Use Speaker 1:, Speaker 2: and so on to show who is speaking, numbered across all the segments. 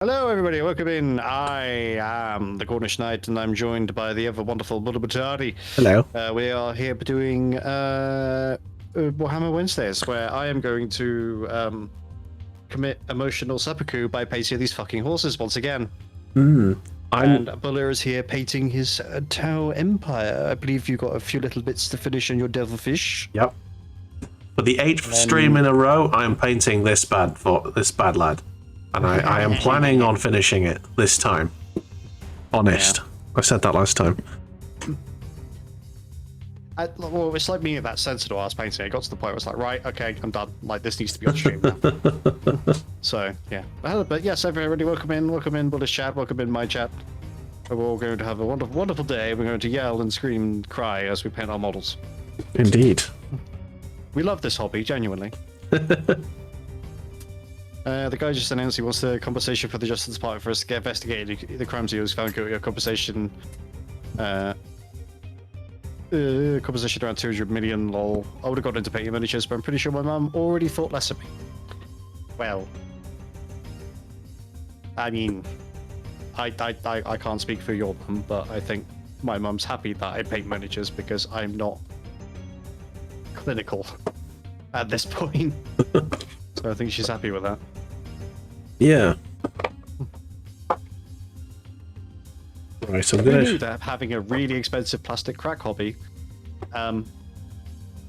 Speaker 1: Hello, everybody. Welcome in. I am the Cornish Knight, and I'm joined by the ever wonderful Bula.
Speaker 2: Hello.
Speaker 1: We are here doing Warhammer Wednesdays, where I am going to commit emotional seppuku by painting these fucking horses once again. And Bula is here painting his Tau Empire. I believe you got a few little bits to finish on your Devilfish.
Speaker 2: Yep. For the 8th stream in a row, I am painting this bad lad. And I am planning on finishing it this time. Honest. Yeah. I said that last time.
Speaker 1: Well, it's like me at that sensitive ass painting. It got to the point where it's like, right, okay, I'm done. Like, this needs to be on stream now. So, yeah. But yes, everybody, welcome in Bullish chat, welcome in my chat. We're all going to have a wonderful, wonderful day. We're going to yell and scream and cry as we paint our models.
Speaker 2: Indeed.
Speaker 1: We love this hobby, genuinely. The guy just announced he wants the compensation for the Justice Party for us to get investigated. The crimes he was found guilty of compensation. Compensation around 200 million, lol. I would have got into painting miniatures, but I'm pretty sure my mum already thought less of me. Well, I mean, I can't speak for your mum, but I think my mum's happy that I paint miniatures because I'm not clinical at this point. So I think she's happy with that.
Speaker 2: Yeah. Right, so I'm gonna...
Speaker 1: Who knew that having a really expensive plastic crack hobby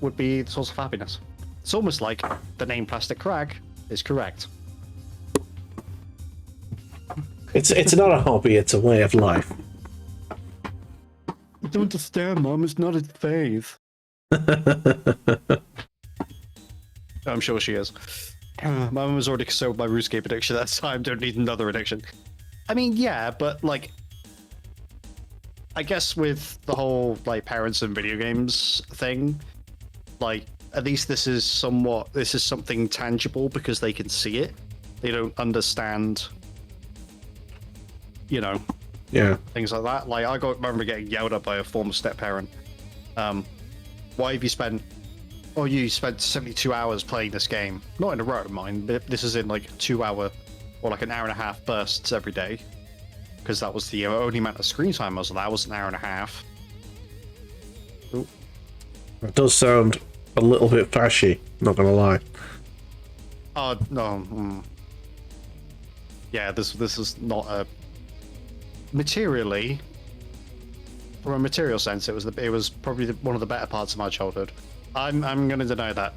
Speaker 1: would be the source of happiness? It's almost like the name plastic crack is correct.
Speaker 2: It's not a hobby, it's a way of life.
Speaker 1: You don't understand, Mum. It's not a phase. I'm sure she is. My mum was already concerned with my RuneScape addiction at that time. Don't need another addiction. I mean, yeah, but like, I guess with the whole like parents and video games thing, like at least this is something tangible because they can see it. They don't understand, you know, things like that. Like I remember getting yelled at by a former step parent. Why have you spent? Oh, you spent 72 hours playing this game. Not in a row, mind. This is in like 2 hour or like an hour and a half bursts every day. Because that was the only amount of screen time I was allowed, was an hour and a half. Ooh.
Speaker 2: It does sound a little bit fashy, not gonna lie.
Speaker 1: No. Yeah, this is not a... Materially, from a material sense, it was probably one of the better parts of my childhood. I'm going to deny that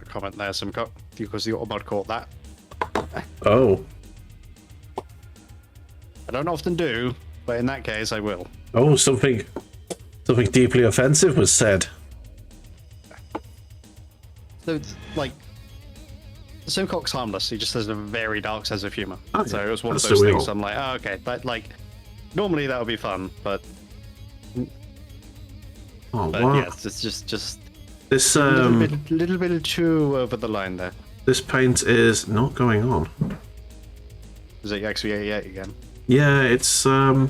Speaker 1: comment there, Simcock, because the Automod caught that.
Speaker 2: Oh.
Speaker 1: I don't often do, but in that case, I will.
Speaker 2: Oh, something deeply offensive was said.
Speaker 1: So, like, Simcock's harmless. He just has a very dark sense of humor. Okay. So it was one of those things. I'm like, oh, okay, but like, normally that would be fun, but.
Speaker 2: Oh, wow.
Speaker 1: Yes, it's just.
Speaker 2: This
Speaker 1: little bit too over the line there.
Speaker 2: This paint is not going on.
Speaker 1: Is it actually 88 again?
Speaker 2: Yeah, it's a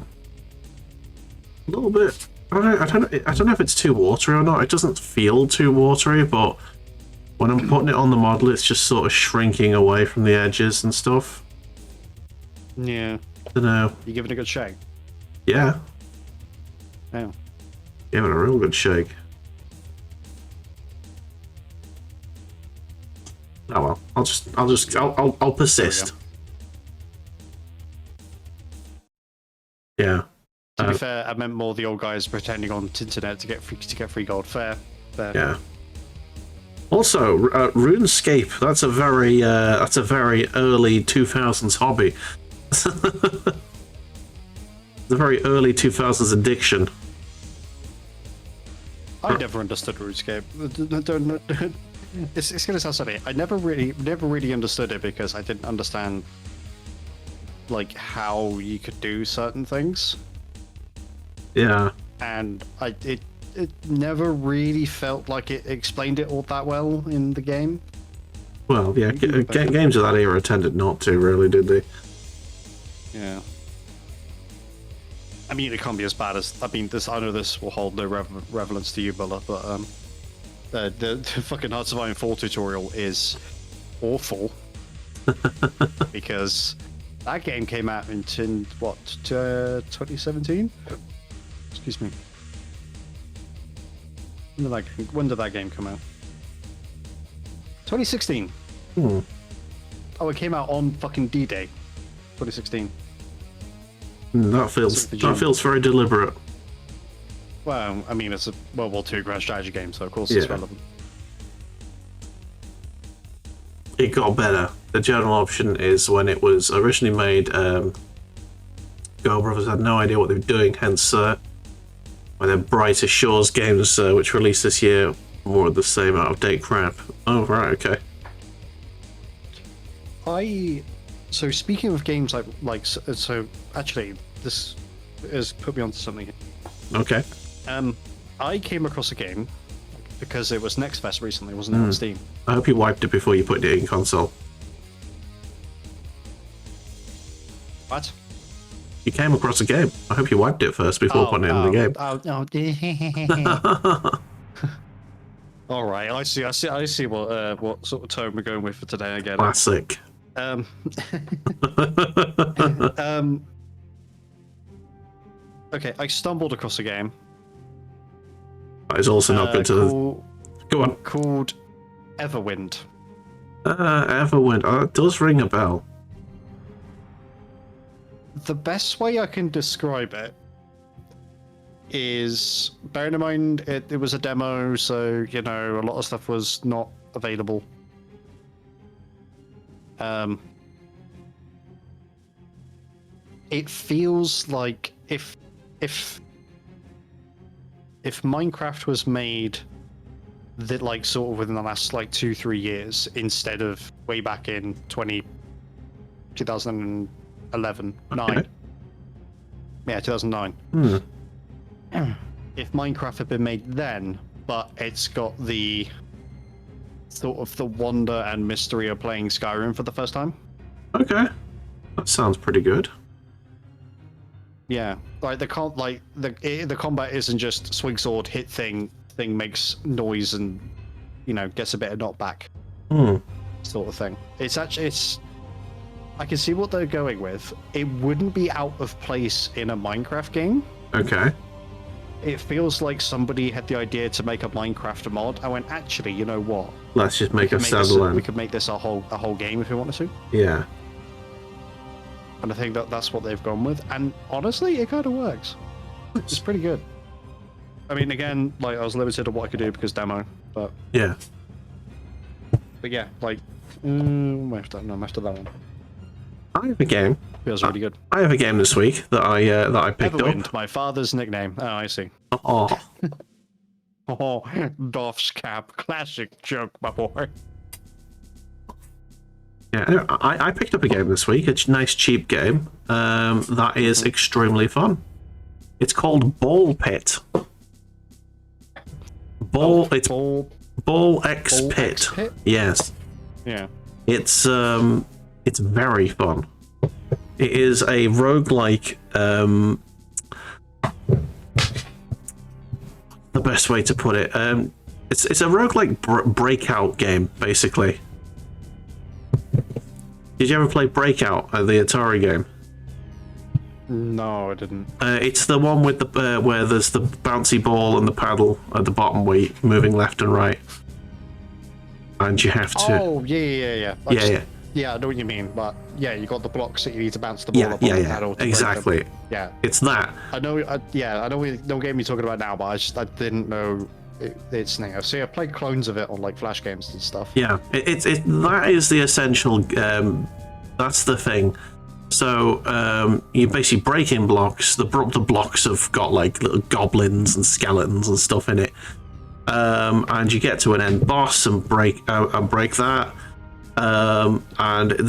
Speaker 2: little bit. I don't know if it's too watery or not. It doesn't feel too watery, but when I'm putting it on the model, it's just sort of shrinking away from the edges and stuff.
Speaker 1: Yeah.
Speaker 2: I don't know.
Speaker 1: You giving it a good shake?
Speaker 2: Yeah.
Speaker 1: Yeah.
Speaker 2: Giving it a real good shake. Oh well, I'll persist. Yeah.
Speaker 1: To be fair, I meant more the old guys pretending on internet to get free gold. Fair.
Speaker 2: Yeah. Also, RuneScape. That's a very early 2000s hobby. The very early 2000s addiction.
Speaker 1: I never understood RuneScape. It's gonna sound silly. I never really understood it because I didn't understand like how you could do certain things.
Speaker 2: Yeah.
Speaker 1: And it never really felt like it explained it all that well in the game.
Speaker 2: Well, yeah, games of that era tended not to, really, did they?
Speaker 1: Yeah. I mean, it can't be as bad as... I mean, I know this will hold no relevance to you, Bula, but the fucking Hearts of Iron 4 tutorial is awful. Because That game came out in what, 2017? Excuse me. When did that game come out? 2016. Oh, it came out on fucking D-Day, 2016.
Speaker 2: That feels very deliberate.
Speaker 1: Well, I mean, it's a World War II grand strategy game, so of course it's relevant.
Speaker 2: It got better. The general option is when it was originally made, Go Brothers had no idea what they were doing, hence when their Brighter Shores games, which released this year, more of the same out-of-date crap. Oh, right, okay.
Speaker 1: So speaking of games so actually, this has put me onto something here.
Speaker 2: Okay.
Speaker 1: I came across a game because it was Next Fest recently, wasn't it, on Steam?
Speaker 2: I hope you wiped it before you put it in console.
Speaker 1: What?
Speaker 2: You came across a game. I hope you wiped it first before putting it in the game.
Speaker 1: All right, I see what sort of tone we're going with for today. I get it.
Speaker 2: Classic.
Speaker 1: Okay, I stumbled across a game.
Speaker 2: That is also not good to... Go on.
Speaker 1: Called Everwind.
Speaker 2: Everwind. It does ring a bell.
Speaker 1: The best way I can describe it is, bearing in mind it was a demo, so, you know, a lot of stuff was not available. It feels like if Minecraft was made that, like, sort of within the last, like, 2-3 years, instead of way back in 2011, 9. Yeah, 2009. If Minecraft had been made then, but it's got the sort of the wonder and mystery of playing Skyrim for the first time.
Speaker 2: Okay, that sounds pretty good.
Speaker 1: Yeah, like the combat isn't just swing sword, hit thing makes noise and, you know, gets a bit of knockback sort of thing. It's I can see what they're going with. It wouldn't be out of place in a Minecraft game.
Speaker 2: Okay.
Speaker 1: It feels like somebody had the idea to make a Minecraft mod. I went, actually, you know what?
Speaker 2: Let's just make a standalone.
Speaker 1: We could make this a whole game if we wanted to.
Speaker 2: Yeah.
Speaker 1: And I think that's what they've gone with. And honestly, it kind of works. It's pretty good. I mean, again, like, I was limited to what I could do because demo, but...
Speaker 2: Yeah.
Speaker 1: But yeah, like... after that one.
Speaker 2: I have a game.
Speaker 1: Feels really good.
Speaker 2: I have a game this week that I picked
Speaker 1: Everwind,
Speaker 2: up.
Speaker 1: my father's nickname. Oh, I see.
Speaker 2: Oh.
Speaker 1: Oh, Doff's cap. Classic joke, my boy.
Speaker 2: Yeah, anyway, I picked up a game this week. It's a nice, cheap game that is extremely fun. It's called Ball Pit. Ball X Pit. Yes.
Speaker 1: Yeah.
Speaker 2: It's very fun. It is a roguelike. The best way to put it. It's a roguelike breakout game, basically. Did you ever play Breakout, the Atari game?
Speaker 1: No, I didn't.
Speaker 2: It's the one with the where there's the bouncy ball and the paddle at the bottom where you're moving left and right, and you have to.
Speaker 1: Oh yeah. Yeah, I know what you mean, but yeah, you got the blocks that you need to bounce the ball up on the paddle.
Speaker 2: Exactly.
Speaker 1: Yeah,
Speaker 2: it's that.
Speaker 1: I know. I know what game you're talking about now, but I didn't know its name. See, I played clones of it on like Flash games and stuff.
Speaker 2: Yeah, that is the essential. That's the thing. So you basically break in blocks. The blocks have got like little goblins and skeletons and stuff in it, and you get to an end boss and break that. And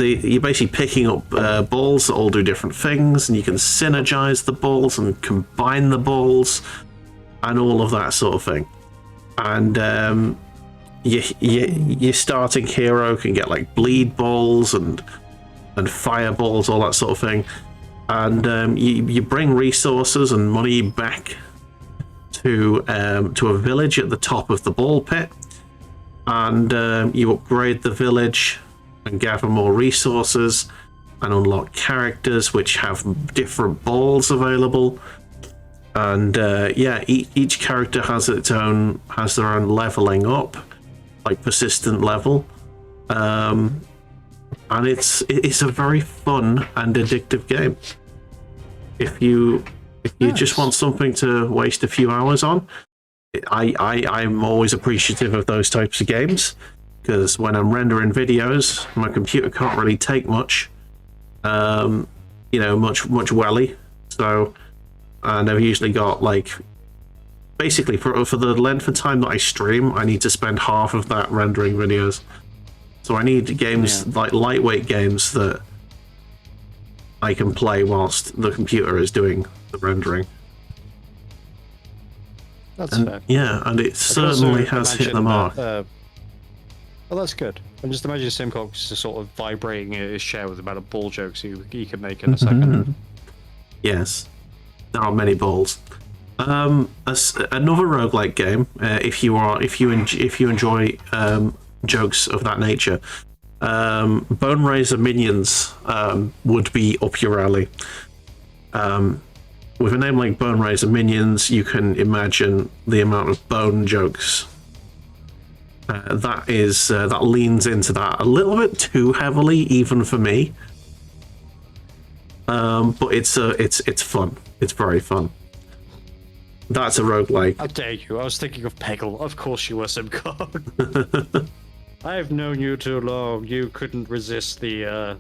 Speaker 2: you're basically picking up balls that all do different things, and you can synergize the balls and combine the balls and all of that sort of thing. And your starting hero can get like bleed balls and fireballs, all that sort of thing. And you bring resources and money back to a village at the top of the ball pit. And you upgrade the village and gather more resources, and unlock characters which have different balls available. And yeah, each character has their own leveling up, like persistent level, and it's a very fun and addictive game. If you just want something to waste a few hours on, I'm always appreciative of those types of games, because when I'm rendering videos, my computer can't really take much, you know, much welly. So, and I've usually got like, basically for the length of time that I stream, I need to spend half of that rendering videos. So I need games like lightweight games that I can play whilst the computer is doing the rendering.
Speaker 1: That's fair.
Speaker 2: Yeah, and it certainly has hit the mark.
Speaker 1: Well, that's good. And just imagine Simcox just sort of vibrating in his chair with the amount of ball jokes he can make in a second.
Speaker 2: Yes, there are many balls. Another roguelike game, if you enjoy jokes of that nature, Bone Razor Minions would be up your alley. With a name like Bone Razor Minions, you can imagine the amount of bone jokes that leans into that a little bit too heavily, even for me. But it's fun. It's very fun. That's a roguelike.
Speaker 1: How dare you? I was thinking of Peggle. Of course you were, Simcox. I've known you too long. You couldn't resist the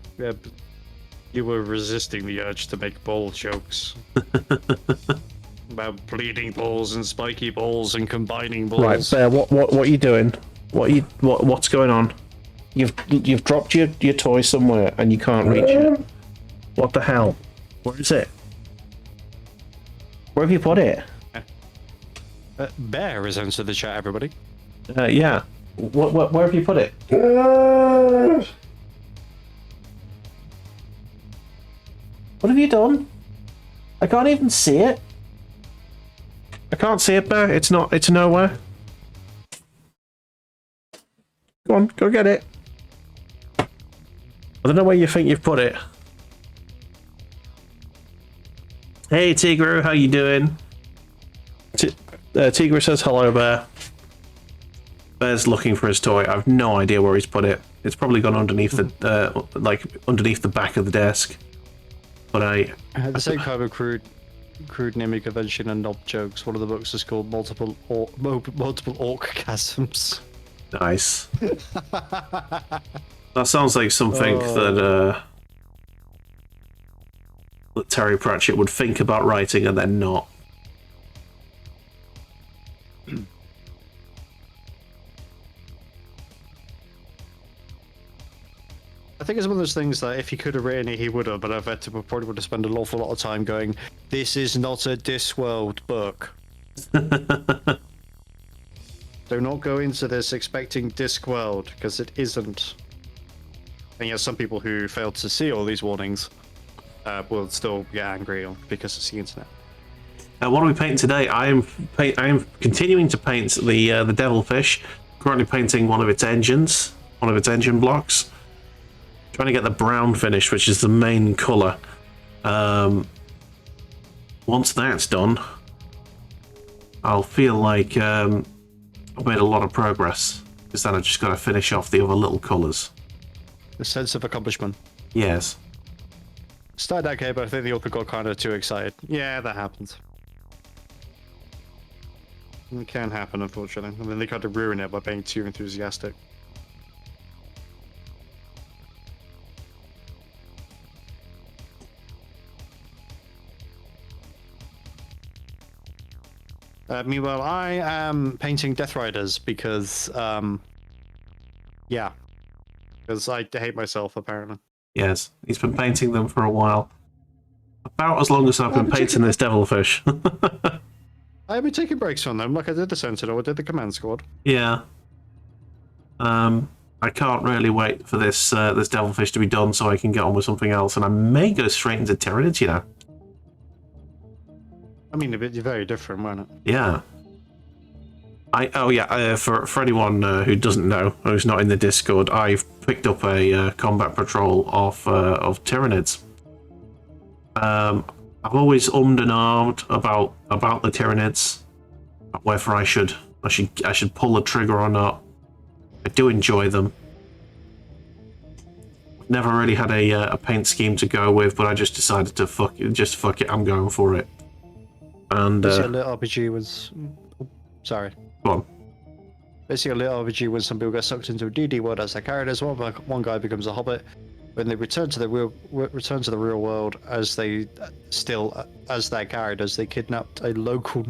Speaker 1: you were resisting the urge to make ball jokes. About bleeding balls and spiky balls and combining balls.
Speaker 3: Right, Bear, what are you doing? What's going on? You've dropped your toy somewhere and you can't reach it. What the hell? Where is it? Where have you put it?
Speaker 1: Bear has answered the chat, everybody.
Speaker 3: Yeah. Where have you put it? What have you done? I can't even see it. I can't see it, Bear. It's nowhere. Go on, go get it. I don't know where you think you've put it. Hey, Tigru, how you doing? Tigru says hello, Bear. Bear's looking for his toy. I've no idea where he's put it. It's probably gone underneath the underneath the back of the desk. But
Speaker 1: the same kind of crude naming convention and knob jokes. One of the books is called multiple orcgasms.
Speaker 2: Nice. That sounds like something that Terry Pratchett would think about writing and then not.
Speaker 1: I think it's one of those things that if he could have written it, he would have, but I bet he probably would have spent an awful lot of time going, this is not a Discworld book. Do not go into this expecting Discworld, because it isn't. And yet some people who failed to see all these warnings will still get angry because it's the internet.
Speaker 2: What are we painting today? I am continuing to paint the Devilfish. Currently painting one of its engines, one of its engine blocks. Trying to get the brown finish, which is the main colour. Once that's done, I'll feel like I've made a lot of progress. Because then I've just got to finish off the other little colours.
Speaker 1: The sense of accomplishment.
Speaker 2: Yes.
Speaker 1: Started okay, but I think the author got kind of too excited. Yeah, that happens. It can happen, unfortunately. And then they kind of ruin it by being too enthusiastic. Meanwhile, I am painting Death Riders because, yeah, because I hate myself, apparently.
Speaker 2: Yes, he's been painting them for a while. About as long as I've been painting this Devilfish.
Speaker 1: I've been taking breaks on them, like I did the Sentinel, I did the Command Squad.
Speaker 2: Yeah. I can't really wait for this this Devilfish to be done so I can get on with something else, and I may go straight into Tyranids, you know.
Speaker 1: I mean, it'd be very different, won't it?
Speaker 2: Yeah. For anyone who doesn't know, who's not in the Discord, I've picked up a combat patrol of Tyranids. I've always ummed and ahed about the Tyranids, whether I should pull the trigger or not. I do enjoy them. Never really had a paint scheme to go with, but I just decided to fuck it. I'm going for it. And
Speaker 1: basically, a little RPG was. Sorry.
Speaker 2: Go on.
Speaker 1: Basically, a little RPG when some people get sucked into a D&D world as their characters. One guy becomes a hobbit. When they return to the real world, as they still as their characters, they kidnapped a local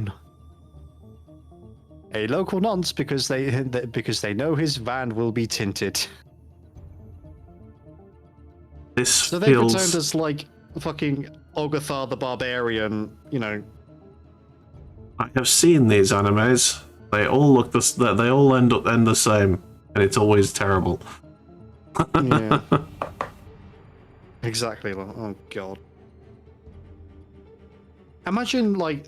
Speaker 1: nonce because they know his van will be tinted. So they returned as like fucking Ogathar the Barbarian, you know.
Speaker 2: I have seen these animes. They all look they all end the same, and it's always terrible.
Speaker 1: Yeah. Exactly. Oh god. Imagine like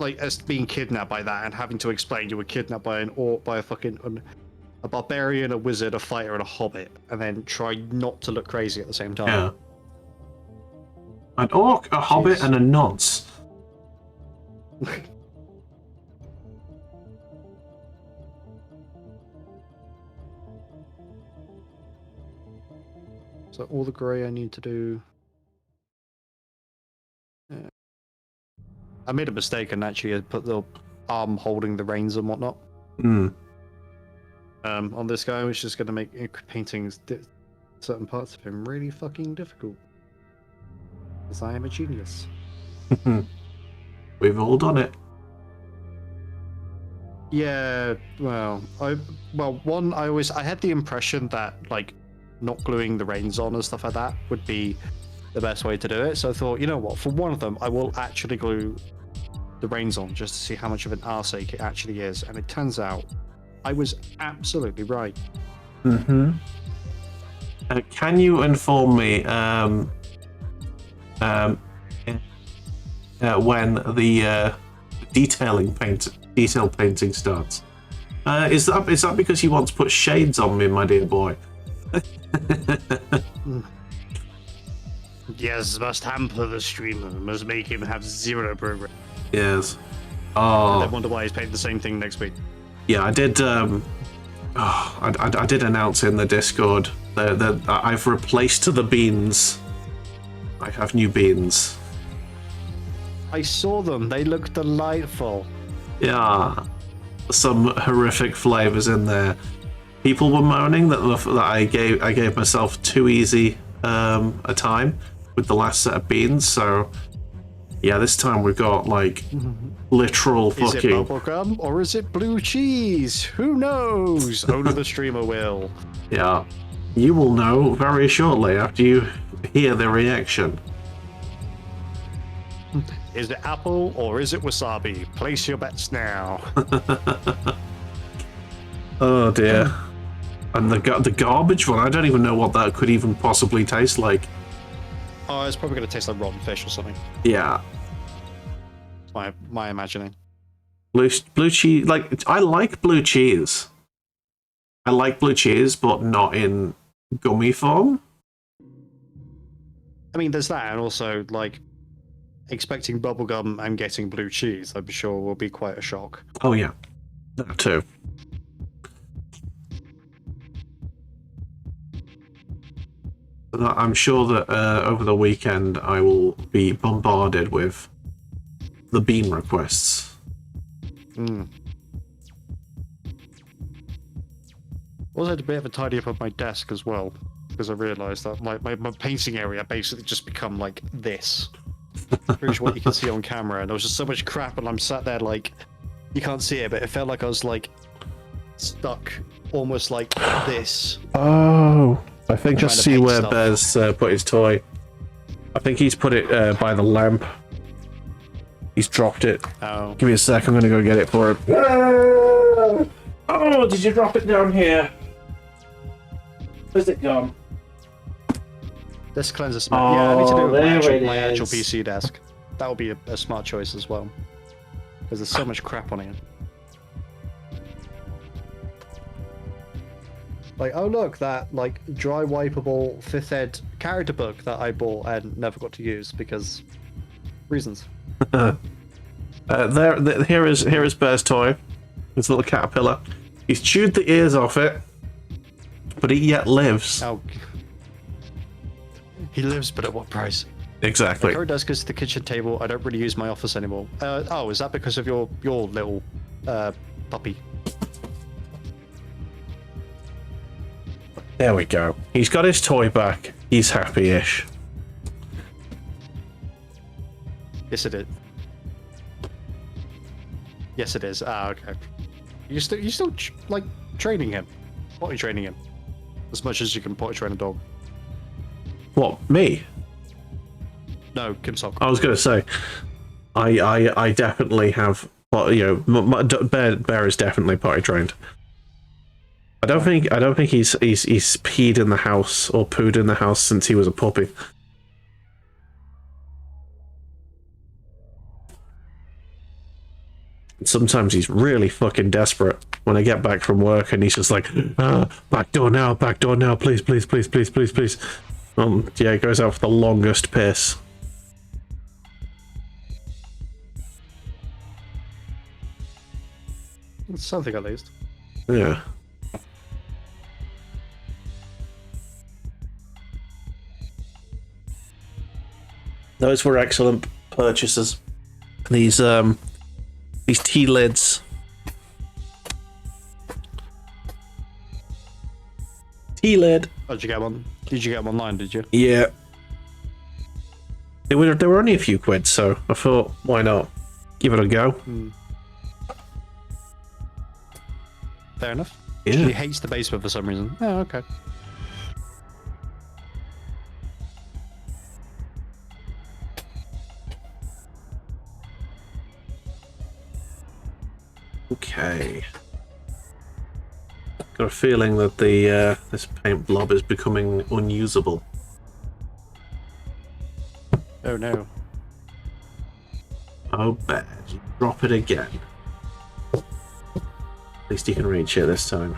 Speaker 1: us being kidnapped by that and having to explain you were kidnapped by a fucking a barbarian, a wizard, a fighter, and a hobbit, and then try not to look crazy at the same time.
Speaker 2: Yeah. An orc, a hobbit, and a nonce.
Speaker 1: So all the grey I need to do. Yeah. I made a mistake and actually put the arm holding the reins and whatnot.
Speaker 2: Hmm.
Speaker 1: On this guy, which is going to make painting certain parts of him really fucking difficult. Because I am a genius.
Speaker 2: We've all done it.
Speaker 1: Yeah, well, I had the impression that like not gluing the reins on and stuff like that would be the best way to do it. So I thought, you know what, for one of them, I will actually glue the reins on just to see how much of an arseache it actually is. And it turns out I was absolutely right.
Speaker 2: Mm-hmm. Can you inform me when the detail painting starts? Is that because you want to put shades on me, my dear boy?
Speaker 1: Yes, must hamper the streamer, must make him have zero progress.
Speaker 2: Yes. Oh.
Speaker 1: I wonder why he's painting the same thing next week.
Speaker 2: Yeah, I did. I did announce in the Discord that I've replaced the beans. I have new beans.
Speaker 1: I saw them. They look delightful.
Speaker 2: Yeah, some horrific flavors in there. People were moaning that I gave myself too easy a time with the last set of beans. So yeah, this time we've got like literal fucking.
Speaker 1: Is it bubblegum or is it blue cheese? Who knows? Only the streamer will.
Speaker 2: Yeah, you will know very shortly after you hear the reaction.
Speaker 1: Is it apple or is it wasabi? Place your bets now.
Speaker 2: Oh dear. And the garbage one, I don't even know what that could even possibly taste like.
Speaker 1: Oh, it's probably going to taste like rotten fish or something.
Speaker 2: Yeah.
Speaker 1: My imagining.
Speaker 2: Blue cheese, like, I like blue cheese. I like blue cheese, but not in gummy form.
Speaker 1: I mean, there's that, and also, like, expecting bubblegum and getting blue cheese, I'm sure will be quite a shock.
Speaker 2: Oh yeah, that too. I'm sure that over the weekend I will be bombarded with the bean requests.
Speaker 1: Also had a bit of a tidy up of my desk as well, because I realised that my painting area basically just become like this. Pretty much what you can see on camera, and there was just so much crap, and I'm sat there like, you can't see it, but it felt like I was like stuck almost like this.
Speaker 2: Oh, I think I see where
Speaker 1: stuff.
Speaker 2: Bez put his toy. I think he's put it by the lamp. He's dropped it.
Speaker 1: Oh.
Speaker 2: Give me a sec, I'm gonna go get it for him. Oh, did you drop it down here? Where's it gone?
Speaker 1: This cleanser smell. Yeah, I need to do
Speaker 2: there
Speaker 1: my actual PC desk. That would be a smart choice as well. Because there's so much crap on it. Like, oh look, that like dry wipeable 5th ed character book that I bought and never got to use because reasons.
Speaker 3: Here is Bear's toy. His little caterpillar. He's chewed the ears off it, but he yet lives.
Speaker 1: Oh, he lives, but at what price?
Speaker 3: Exactly.
Speaker 1: My current desk is the kitchen table. I don't really use my office anymore. Oh, is that because of your little puppy?
Speaker 3: There we go. He's got his toy back. He's happy-ish.
Speaker 1: Yes, it is. Yes, it is. Ah, okay. You still like training him, potty training him, as much as you can potty train a dog.
Speaker 3: What, me?
Speaker 1: No, Kim Sok.
Speaker 3: I was going to say, I definitely have. Well, you know, Bear is definitely potty trained. I don't think he's peed in the house or pooed in the house since he was a puppy. Sometimes he's really fucking desperate when I get back from work and he's just like, back door now, please, please, please, please, please, please. Yeah, he goes out for the longest piss.
Speaker 1: Something at least.
Speaker 3: Yeah. Those were excellent purchases. These tea lids. Tea lid.
Speaker 1: Oh, did you get one? Did you get them online? Did you?
Speaker 3: Yeah. They were only a few quid, so I thought, why not? Give it a go.
Speaker 1: Fair enough.
Speaker 3: Yeah.
Speaker 1: He hates the basement for some reason. Oh, okay.
Speaker 3: Okay. Got a feeling that the this paint blob is becoming unusable.
Speaker 1: Oh no.
Speaker 3: Oh, bad. Drop it again. At least you can reach it this time.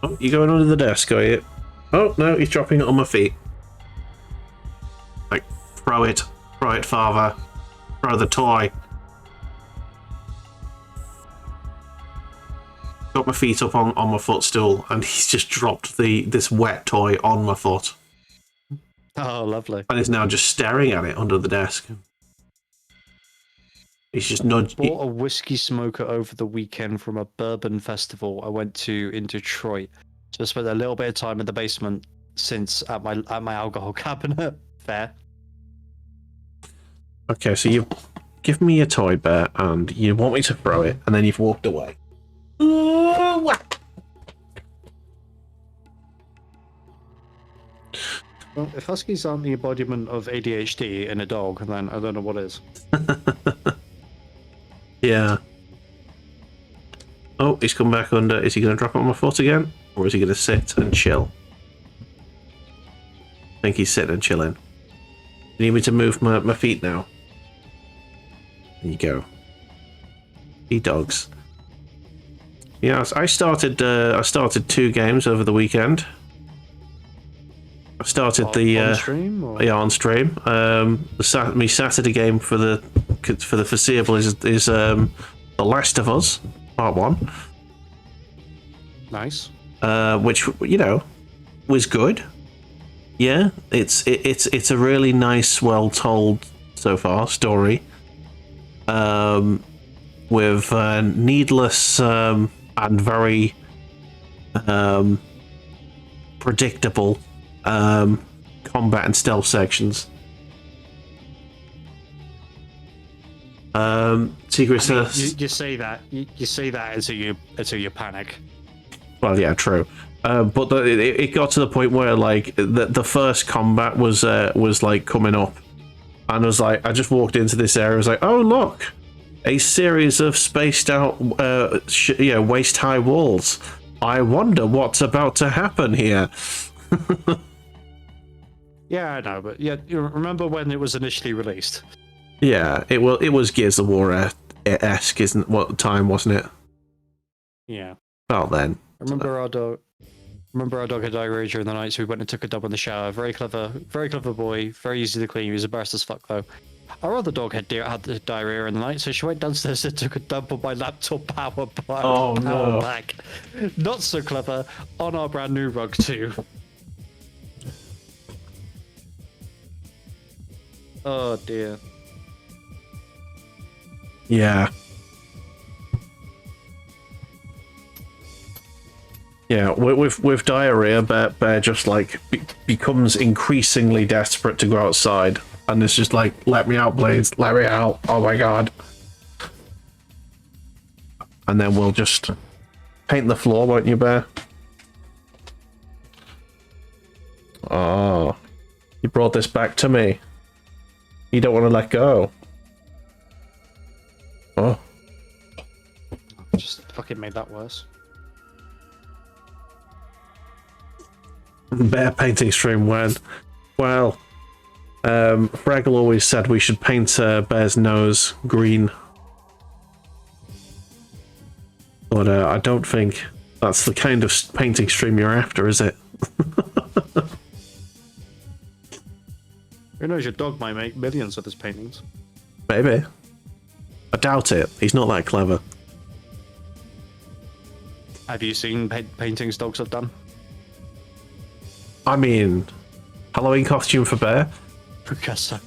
Speaker 3: Oh, you're going under the desk, are you? Oh, no, he's dropping it on my feet. Like, throw it, father. Throw the toy. Got my feet up on my footstool, and he's just dropped this wet toy on my foot.
Speaker 1: Oh, lovely.
Speaker 3: And is now just staring at it under the desk. He's just nudged.
Speaker 1: Bought a whiskey smoker over the weekend from a bourbon festival I went to in Detroit. So I spent a little bit of time in the basement since at my alcohol cabinet. Fair.
Speaker 3: Okay, so you give me a toy, Bear, and you want me to throw it, and then you've walked away.
Speaker 1: Well, if huskies aren't the embodiment of ADHD in a dog, then I don't know what is.
Speaker 3: Yeah. Oh, he's come back under. Is he going to drop it on my foot again? Or is he going to sit and chill? I think he's sitting and chilling. You need me to move my feet now? There you go. Eat dogs. Yeah, I started 2 games over the weekend. I started
Speaker 1: on stream? Or?
Speaker 3: Yeah, on stream. My Saturday game for the foreseeable is The Last of Us Part 1.
Speaker 1: Nice.
Speaker 3: Which, you know, was good. Yeah, it's a really nice, well told so far story. With needless and very predictable combat and stealth sections. Secret
Speaker 1: you say that you say that until you panic.
Speaker 3: Well, yeah, true. But it got to the point where like the first combat was like coming up, and I was like, I just walked into this area. I was like, oh look, a series of spaced out, waist high walls. I wonder what's about to happen here.
Speaker 1: Yeah, I know, but yeah, you remember when it was initially released?
Speaker 3: Yeah, it was Gears of War esque, isn't what time, wasn't it?
Speaker 1: Yeah.
Speaker 3: Well then.
Speaker 1: Remember our dog had diarrhea during the night, so we went and took a dump in the shower. Very clever boy. Very easy to clean. He was embarrassed as fuck though. Our other dog had the diarrhea in the night, so she went downstairs and took a dump on my laptop power pack. Not so clever. On our brand new rug too. Oh dear.
Speaker 3: Yeah. Yeah, with diarrhea, Bear just like becomes increasingly desperate to go outside, and it's just like, let me out, please, let me out. Oh my god. And then we'll just paint the floor, won't you, Bear? Oh, you brought this back to me. You don't want to let go. Oh.
Speaker 1: Just fucking made that worse.
Speaker 3: Bear painting stream when? Well, Fraggle always said we should paint Bear's nose green. But I don't think that's the kind of painting stream you're after, is it?
Speaker 1: Who knows, your dog might make millions of his paintings.
Speaker 3: Maybe. I doubt it. He's not that clever.
Speaker 1: Have you seen paintings dogs have done?
Speaker 3: I mean, Halloween costume for Bear?
Speaker 1: Picasso.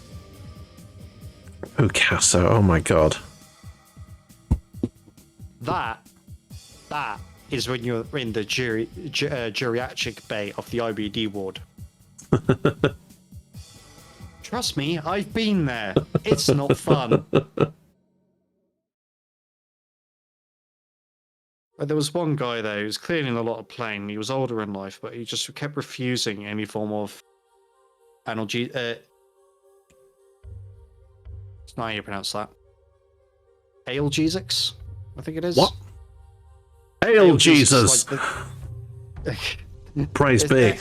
Speaker 3: Picasso, oh my god.
Speaker 1: That is when you're in the geriatric bay of the IBD ward. Trust me, I've been there. It's not fun. But there was one guy there who was clearly in a lot of pain. He was older in life, but he just kept refusing any form of analgesia. It's not how you pronounce that. Analgesics, I think it is.
Speaker 3: What? Hail Jesus! Praise be.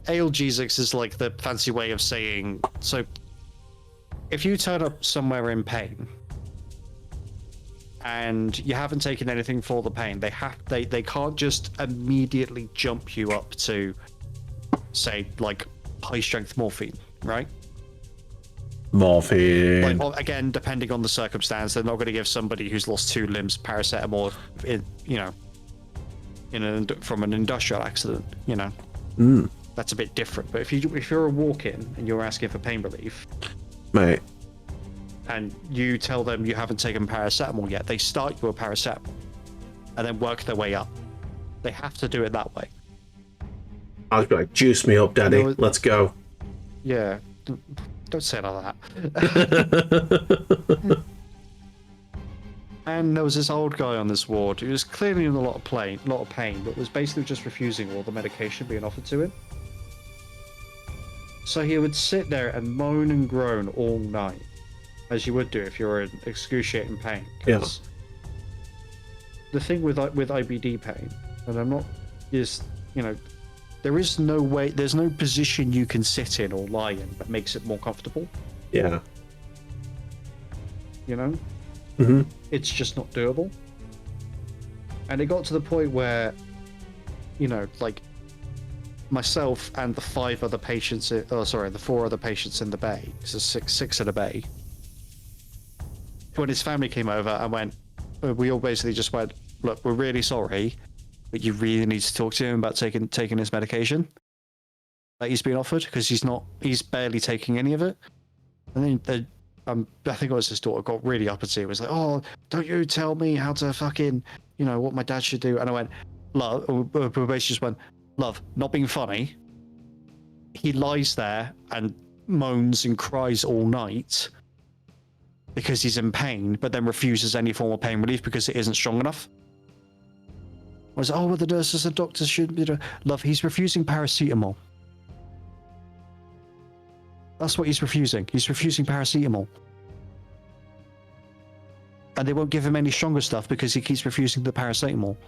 Speaker 1: Analgesics is like the fancy way of saying, so if you turn up somewhere in pain and you haven't taken anything for the pain, they can't just immediately jump you up to, say, like high strength morphine, right?
Speaker 3: Morphine.
Speaker 1: Like, again, depending on the circumstance, they're not going to give somebody who's lost 2 limbs paracetamol, from an industrial accident. That's a bit different. But if you're a walk-in and you're asking for pain relief,
Speaker 3: mate,
Speaker 1: and you tell them you haven't taken paracetamol yet, they start you a paracetamol and then work their way up. They have to do it that way.
Speaker 3: I'd be like, juice me up, daddy. Let's go.
Speaker 1: Yeah. Don't say it like that. And there was this old guy on this ward who was clearly in a lot of pain, but was basically just refusing all the medication being offered to him. So he would sit there and moan and groan all night, as you would do if you're in excruciating pain.
Speaker 3: Yeah.
Speaker 1: The thing with IBD pain, and I'm not, is, there is no way, there's no position you can sit in or lie in that makes it more comfortable.
Speaker 3: Yeah.
Speaker 1: Mm-hmm. It's just not doable. And it got to the point where, like myself and the 4 other patients in the bay, so six in a bay. When his family came over and we all basically just went, look, we're really sorry, but you really need to talk to him about taking his medication that he's been offered, because he's barely taking any of it. And then I think it was his daughter got really uppity. It was like, oh, don't you tell me how to fucking, what my dad should do. And I went, love, we basically just went, love, not being funny. He lies there and moans and cries all night because he's in pain, but then refuses any form of pain relief because it isn't strong enough. I was, well, the nurses and doctors should be doing. Love, he's refusing paracetamol. That's what he's refusing. He's refusing paracetamol. And they won't give him any stronger stuff because he keeps refusing the paracetamol.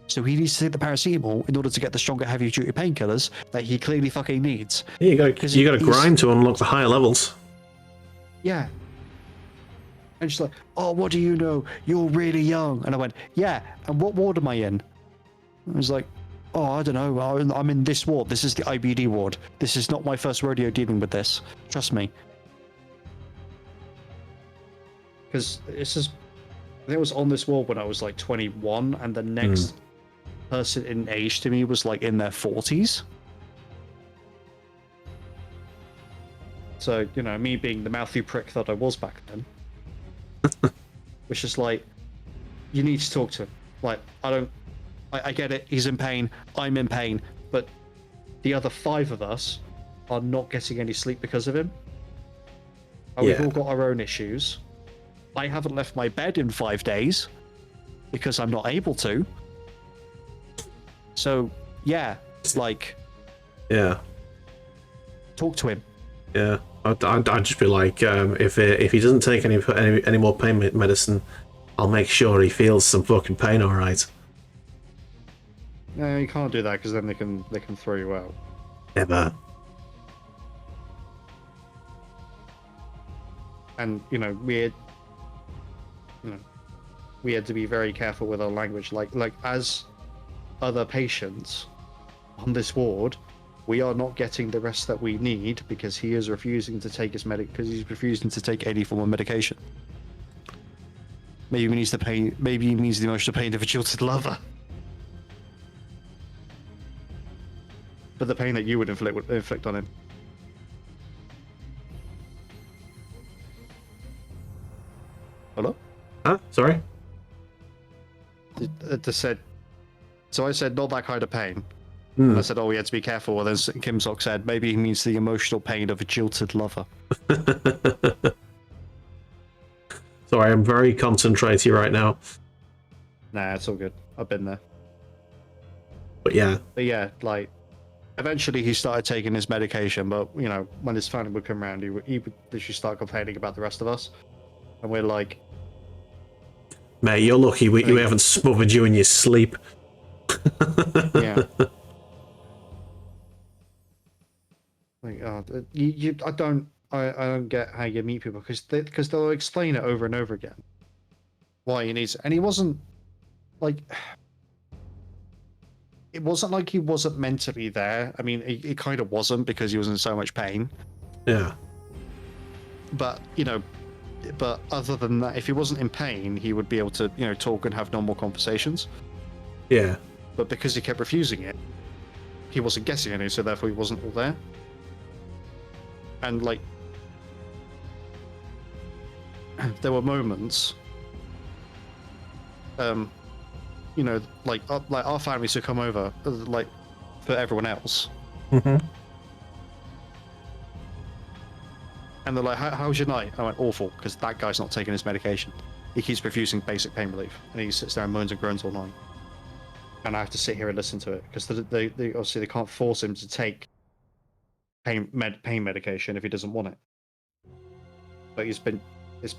Speaker 1: So he needs to take the paracetamol in order to get the stronger, heavy duty painkillers that he clearly fucking needs.
Speaker 3: Yeah, you got to grind to unlock the higher levels.
Speaker 1: Yeah. And she's like, oh, what do you know? You're really young. And I went, yeah, and what ward am I in? I was like, oh, I don't know. I'm in this ward. This is the IBD ward. This is not my first rodeo dealing with this. Trust me. Because this is, I think I was on this ward when I was like 21, and the next person in age to me was like in their 40s. So, you know, me being the mouthy prick that I was back then, was just like, you need to talk to him. Like, I get it, he's in pain, I'm in pain, but the other 5 of us are not getting any sleep because of him. And we've all got our own issues. I haven't left my bed in 5 days because I'm not able to. So, yeah, like...
Speaker 2: Yeah.
Speaker 1: Talk to him.
Speaker 2: Yeah. I'd just be like, if he doesn't take any more pain medicine, I'll make sure he feels some fucking pain, alright?
Speaker 1: No, you can't do that because then they can throw you out.
Speaker 2: Never.
Speaker 1: And, you know, we had to be very careful with our language. Like as other patients on this ward, we are not getting the rest that we need because he is refusing to take his because he's refusing to take any form of medication. Maybe he needs the pain. Maybe he needs the emotional pain of a jilted lover. But the pain that you would inflict on him. Hello?
Speaker 2: Huh? Sorry?
Speaker 1: So I said, not that kind of pain. And I said, oh, we had to be careful. And then Kim Sok said, maybe he means the emotional pain of a jilted lover.
Speaker 2: Sorry, I'm very concentrating right now.
Speaker 1: Nah, it's all good. I've been there.
Speaker 2: But yeah,
Speaker 1: like, eventually he started taking his medication, but, you know, when his family would come around, he would literally start complaining about the rest of us. And we're like...
Speaker 2: mate, you're lucky we haven't smothered you in your sleep.
Speaker 1: Yeah. Like, I don't get how you meet people because they'll explain it over and over again why he needs it. And he wasn't like, it wasn't like he wasn't mentally there. I mean, he kind of wasn't because he was in so much pain.
Speaker 2: Yeah.
Speaker 1: But you know, but other than that, if he wasn't in pain, he would be able to, you know, talk and have normal conversations.
Speaker 2: Yeah.
Speaker 1: But because he kept refusing it, he wasn't getting any, so therefore he wasn't all there. And like, there were moments, you know, like our families would come over, like for everyone else, and they're like, "How's your night?" I went, "Awful," because that guy's not taking his medication. He keeps refusing basic pain relief, and he sits there and moans and groans all night. And I have to sit here and listen to it because they obviously they can't force him to take pain medication if he doesn't want it. But it's been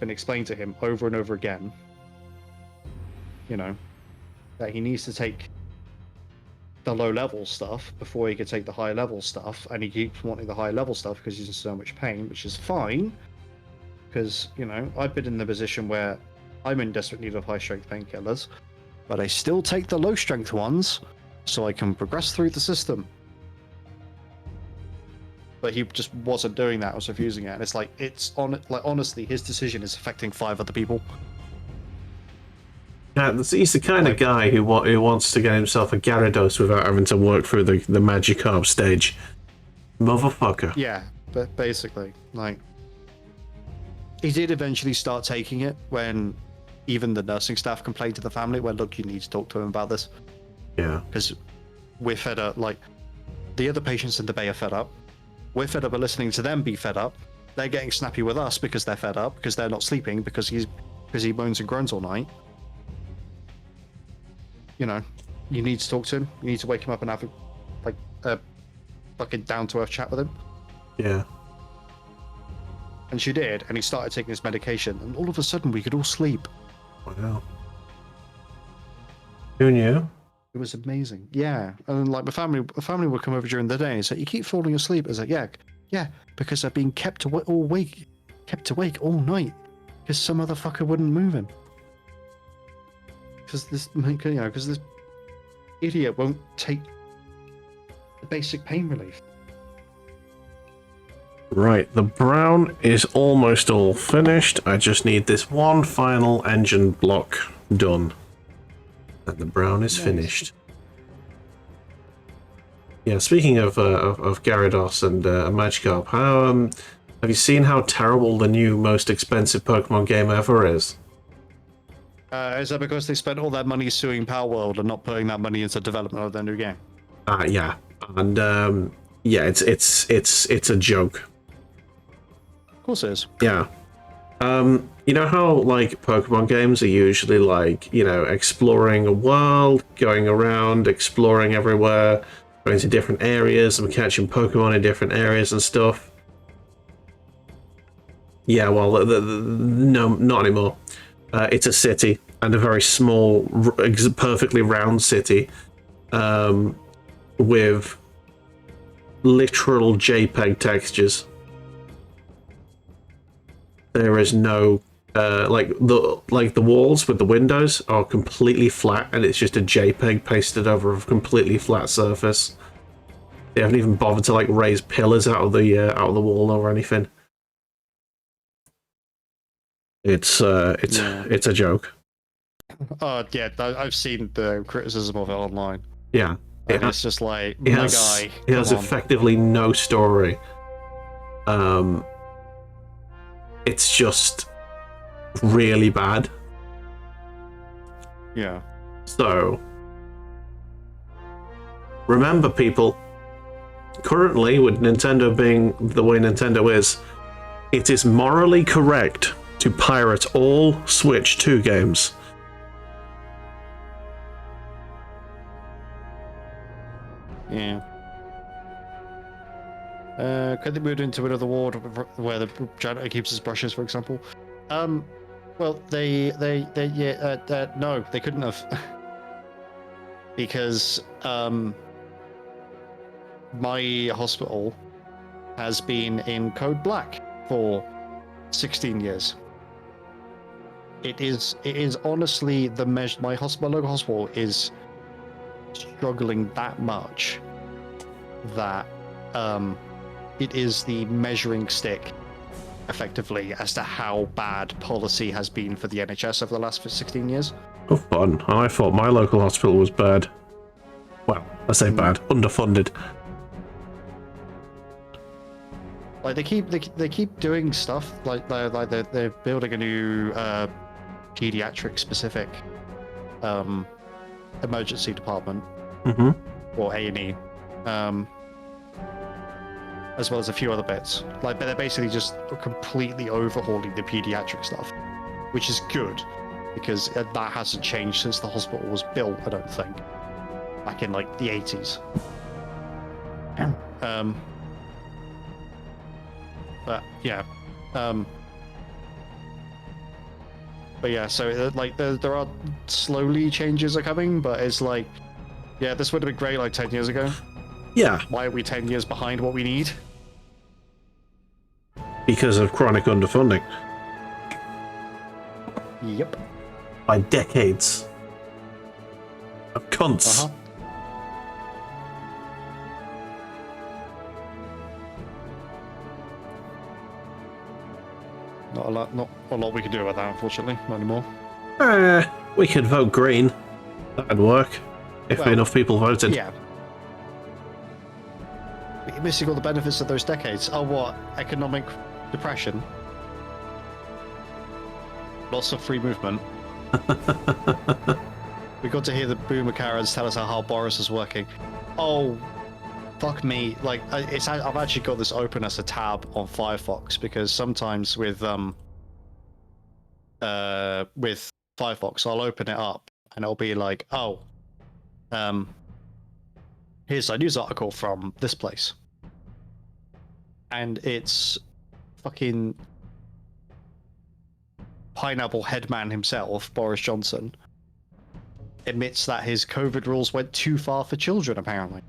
Speaker 1: explained to him over and over again, you know, that he needs to take the low level stuff before he can take the high level stuff, and he keeps wanting the high level stuff because he's in so much pain, which is fine because, you know, I've been in the position where I'm in desperate need of high strength painkillers, but I still take the low strength ones so I can progress through the system. But he just wasn't doing that, was refusing it. And it's like, honestly, his decision is affecting 5 other people.
Speaker 2: Yeah, he's the kind of guy who wants to get himself a Gyarados without having to work through the Magikarp stage. Motherfucker.
Speaker 1: Yeah, but basically, like, he did eventually start taking it when even the nursing staff complained to the family, well, look, you need to talk to him about this.
Speaker 2: Yeah.
Speaker 1: Because we're fed up, like, the other patients in the bay are fed up. We're fed up of listening to them be fed up. They're getting snappy with us because they're fed up, because they're not sleeping, because he moans and groans all night. You know, you need to talk to him. You need to wake him up and have a fucking down-to-earth chat with him.
Speaker 2: Yeah.
Speaker 1: And she did, and he started taking his medication, and all of a sudden we could all sleep.
Speaker 2: Wow. Who knew?
Speaker 1: It was amazing. Yeah. And like my family would come over during the day and say, "You keep falling asleep." I was like, yeah, because I've been kept awake all night because some other fucker wouldn't move him. Because this idiot won't take the basic pain relief.
Speaker 3: Right, the brown is almost all finished. I just need this one final engine block done. And the brown is finished. Yeah, speaking of Gyarados and Magikarp, how have you seen how terrible the new most expensive Pokemon game ever is?
Speaker 1: Is that because they spent all that money suing Power World and not putting that money into development of their new game?
Speaker 3: Yeah, and yeah, it's a joke.
Speaker 1: Of course it is.
Speaker 3: Yeah. You know how, like, Pokemon games are usually, like, you know, exploring a world, going around, exploring everywhere, going to different areas and catching Pokemon in different areas and stuff? Yeah, well, no, not anymore. It's a city, and a very small, perfectly round city, with literal JPEG textures. There is no like the walls with the windows are completely flat, and it's just a JPEG pasted over a completely flat surface. They haven't even bothered to like raise pillars out of the wall or anything. It's a joke.
Speaker 1: Yeah, I've seen the criticism of it online.
Speaker 3: Yeah,
Speaker 1: It's just like, it
Speaker 3: has effectively no story. It's just really bad.
Speaker 1: Yeah.
Speaker 3: So, remember, people, currently, with Nintendo being the way Nintendo is, it is morally correct to pirate all Switch 2 games.
Speaker 1: Yeah. Could they move into another ward where the janitor keeps his brushes, for example? Well, no, they couldn't have. Because, my hospital has been in Code Black for 16 years. It is honestly my local hospital is struggling that much that, it is the measuring stick, effectively, as to how bad policy has been for the NHS over the last 16 years.
Speaker 3: Oh, fun. I thought my local hospital was bad. Well, I say bad. Underfunded.
Speaker 1: Like, they keep doing stuff, like they're building a new pediatric specific emergency department, or A&E. As well as a few other bits. Like, but they're basically just completely overhauling the pediatric stuff, which is good, because that hasn't changed since the hospital was built, I don't think, back in like the 80s. But yeah, but yeah. So like there are slowly changes are coming, but it's like, yeah, this would have been great like 10 years ago.
Speaker 3: Yeah.
Speaker 1: Why are we 10 years behind what we need?
Speaker 3: Because of chronic underfunding.
Speaker 1: Yep.
Speaker 3: By decades. Of cunts.
Speaker 1: Not a lot we can do about that, unfortunately. Not anymore.
Speaker 3: We could vote green. That'd work. If enough people voted.
Speaker 1: Yeah. But you're missing all the benefits of those decades. Oh, what? Economic depression? Lots of free movement. We got to hear the boomer Karens tell us how Boris is working. Oh, fuck me. Like, I've actually got this open as a tab on Firefox, because sometimes with Firefox, I'll open it up and it'll be like, oh, here's a news article from this place. And it's fucking Pineapple Headman himself, Boris Johnson, admits that his COVID rules went too far for children, apparently.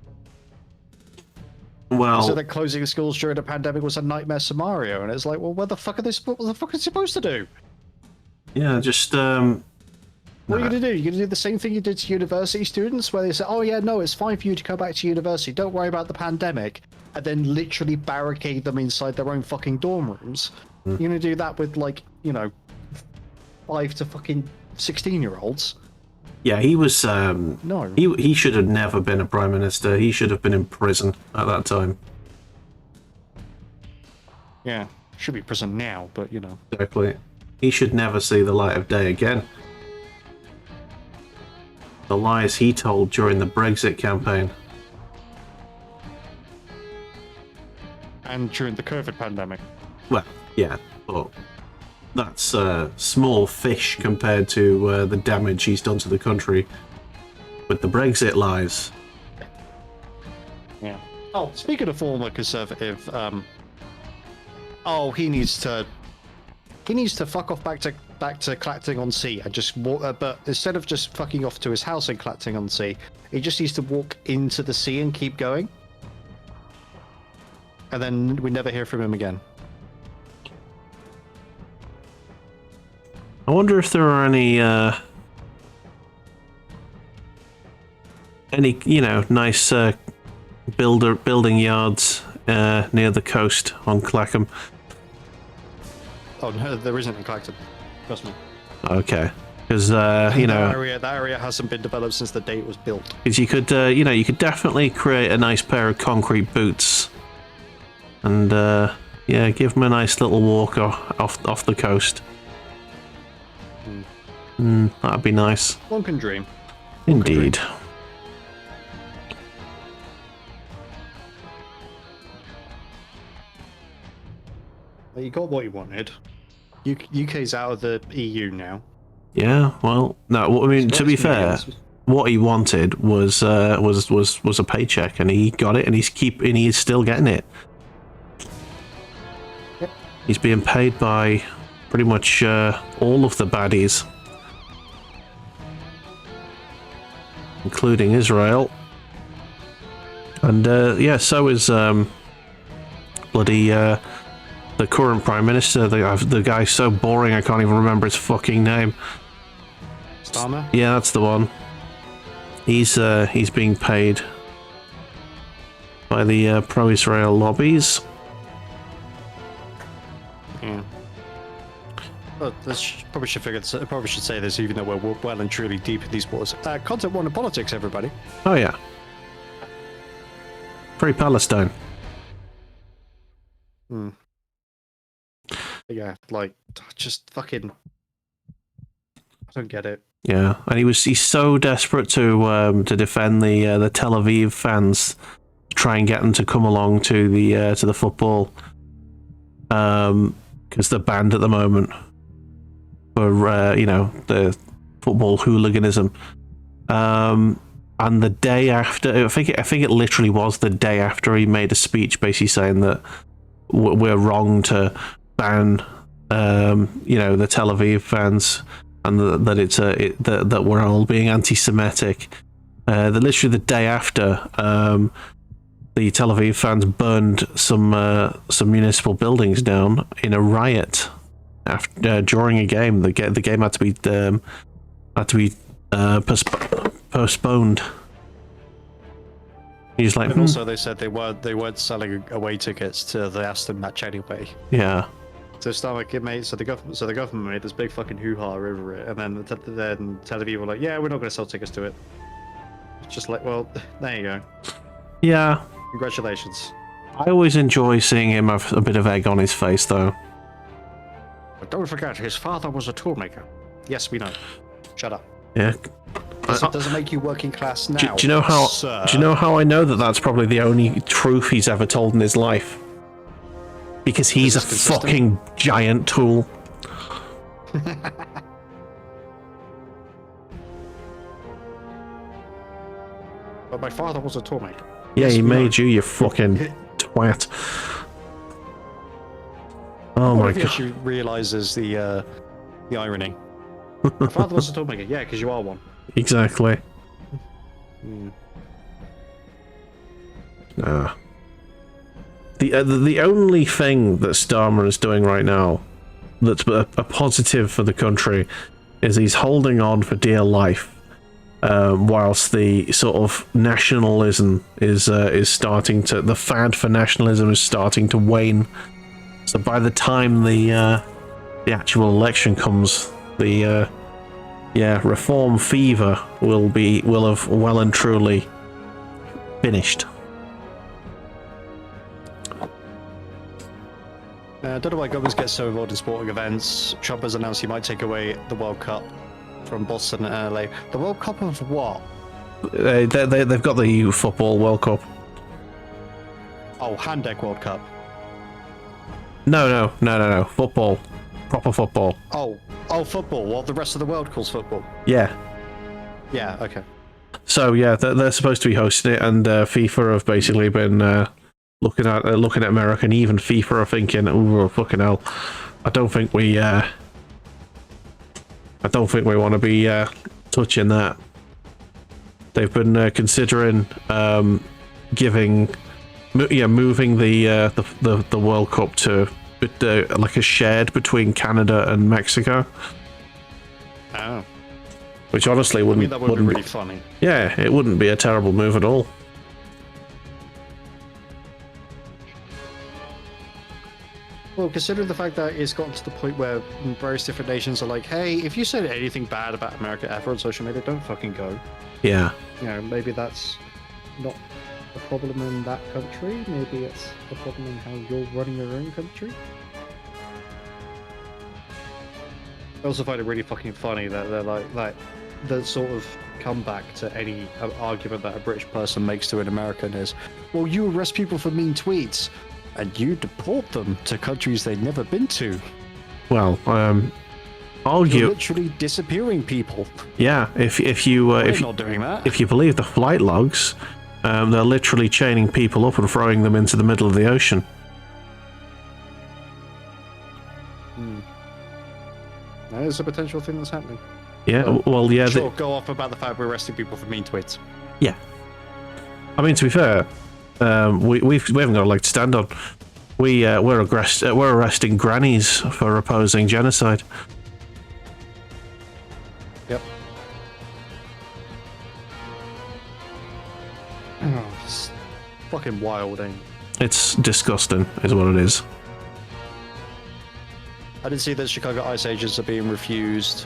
Speaker 3: Well,
Speaker 1: so that closing schools during a pandemic was a nightmare scenario, and it's like, well, what the fuck are they supposed to do?
Speaker 3: Yeah, just
Speaker 1: What are you going to do? You're going to do the same thing you did to university students, where they say, "Oh yeah, no, it's fine for you to go back to university. Don't worry about the pandemic," and then literally barricade them inside their own fucking dorm rooms. You're going to do that with 5 to fucking 16-year-olds.
Speaker 2: Yeah, he was.
Speaker 1: No.
Speaker 2: He should have never been a prime minister. He should have been in prison at that time.
Speaker 1: Yeah, should be prison now, but
Speaker 2: Exactly. He should never see the light of day again. The lies he told during the Brexit campaign.
Speaker 1: And during the COVID pandemic.
Speaker 2: Well, yeah, but that's small fish compared to the damage he's done to the country with the Brexit lies.
Speaker 1: Yeah. Oh, speaking of former Conservative, he needs to fuck off back to Clacton-on-Sea and just walk. But instead of just fucking off to his house in Clacton-on-Sea, he just needs to walk into the sea and keep going. And then we never hear from him again.
Speaker 2: I wonder if there are any nice building yards near the coast on Clackham.
Speaker 1: Oh no, there isn't in Clacton. Trust me.
Speaker 2: Okay, because
Speaker 1: that area hasn't been developed since the day it was built.
Speaker 2: because you could you could definitely create a nice pair of concrete boots, and give them a nice little walk off the coast. That'd be nice.
Speaker 1: One can dream.
Speaker 2: Indeed.
Speaker 1: You got what you wanted. UK's out of the EU now.
Speaker 2: Yeah. Well, no. I mean, to be fair, what he wanted was a paycheck, and he got it, and he's still getting it.
Speaker 1: Yep.
Speaker 2: He's being paid by pretty much all of the baddies, including Israel. And so is bloody the current prime minister, the guy so boring I can't even remember his fucking name.
Speaker 1: Starmer?
Speaker 2: Yeah, that's the one. He's being paid by the pro-Israel lobbies.
Speaker 1: Yeah. Well, probably should say this, even though we're well and truly deep in these waters. Content one in politics, everybody.
Speaker 2: Oh yeah. Free Palestine.
Speaker 1: Yeah, just fucking. I don't get it.
Speaker 2: Yeah, and he's so desperate to defend the Tel Aviv fans, try and get them to come along to the football, because they're banned at the moment for the football hooliganism. And the day after, I think it literally was the day after, he made a speech basically saying that we're wrong to ban the Tel Aviv fans, and that that we're all being anti-Semitic. That literally the day after, the Tel Aviv fans burned some municipal buildings down in a riot during a game. The game had to be postponed. He's like,
Speaker 1: and also they said they weren't selling away tickets to the Aston match anyway.
Speaker 2: Yeah.
Speaker 1: So the government made this big fucking hoo-ha over it, and then Tel Aviv were like, yeah, we're not going to sell tickets to it. It's just like, well, there you go.
Speaker 2: Yeah.
Speaker 1: Congratulations.
Speaker 2: I always enjoy seeing him have a bit of egg on his face, though.
Speaker 1: But don't forget, his father was a toolmaker. Yes, we know. Shut up.
Speaker 2: Yeah.
Speaker 1: Doesn't make you working class now.
Speaker 2: Do you know how?
Speaker 1: Sir.
Speaker 2: Do you know how I know that that's probably the only truth he's ever told in his life? Because he's a fucking giant tool.
Speaker 1: But my father was a toolmaker.
Speaker 2: Yeah, he made you fucking twat. Oh my god.
Speaker 1: She realizes the irony. My father was a toolmaker. Yeah, because you are one.
Speaker 2: Exactly. The only thing that Starmer is doing right now that's a positive for the country
Speaker 3: is he's holding on for dear life, whilst the sort of nationalism is starting to, the fad for nationalism is starting to wane. So by the time the actual election comes, the reform fever will have well and truly finished.
Speaker 1: I don't know why governments get so involved in sporting events. Trump has announced he might take away the World Cup from Boston and LA. The World Cup of what?
Speaker 3: They've got the football World Cup.
Speaker 1: Oh, Handek World Cup.
Speaker 3: No. Football. Proper football.
Speaker 1: Oh, football. What the rest of the world calls football.
Speaker 3: Yeah.
Speaker 1: Yeah, okay.
Speaker 3: So yeah, they're supposed to be hosting it, and FIFA have basically been looking at America, and even FIFA are thinking, "Oh fucking hell, I don't think we want to be touching that." They've been considering moving the World Cup to like a shared between Canada and Mexico.
Speaker 1: Oh.
Speaker 3: Which honestly wouldn't
Speaker 1: be really funny.
Speaker 3: Yeah, it wouldn't be a terrible move at all.
Speaker 1: Well, considering the fact that it's gotten to the point where various different nations are like, hey, if you said anything bad about America ever on social media, don't fucking go.
Speaker 3: Yeah.
Speaker 1: You know, maybe that's not a problem in that country. Maybe it's a problem in how you're running your own country. I also find it really fucking funny that they're like the sort of comeback to any argument that a British person makes to an American is, well, you arrest people for mean tweets and you deport them to countries they've never been to.
Speaker 3: Well,
Speaker 1: You're
Speaker 3: argue.
Speaker 1: literally disappearing people.
Speaker 3: Yeah, if you
Speaker 1: not doing that.
Speaker 3: if you believe the flight logs, they're literally chaining people up and throwing them into the middle of the ocean.
Speaker 1: That is a potential thing that's happening.
Speaker 3: Yeah, well, yeah.
Speaker 1: Sure, go off about the fact we're arresting people for mean tweets.
Speaker 3: Yeah. I mean, to be fair, we haven't got a leg to stand on. We're arresting grannies for opposing genocide.
Speaker 1: Yep. Oh, it's fucking wild, ain't it?
Speaker 3: It's disgusting, is what it is.
Speaker 1: I did see that Chicago ICE agents are being refused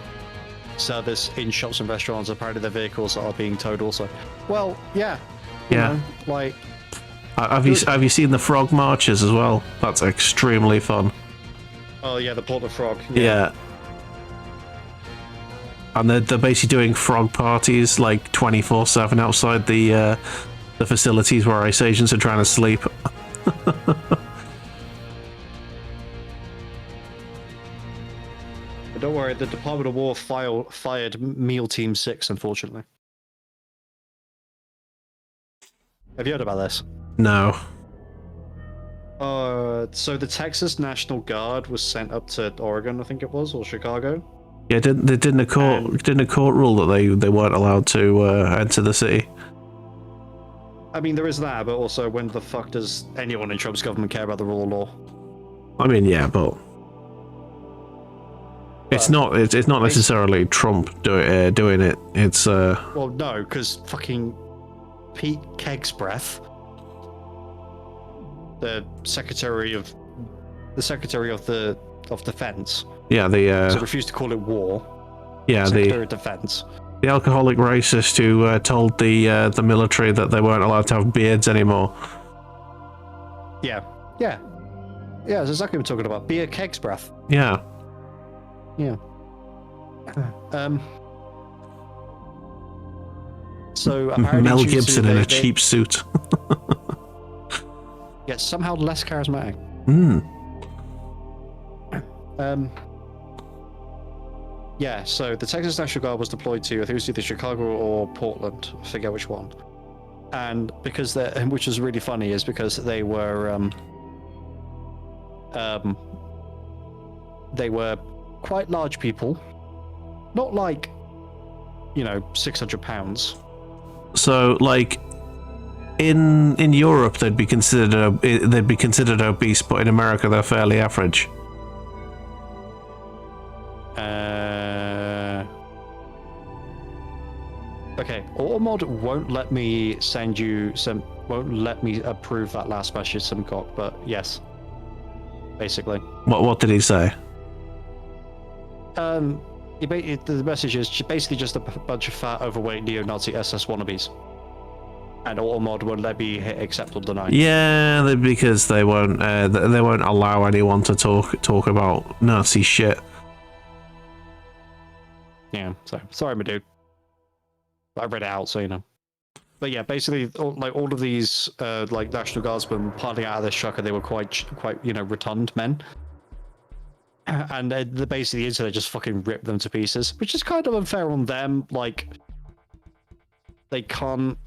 Speaker 1: service in shops and restaurants. Apparently their vehicles are being towed also. Well, yeah. You know, like...
Speaker 3: Have you seen the frog marches as well? That's extremely fun.
Speaker 1: Oh yeah, the Port of Frog.
Speaker 3: Yeah. And they're basically doing frog parties like 24/7 outside the facilities where ICE agents are trying to sleep.
Speaker 1: But don't worry, the Department of War fired Meal Team 6, unfortunately. Have you heard about this?
Speaker 3: No.
Speaker 1: So the Texas National Guard was sent up to Oregon, I think it was, or Chicago.
Speaker 3: Yeah, didn't a court rule that they weren't allowed to enter the city?
Speaker 1: I mean, there is that, but also, when the fuck does anyone in Trump's government care about the rule of law?
Speaker 3: I mean, yeah, but it's not necessarily Trump doing it. It's
Speaker 1: Well, no, because fucking Pete Kegsbreath, the Secretary of Defense.
Speaker 3: Yeah,
Speaker 1: so refused to call it war.
Speaker 3: Yeah,
Speaker 1: Secretary of Defense.
Speaker 3: The alcoholic racist who told the military that they weren't allowed to have beards anymore.
Speaker 1: Yeah, that's exactly what I'm talking about. Beer Kegsbreath.
Speaker 3: Yeah.
Speaker 1: So apparently
Speaker 3: Mel Gibson in a cheap suit.
Speaker 1: Yeah, somehow less charismatic. Yeah, so the Texas National Guard was deployed to, I think it was either Chicago or Portland, I forget which one. And because which is really funny, is because they were quite large people, not like, 600 pounds.
Speaker 3: So, like, in Europe they'd be considered obese, but in America they're fairly average.
Speaker 1: Okay, Automod won't let me send you some. Won't let me approve that last message, Simcock. But yes, basically.
Speaker 3: What did he say?
Speaker 1: The message is basically just a bunch of fat, overweight neo-Nazi SS wannabes, and Automod won't let me hit accept or deny.
Speaker 3: Yeah, because they won't allow anyone to talk about Nazi shit.
Speaker 1: Yeah, so sorry, my dude. I read it out, so you know. But yeah, basically, all of these like National Guardsmen piling out of this truck, and they were quite rotund men. And basically, the internet just fucking ripped them to pieces, which is kind of unfair on them. Like, they can't.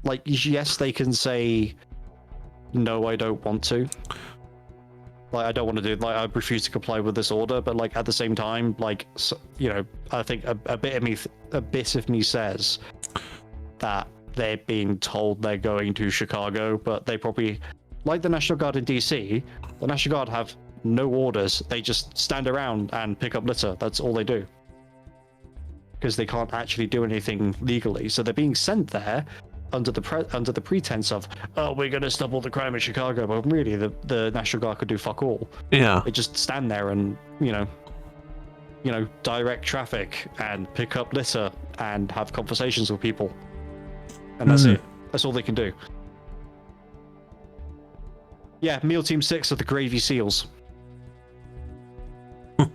Speaker 1: Like, yes, they can say, no, I don't want to. Like, I don't want to do. Like, I refuse to comply with this order. But like, at the same time, like, so, I think a bit of me says that they're being told they're going to Chicago, but they probably, like the National Guard in DC, the National Guard have no orders. They just stand around and pick up litter. That's all they do. Because they can't actually do anything legally. So they're being sent there under the pretense of, oh, we're going to stop all the crime in Chicago. But really, the National Guard could do fuck all.
Speaker 3: Yeah.
Speaker 1: They just stand there and, direct traffic and pick up litter and have conversations with people. And that's it. That's all they can do. Yeah, Meal Team 6 of the Gravy Seals.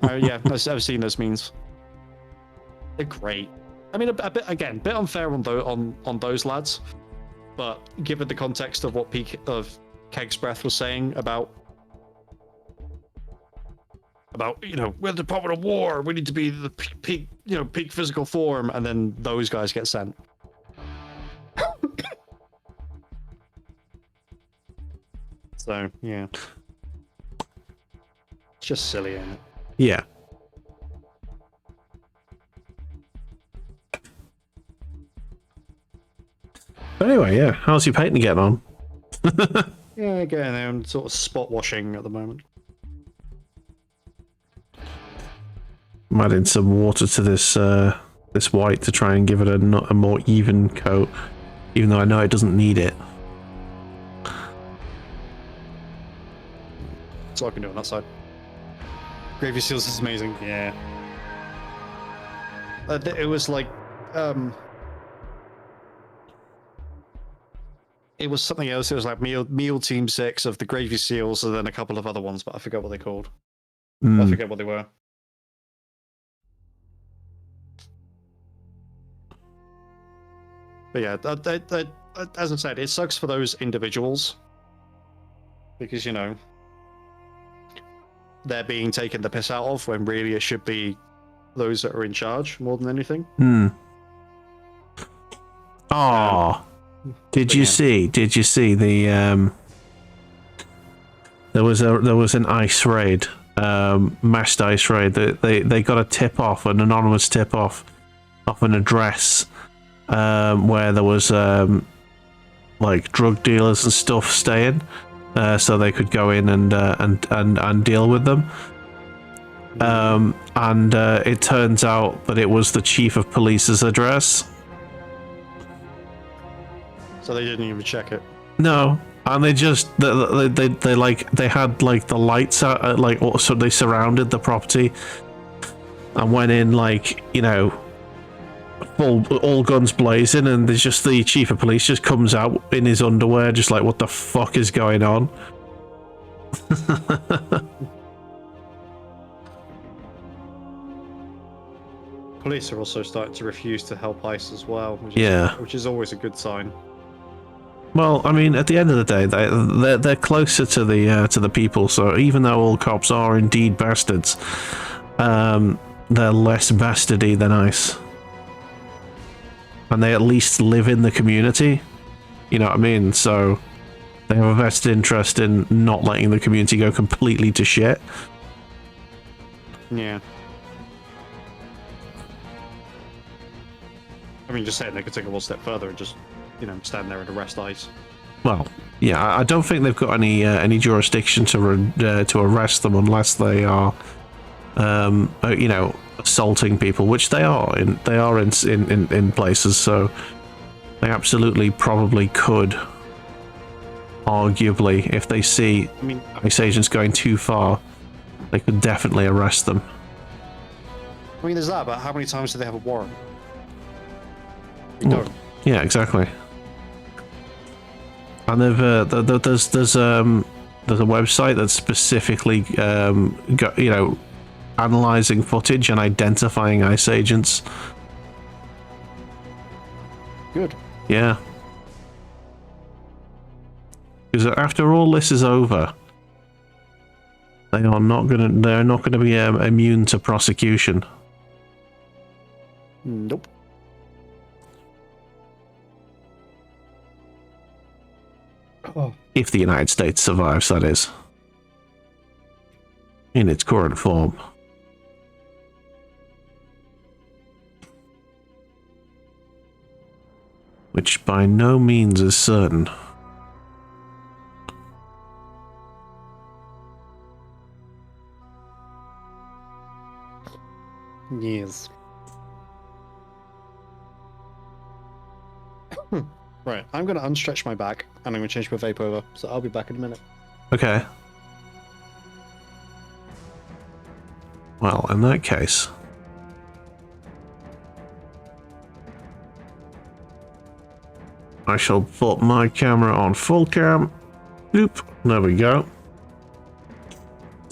Speaker 1: Yeah, I've seen those memes. They're great. I mean, a bit unfair on those lads, but given the context of what Keg's Breath was saying about we're the Department of War, we need to be the peak physical form, and then those guys get sent. So yeah, it's just silly, isn't it?
Speaker 3: Yeah. But anyway, yeah. How's your painting getting on?
Speaker 1: Yeah, getting there. I'm sort of spot washing at the moment.
Speaker 3: I'm adding some water to this this white to try and give it a more even coat, even though I know it doesn't need it.
Speaker 1: That's all I can do on that side. Gravy Seals is amazing. Yeah. It was like, it was something else. It was like Meal Team 6 of the Gravy Seals, and then a couple of other ones, but I forgot what they called. I forget what they were. But yeah, as I said, it sucks for those individuals because they're being taken the piss out of when really it should be those that are in charge more than anything.
Speaker 3: Oh, did you see the there was an ice raid, massed ice raid. They got a tip off, an anonymous tip off an address where there was like drug dealers and stuff staying. So they could go in and deal with them. And it turns out that it was the chief of police's address.
Speaker 1: So they didn't even check it.
Speaker 3: No, and they just they had like the lights out, so they surrounded the property and went in all guns blazing, and there's just the chief of police just comes out in his underwear, just like, what the fuck is going on?
Speaker 1: Police are also starting to refuse to help ICE as well, which is always a good sign.
Speaker 3: Well, I mean, at the end of the day, they're closer to the people, so even though all cops are indeed bastards, they're less bastardy than ICE. And they at least live in the community, you know what I mean? So they have a vested interest in not letting the community go completely to shit.
Speaker 1: Yeah. I mean, just saying they could take a little step further and just, stand there and arrest ICE.
Speaker 3: Well, yeah, I don't think they've got any jurisdiction to arrest them unless they are, assaulting people, which they are in places, so they absolutely probably could, arguably, if they see ICE agents going too far, they could definitely arrest them.
Speaker 1: I mean, there's that, but how many times do they have a warrant? They
Speaker 3: Well,
Speaker 1: don't.
Speaker 3: yeah, exactly. And there's a website that's specifically got, analyzing footage and identifying ICE agents.
Speaker 1: Good.
Speaker 3: Yeah. Because after all this is over, they're not gonna be immune to prosecution.
Speaker 1: Nope. Oh.
Speaker 3: If the United States survives, that is. In its current form. Which by no means is certain.
Speaker 1: Yes. Right, I'm going to unstretch my back, and I'm going to change my vape over, so I'll be back in a minute.
Speaker 3: Okay. Well, in that case... I shall put my camera on full cam. Bloop. There we go.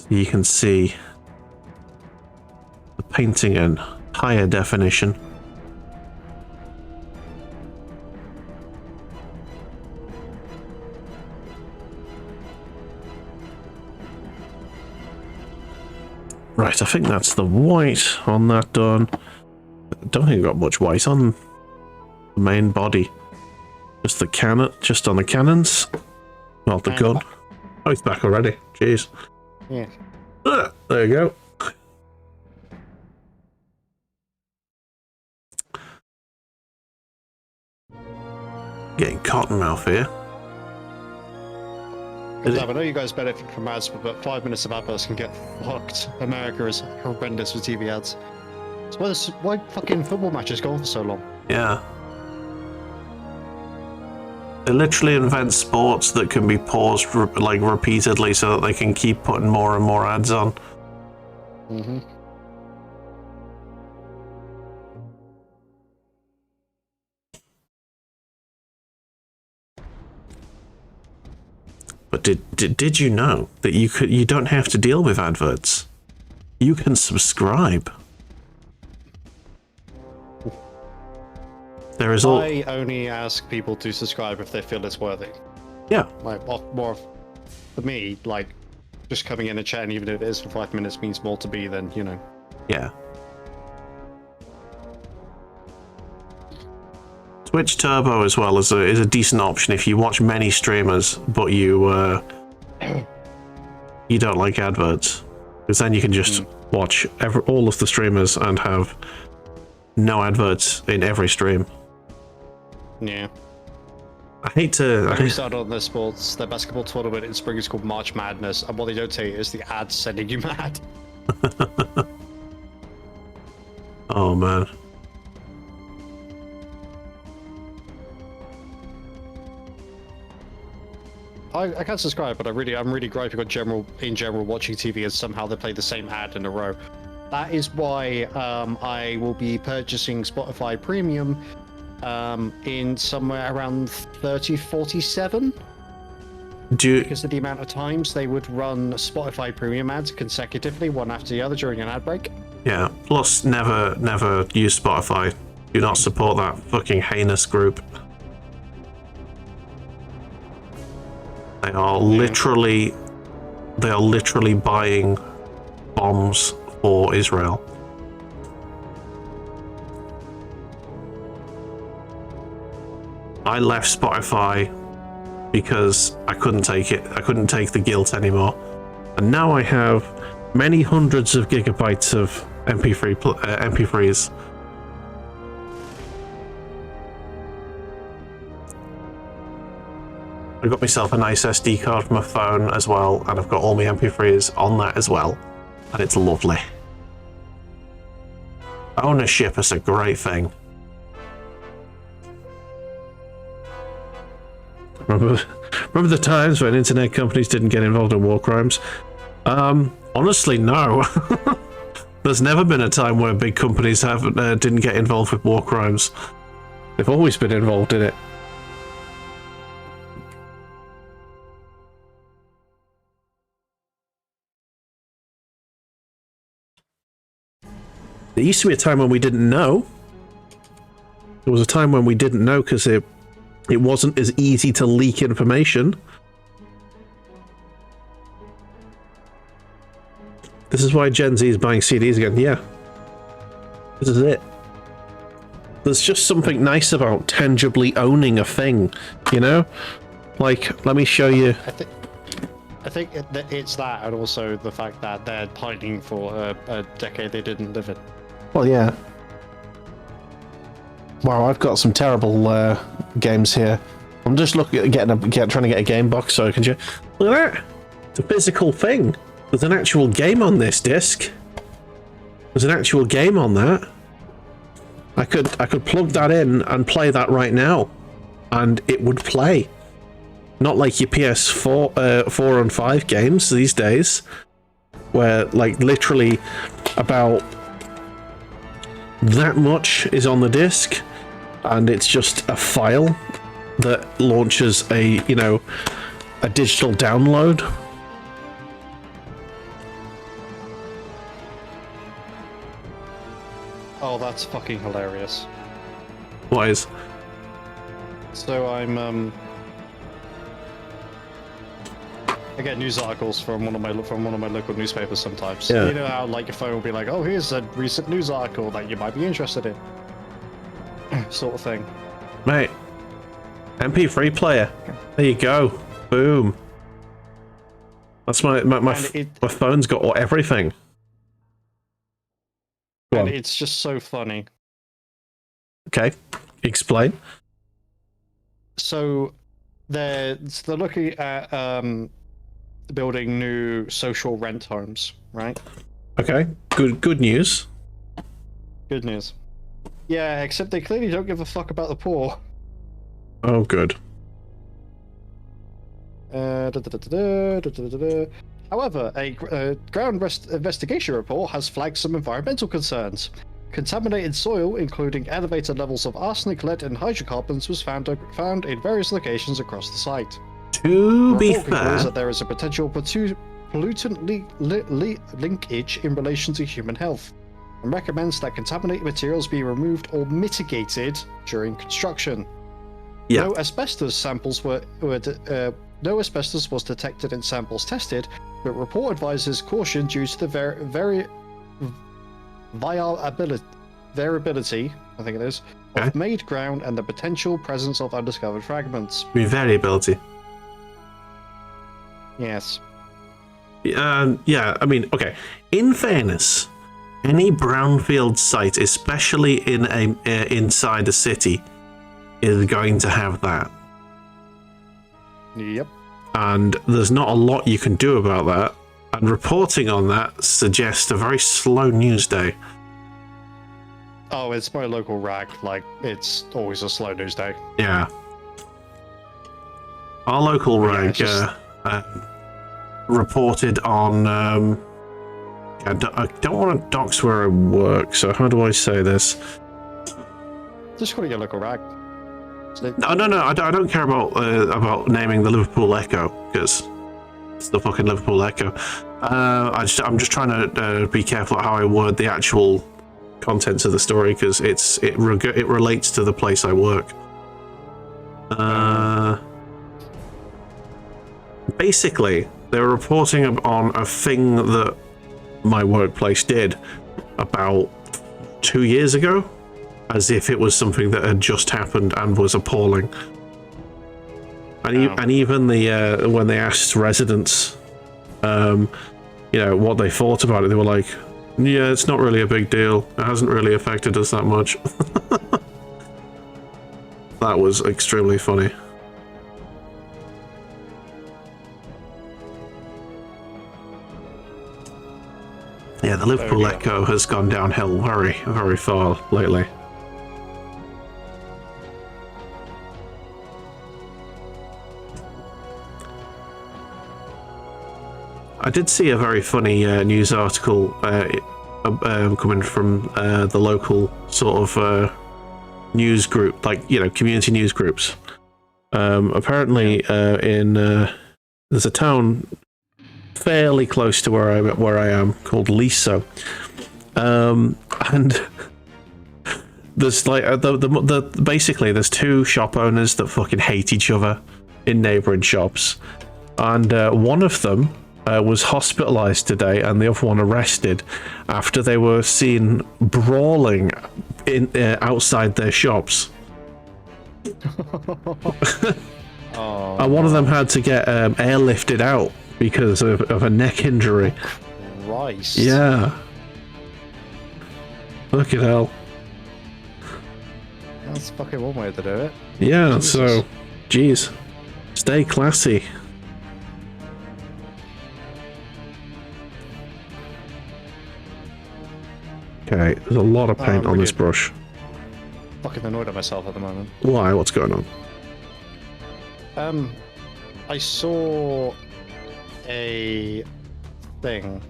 Speaker 3: You can see the painting in higher definition. Right, I think that's the white on that done. I don't think I've got much white on the main body. Just the cannon, just on the cannons. Well, the gun. Oh, it's back already. Jeez.
Speaker 1: Yeah.
Speaker 3: There you go. Getting cottonmouth here.
Speaker 1: Good job. I know you guys benefit from ads, but 5 minutes of adverts can get fucked. America is horrendous with TV ads. So why fucking football matches go on for so long?
Speaker 3: Yeah. They literally invent sports that can be paused repeatedly so that they can keep putting more and more ads on.
Speaker 1: Mm-hmm.
Speaker 3: But did you know that you don't have to deal with adverts? You can subscribe. There is all.
Speaker 1: I only ask people to subscribe if they feel it's worthy.
Speaker 3: Yeah.
Speaker 1: Like, more for me, like, just coming in and chatting, even if it is for 5 minutes, means more to me than,
Speaker 3: Yeah. Twitch Turbo as well is a decent option if you watch many streamers, but you don't like adverts, because then you can just watch all of the streamers and have no adverts in every stream.
Speaker 1: Yeah.
Speaker 3: I hate to.
Speaker 1: We started on their sports. Their basketball tournament in spring is called March Madness, and what they don't tell you is the ads sending you mad.
Speaker 3: Oh man.
Speaker 1: I can't subscribe, but I'm really griping in general watching TV, and somehow they play the same ad in a row. That is why I will be purchasing Spotify Premium in somewhere around 3047. Because of the amount of times they would run Spotify Premium ads consecutively, one after the other during an ad break.
Speaker 3: Yeah. Plus, never use Spotify. Do not support that fucking heinous group. They are literally buying bombs for Israel. I left Spotify because I couldn't take it. I couldn't take the guilt anymore. And now I have many hundreds of gigabytes of MP3s. I got myself a nice SD card for my phone as well, and I've got all my MP3s on that as well, and it's lovely.
Speaker 2: Ownership is a great thing.
Speaker 3: Remember the times when internet companies didn't get involved in war crimes? Honestly, no. There's never been a time where big companies didn't get involved with war crimes. They've always been involved in it. There used to be a time when we didn't know. There was a time when we didn't know because it wasn't as easy to leak information. This is why Gen Z is buying CDs again. Yeah. This is it. There's just something nice about tangibly owning a thing, you know? Like, let me show you.
Speaker 1: I think it's that, and also the fact that they're pining for a decade they didn't live in.
Speaker 3: Well, yeah. Wow, I've got some terrible games here. I'm just looking at trying to get a game box so I can just look at that. It's a physical thing. There's an actual game on this disc. There's an actual game on that. I could plug that in and play that right now, and it would play. Not like your PS4 4 and 5 games these days, where like literally about that much is on the disc, and it's just a file that launches a digital download.
Speaker 1: Oh, that's fucking hilarious.
Speaker 2: What is?
Speaker 1: So I get news articles from one of my local newspapers sometimes.
Speaker 3: Yeah.
Speaker 1: You know how like your phone will be like, oh, here's a recent news article that you might be interested in, sort of thing.
Speaker 3: Mate, MP3 player. There you go. Boom. That's my phone's got everything.
Speaker 1: And it's just so funny.
Speaker 3: Okay, explain.
Speaker 1: So they're looking at building new social rent homes, right?
Speaker 3: Okay, good news.
Speaker 1: Good news. Yeah, except they clearly don't give a fuck about the poor.
Speaker 3: Oh, good.
Speaker 1: However, a ground investigation report has flagged some environmental concerns. Contaminated soil, including elevated levels of arsenic, lead, and hydrocarbons, was found in various locations across the site.
Speaker 2: To be
Speaker 1: The report concludes
Speaker 2: fair,
Speaker 1: that there is a potential pollutant linkage in relation to human health, and recommends that contaminated materials be removed or mitigated during construction.
Speaker 2: yeah,
Speaker 1: No asbestos samples no asbestos was detected in samples tested, but report advises caution due to the variability, I think it is, of made ground and the potential presence of undiscovered fragments.
Speaker 2: variability.
Speaker 1: Yes.
Speaker 2: Yeah, I mean, okay. In fairness, any brownfield site, especially in inside a city, is going to have that.
Speaker 1: Yep.
Speaker 2: And there's not a lot you can do about that. And reporting on that suggests a very slow news day.
Speaker 1: Oh, it's my local rag. Like, it's always a slow news day.
Speaker 2: Yeah. Our local rag reported on. I don't want to dox where I work, so how do I say this?
Speaker 1: Just call it your local rag.
Speaker 2: No, I don't care about naming the Liverpool Echo, because it's the fucking Liverpool Echo. I'm just trying to be careful how I word the actual contents of the story, because it relates to the place I work. Basically, they're reporting on a thing that my workplace did about 2 years ago, as if it was something that had just happened and was appalling. And even when they asked residents, what they thought about it, they were like, "Yeah, it's not really a big deal. It hasn't really affected us that much." That was extremely funny. Yeah, the Liverpool
Speaker 1: There we go.
Speaker 2: Echo has gone downhill very, very far lately. I did see a very funny news article coming from the local sort of news group, like, you know, community news groups. Apparently, there's a town fairly close to where I am called Liso, and there's like basically there's two shop owners that fucking hate each other in neighboring shops, and one of them was hospitalized today, and the other one arrested after they were seen brawling in outside their shops.
Speaker 1: Oh,
Speaker 2: And one of them had to get airlifted out because of a neck injury.
Speaker 1: Christ.
Speaker 2: Yeah. Fucking hell.
Speaker 1: That's fucking one way to do it.
Speaker 2: Yeah,
Speaker 1: Jesus.
Speaker 2: so, geez. Stay classy. Okay, there's a lot of paint on this brush.
Speaker 1: Fucking annoyed at myself at the moment.
Speaker 2: Why? What's going on?
Speaker 1: I saw a thing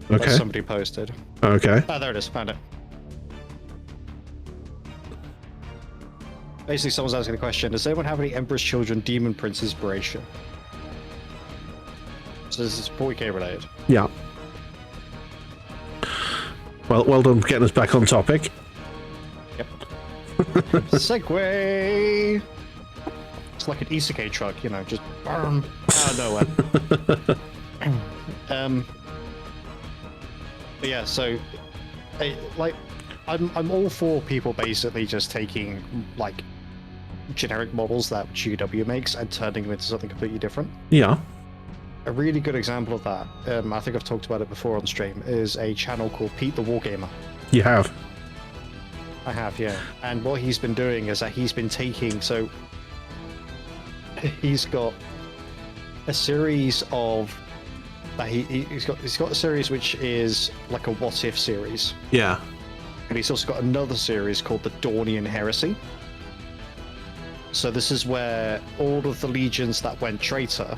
Speaker 1: that
Speaker 2: Okay.
Speaker 1: somebody posted.
Speaker 2: Okay.
Speaker 1: Oh, there it is. Found it. Basically, someone's asking the question: does anyone have any Emperor's Children Demon Prince inspiration? So this is 40k related.
Speaker 2: Yeah. Well done for getting us back on topic.
Speaker 1: Yep. Segway. It's like an isekai truck, you know, just burn out of nowhere. But yeah, so, I'm all for people basically just taking like generic models that GW makes and turning them into something completely different.
Speaker 2: Yeah.
Speaker 1: A really good example of that, I think I've talked about it before on stream, is a channel called Pete the Wargamer.
Speaker 2: You have.
Speaker 1: I have, yeah. And what he's been doing is that he's been taking, so he's got a series of he's got a series which is like a what if series,
Speaker 2: Yeah.
Speaker 1: and he's also got another series called the Dornian Heresy. So this is where all of the legions that went traitor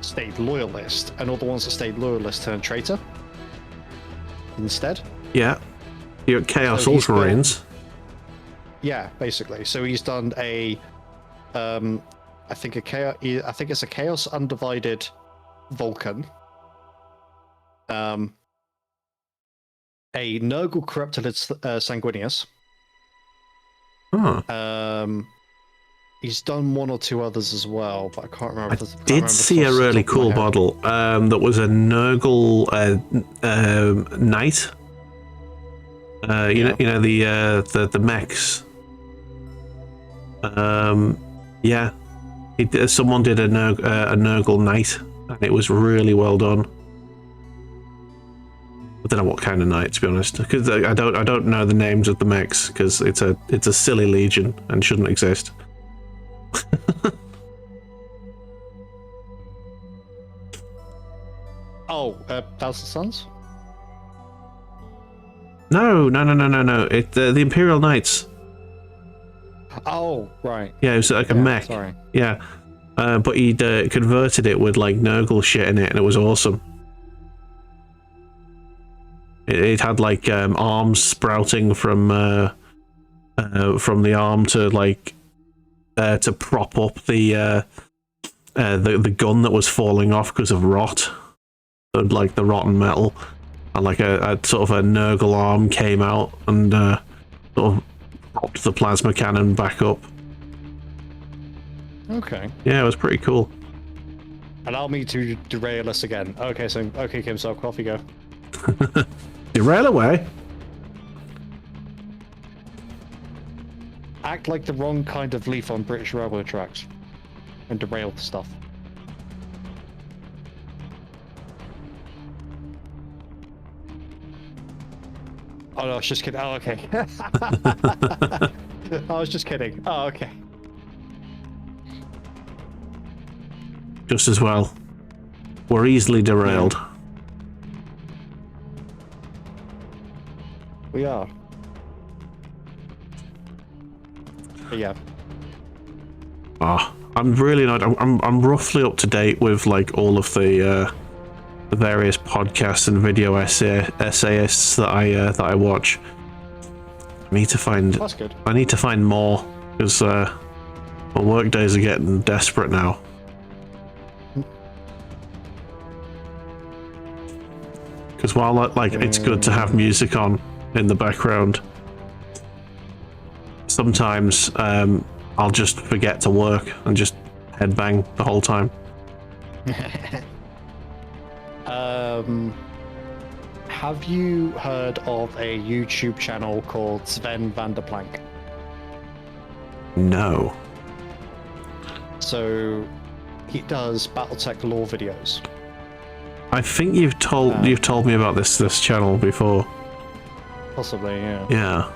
Speaker 1: stayed loyalist, and all the ones that stayed loyalist turned traitor instead.
Speaker 2: Yeah. You're at Chaos
Speaker 1: So he's
Speaker 2: Ultramarines.
Speaker 1: Yeah, basically. So he's done a I think it's a Chaos Undivided Vulcan, a Nurgle Corrupted Sanguinius.
Speaker 2: Oh.
Speaker 1: He's done one or two others as well, but I can't remember.
Speaker 2: I did see a really cool model that was a Nurgle knight. You know the mechs. Yeah, someone did a Nurgle knight, and it was really well done. I don't know what kind of knight, to be honest, because I don't know the names of the mechs, because it's a silly legion and shouldn't exist.
Speaker 1: Oh, Thousand Sons?
Speaker 2: No. It the Imperial Knights.
Speaker 1: Oh, right.
Speaker 2: Yeah, it was like a mech.
Speaker 1: Sorry.
Speaker 2: Yeah, but he'd converted it with like Nurgle shit in it, and it was awesome. It had like arms sprouting from the arm to like to prop up the gun that was falling off because of rot, like the rotten metal, and like a sort of a Nurgle arm came out and sort of propped the plasma cannon back up.
Speaker 1: Okay.
Speaker 2: Yeah, it was pretty cool.
Speaker 1: Allow me to derail us again. Okay, Kim, so off you go.
Speaker 2: Derail away.
Speaker 1: Act like the wrong kind of leaf on British railway tracks and derail the stuff. Oh no, I was just kidding. Oh, okay. I was just kidding. Oh, okay.
Speaker 2: Just as well. We're easily derailed.
Speaker 1: We are. But yeah.
Speaker 3: I'm really not. I'm roughly up to date with like all of the various podcasts and video essayists that I watch. I need to find.
Speaker 1: That's good.
Speaker 3: I need to find more because my work days are getting desperate now. Because while like it's good to have music on in the background, sometimes I'll just forget to work and just headbang the whole time.
Speaker 1: Have you heard of a YouTube channel called Sven Vanderplank?
Speaker 3: No.
Speaker 1: So he does BattleTech lore videos.
Speaker 3: I think you've told me about this channel before.
Speaker 1: Possibly, yeah.
Speaker 3: Yeah.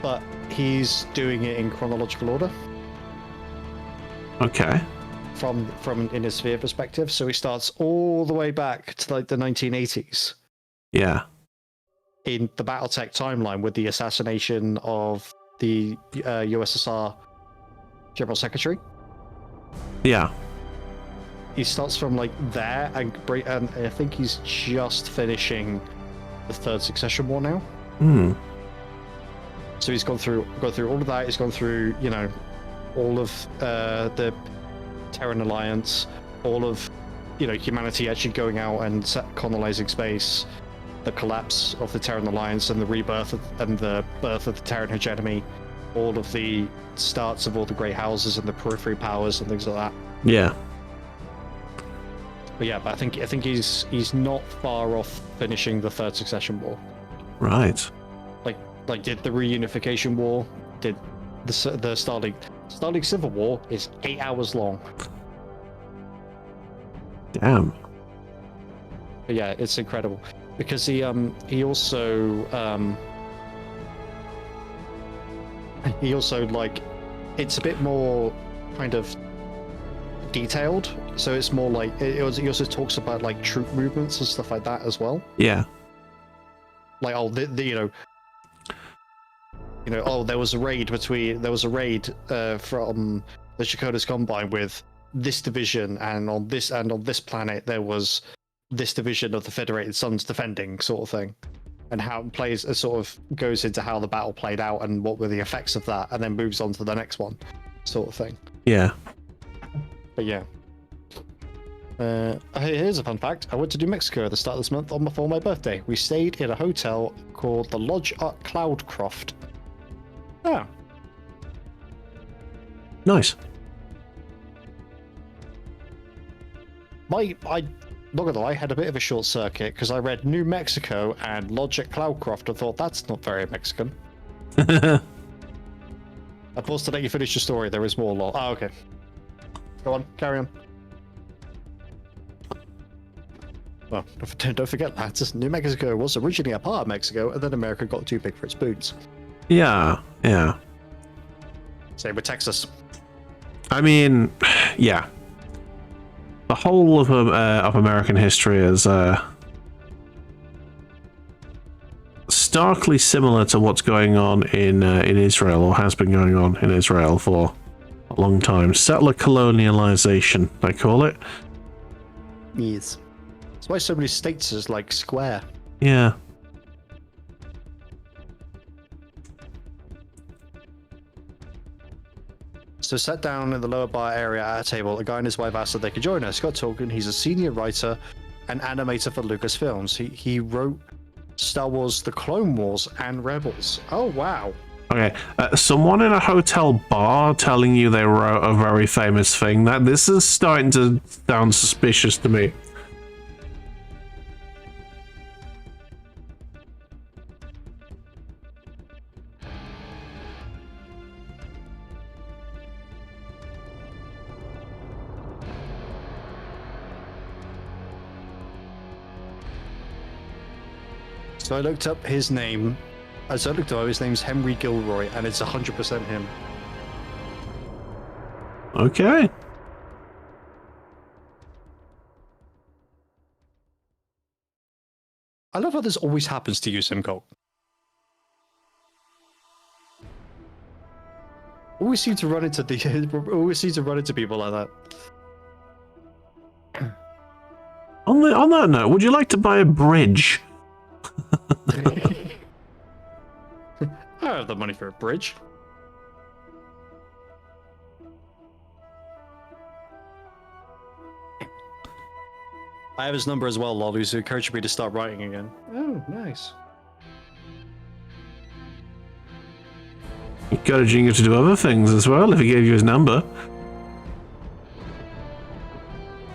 Speaker 1: But he's doing it in chronological order.
Speaker 3: Okay.
Speaker 1: From in his sphere perspective. So he starts all the way back to like the 1980s.
Speaker 3: Yeah.
Speaker 1: In the BattleTech timeline with the assassination of the USSR General Secretary.
Speaker 3: Yeah.
Speaker 1: He starts from like there, and I think he's just finishing the Third Succession War now.
Speaker 3: Hmm.
Speaker 1: So he's gone through all of that. He's gone through, you know, all of the Terran Alliance, all of, you know, humanity actually going out and colonizing space, the collapse of the Terran Alliance and the rebirth and the birth of the Terran hegemony, all of the starts of all the great houses and the periphery powers and things like that.
Speaker 3: Yeah.
Speaker 1: But yeah, but I think he's not far off finishing the Third Succession War.
Speaker 3: Right.
Speaker 1: Like did the Reunification War, did the Starlink Civil War is 8 hours long.
Speaker 3: Damn.
Speaker 1: But yeah, it's incredible because he also like it's a bit more kind of detailed, so it's more like he also talks about like troop movements and stuff like that as well.
Speaker 3: Yeah.
Speaker 1: Like there was a raid from the Shakota's Combine with this division, and on this planet there was this division of the Federated Suns defending, sort of thing, and how it plays sort of goes into how the battle played out and what were the effects of that, and then moves on to the next one, sort of thing.
Speaker 3: Yeah.
Speaker 1: But yeah. Here's a fun fact. I went to New Mexico at the start of this month for my birthday. We stayed in a hotel called the Lodge at Cloudcroft. Yeah.
Speaker 3: Nice.
Speaker 1: I not gonna lie, had a bit of a short circuit because I read New Mexico and Lodge at Cloudcroft and thought that's not very Mexican. I paused to let you finish your story. There is more law. Oh, okay. Go on, carry on. Well, don't forget, lads, New Mexico was originally a part of Mexico, and then America got too big for its boots.
Speaker 3: Yeah. Yeah.
Speaker 1: Same with Texas.
Speaker 3: I mean, yeah. The whole of American history is starkly similar to what's going on in Israel, or has been going on in Israel for a long time. Settler colonialization, I call it.
Speaker 1: Yes. That's why so many states is like square.
Speaker 3: Yeah.
Speaker 1: So sat down in the lower bar area at a table, a guy and his wife asked if they could join us. Scott Tolkien, he's a senior writer and animator for Lucasfilms. He wrote Star Wars, The Clone Wars, and Rebels. Oh, wow.
Speaker 3: Okay, someone in a hotel bar telling you they wrote a very famous thing. This is starting to sound suspicious to me.
Speaker 1: So I looked up his name. His name's Henry Gilroy, and it's 100% him.
Speaker 3: Okay.
Speaker 1: I love how this always happens to you, Simcoe. Always seem to run into people like that.
Speaker 3: On that note, would you like to buy a bridge?
Speaker 1: I have the money for a bridge. I have his number as well, Lolly, so encouraged me to start writing again. Oh, nice.
Speaker 3: Encouraging you to do other things as well, if he gave you his number.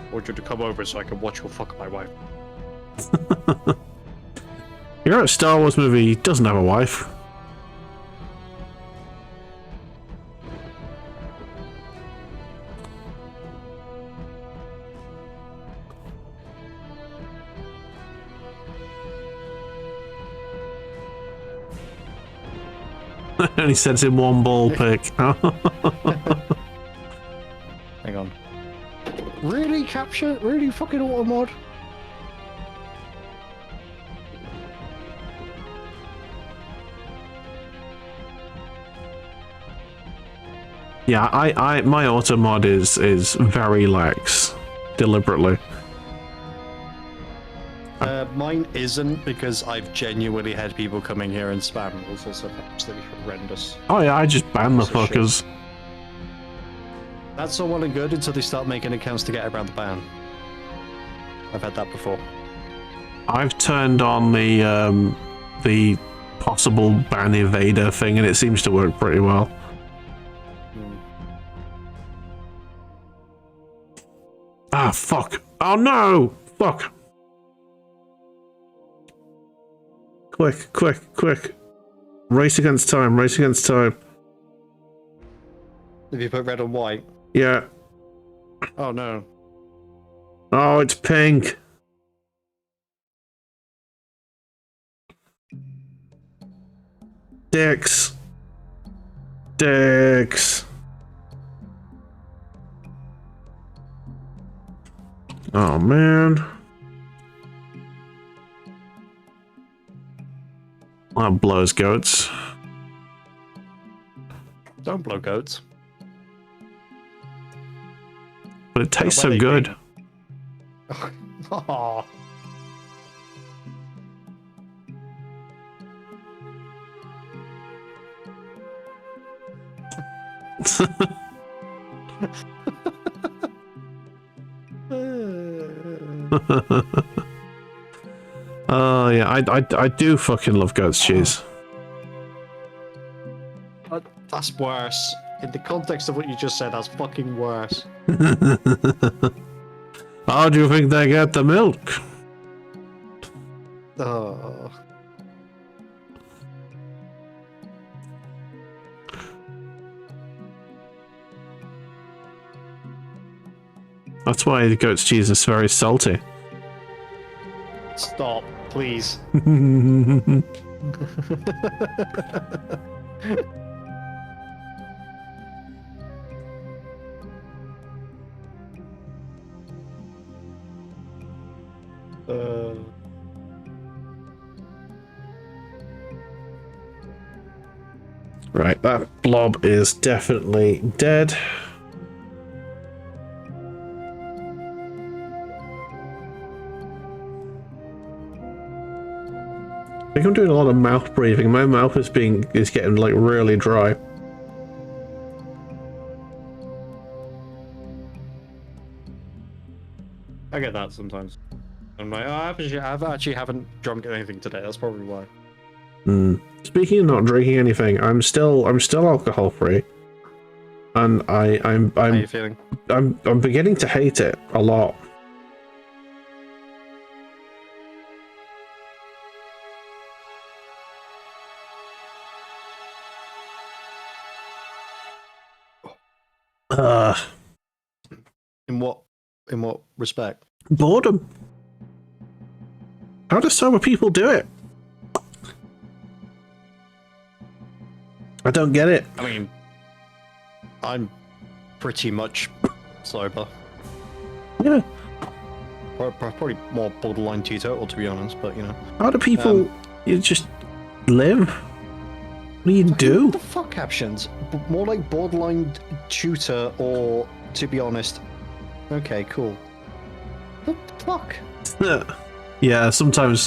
Speaker 1: I want you to come over so I can watch you fuck my wife.
Speaker 3: You're at a Star Wars movie, he doesn't have a wife. And he sends him one ball pick.
Speaker 1: Hang on. Really, capture? Really, fucking auto mod?
Speaker 3: Yeah, my auto mod is very lax, deliberately.
Speaker 1: Mine isn't, because I've genuinely had people coming here and spam. It's also absolutely horrendous.
Speaker 3: Oh yeah, I just ban the
Speaker 1: Piece of
Speaker 3: fuckers.
Speaker 1: That's all well and good until they start making accounts to get around the ban. I've had that before.
Speaker 3: I've turned on the possible ban evader thing, and it seems to work pretty well. Ah, fuck. Oh no! Fuck. Quick, quick, quick. Race against time, race against time.
Speaker 1: If you put red on white.
Speaker 3: Yeah.
Speaker 1: Oh no.
Speaker 3: Oh, it's pink. Dicks. Dicks. Oh man. That blows goats.
Speaker 1: Don't blow goats.
Speaker 3: But it tastes
Speaker 1: where
Speaker 3: so
Speaker 1: they
Speaker 3: good.
Speaker 1: Aww.
Speaker 3: Oh yeah, I do fucking love goat's cheese.
Speaker 1: That's worse. In the context of what you just said, that's fucking worse.
Speaker 3: How do you think they get the milk?
Speaker 1: Oh.
Speaker 3: That's why the goat's cheese is very salty.
Speaker 1: Stop, please.
Speaker 3: Right, that blob is definitely dead. I think I'm doing a lot of mouth breathing. My mouth is getting like really dry.
Speaker 1: I get that sometimes. I'm like, oh, I actually haven't drunk anything today. That's probably why.
Speaker 3: Speaking of not drinking anything, I'm still alcohol free, and
Speaker 1: How are you feeling?
Speaker 3: I'm beginning to hate it a lot.
Speaker 1: In what respect?
Speaker 3: Boredom. How do sober people do it? I don't get it.
Speaker 1: I mean, I'm pretty much sober.
Speaker 3: Yeah.
Speaker 1: Probably more borderline teetotal, to be honest, but you know.
Speaker 3: How do people you just live? What do you do?
Speaker 1: What the fuck captions? More like borderline tutor or, to be honest. Okay, cool. What the fuck?
Speaker 3: Yeah, sometimes.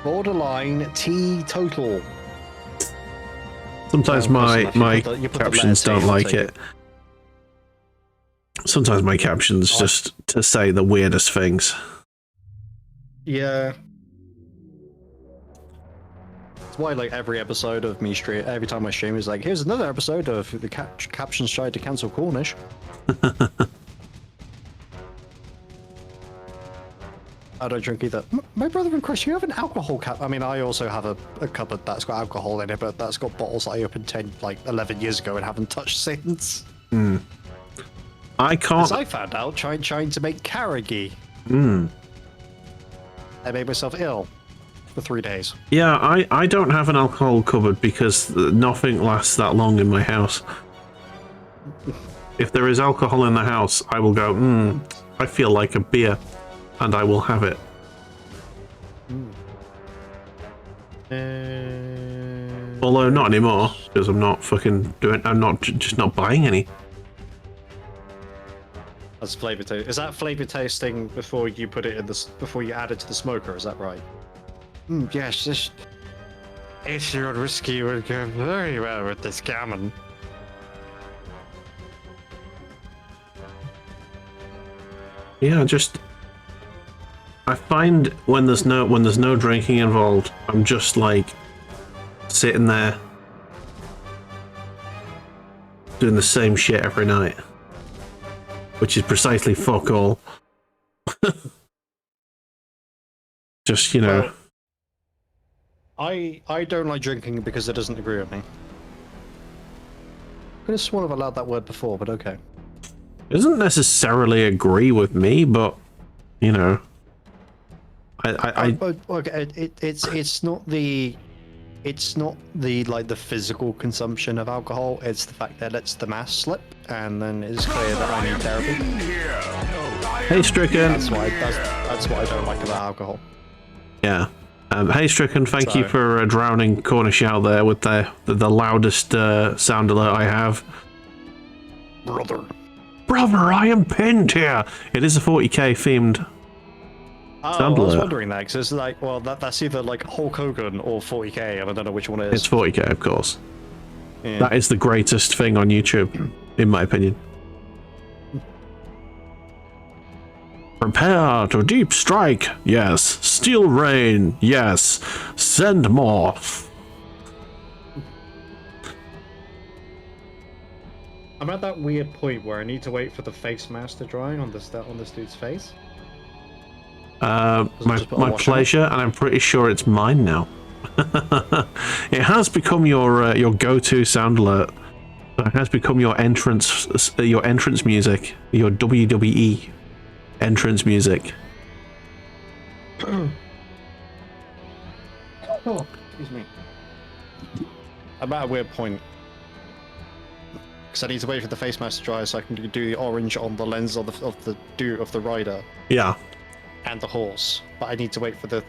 Speaker 1: Borderline teetotal.
Speaker 3: Sometimes my captions don't like it. Sometimes my captions just to say the weirdest things.
Speaker 1: Yeah. That's why, like, every episode of me stream, every time I stream is like, here's another episode of the captions tried to cancel Cornish. I don't drink either. My brother and Chris, you have an alcohol cap. I mean, I also have a cupboard that's got alcohol in it, but that's got bottles that I opened 11 years ago and haven't touched since.
Speaker 3: I can't.
Speaker 1: As I found out, trying to make karagi. I made myself ill for 3 days.
Speaker 3: Yeah, I don't have an alcohol cupboard because nothing lasts that long in my house. If there is alcohol in the house, I will go, I feel like a beer, and I will have it. Although not anymore, because I'm not fucking doing. I'm not just not buying any.
Speaker 1: That's flavor taste. Is that flavor tasting before you put it in before you add it to the smoker? Is that right? Yes, this 8-year-old whiskey would go very well with this gammon.
Speaker 3: Yeah, I find when there's no drinking involved, I'm just like sitting there doing the same shit every night, which is precisely fuck all. Just, you know.
Speaker 1: Well, I don't like drinking because it doesn't agree with me. I could have sworn I've allowed that word before, but okay.
Speaker 3: It doesn't necessarily agree with me, but you know,
Speaker 1: okay, it's not the like the physical consumption of alcohol. It's the fact that it lets the mass slip, and then it's clear that I need therapy.
Speaker 3: Hey, Stricken.
Speaker 1: That's what I don't like about alcohol.
Speaker 3: Yeah. Hey, Stricken. Thank you for drowning Cornish out there with the loudest sound alert I have. Brother, I am pinned here. It is a 40k themed.
Speaker 1: Oh, I was wondering that because it's like, well, that's either like Hulk Hogan or 40k, and I don't know which one it is.
Speaker 3: It's 40k, of course.
Speaker 1: Yeah.
Speaker 3: That is the greatest thing on YouTube, in my opinion. Prepare to deep strike. Yes. Steel rain. Yes. Send more.
Speaker 1: I'm at that weird point where I need to wait for the face mask to dry on this dude's face.
Speaker 3: My pleasure, and I'm pretty sure it's mine now. It has become your go-to sound alert. It has become your entrance music, your WWE entrance music.
Speaker 1: Oh, excuse me. I'm at a weird point. Because I need to wait for the face mask to dry so I can do the orange on the lens of the rider.
Speaker 3: Yeah.
Speaker 1: And the horse. But I need to wait for the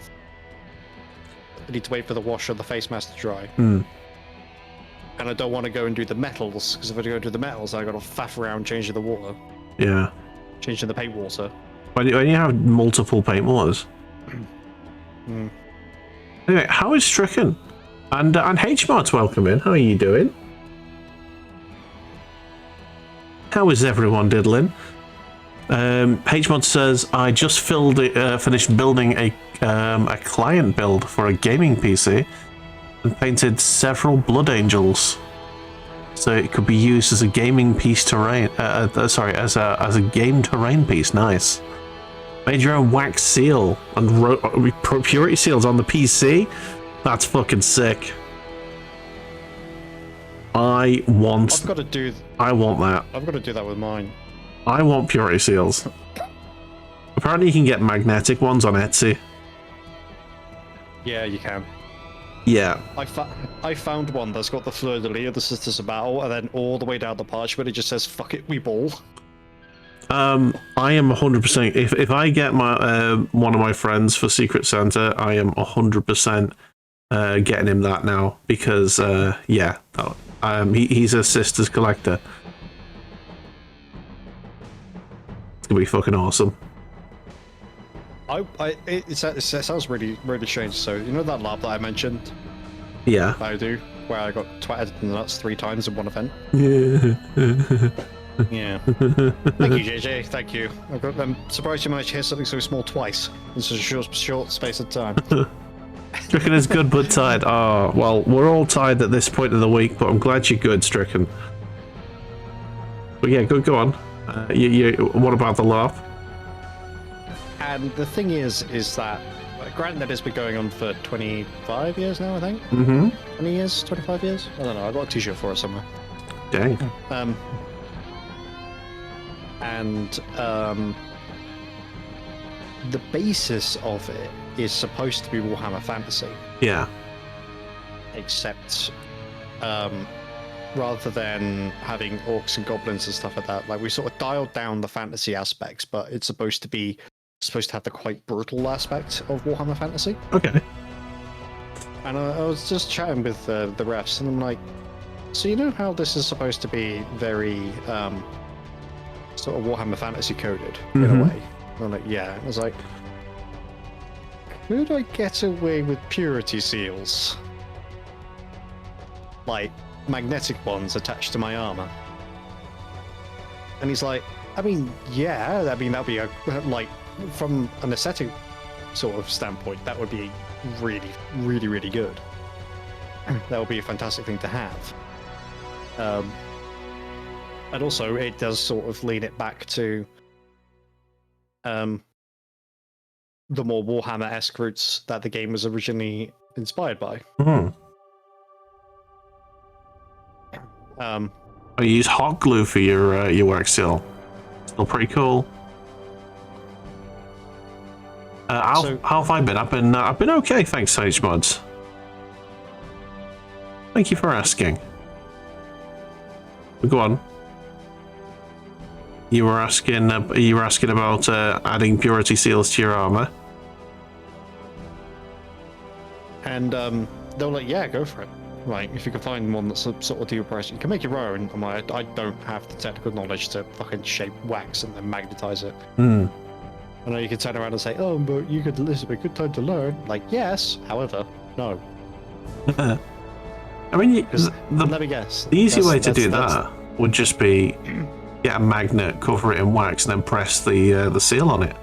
Speaker 1: wash of the face mask to dry. And I don't want to go and do the metals, because if I go do the metals, I got to faff around changing the water.
Speaker 3: Yeah.
Speaker 1: Changing the paint water.
Speaker 3: When you have multiple paint waters. Anyway, how is Stricken? And H-Mart's welcome in. How are you doing? How is everyone diddling? H-Mod says, I just finished building a client build for a gaming PC and painted several blood angels, so it could be used as a gaming piece terrain. As a game terrain piece. Nice. Made your own wax seal and purity seals on the PC. That's fucking sick. I want that.
Speaker 1: I've got to do that with mine.
Speaker 3: I want purity seals. Apparently you can get magnetic ones on Etsy.
Speaker 1: Yeah, you can.
Speaker 3: Yeah.
Speaker 1: I found one that's got the fleur-de-lis of the Sisters of Battle, and then all the way down the parchment it just says, fuck it, we ball.
Speaker 3: I am 100%. If I get my one of my friends for Secret Santa, I am 100% getting him that now because yeah, he's a sisters collector. It's gonna be fucking awesome.
Speaker 1: It sounds really really strange. So you know that lab that I mentioned
Speaker 3: Yeah.
Speaker 1: that I do, where I got twatted in the nuts 3 times in one event. Yeah. Thank you, JJ. Thank you. I'm surprised you managed to hit something so small twice in such a short space of time.
Speaker 3: Stricken is good but tired. Oh, well, we're all tired at this point of the week, but I'm glad you're good, Stricken. But yeah, go on. What about the LARP?
Speaker 1: And the thing is that, granted, it's been going on for 25 years now, I think. 20 years, 25 years. I don't know. I got a T-shirt for it somewhere.
Speaker 3: Dang.
Speaker 1: The basis of it is supposed to be Warhammer Fantasy.
Speaker 3: Yeah.
Speaker 1: Except, rather than having orcs and goblins and stuff like that, like we sort of dialed down the fantasy aspects, but it's supposed to have the quite brutal aspect of Warhammer Fantasy.
Speaker 3: Okay.
Speaker 1: And I was just chatting with the refs, and I'm like, so you know how this is supposed to be very sort of Warhammer Fantasy coded in a way? And I'm like, yeah. I was like, could I get away with purity seals? Like magnetic ones attached to my armor? And he's like, I mean, yeah, I mean, that'd be like, from an aesthetic sort of standpoint, that would be really, really, really good. That would be a fantastic thing to have. And also, it does sort of lean it back to the more Warhammer-esque roots that the game was originally inspired by.
Speaker 3: I use hot glue for your work seal. Still pretty cool. How have I been? I've been okay, thanks, Sage Mods. Thank you for asking. Go on. You were asking about adding purity seals to your armor.
Speaker 1: And they were like, yeah, go for it. Like, if you can find one that's sort of to your price, you can make your own. I'm like, I don't have the technical knowledge to fucking shape wax and then magnetize it. I know you could turn around and say, oh, but this would be a good time to learn. Like, yes, however, no.
Speaker 3: I mean,
Speaker 1: let me guess.
Speaker 3: The easy way to do that would just be get a magnet, cover it in wax, and then press the seal on it.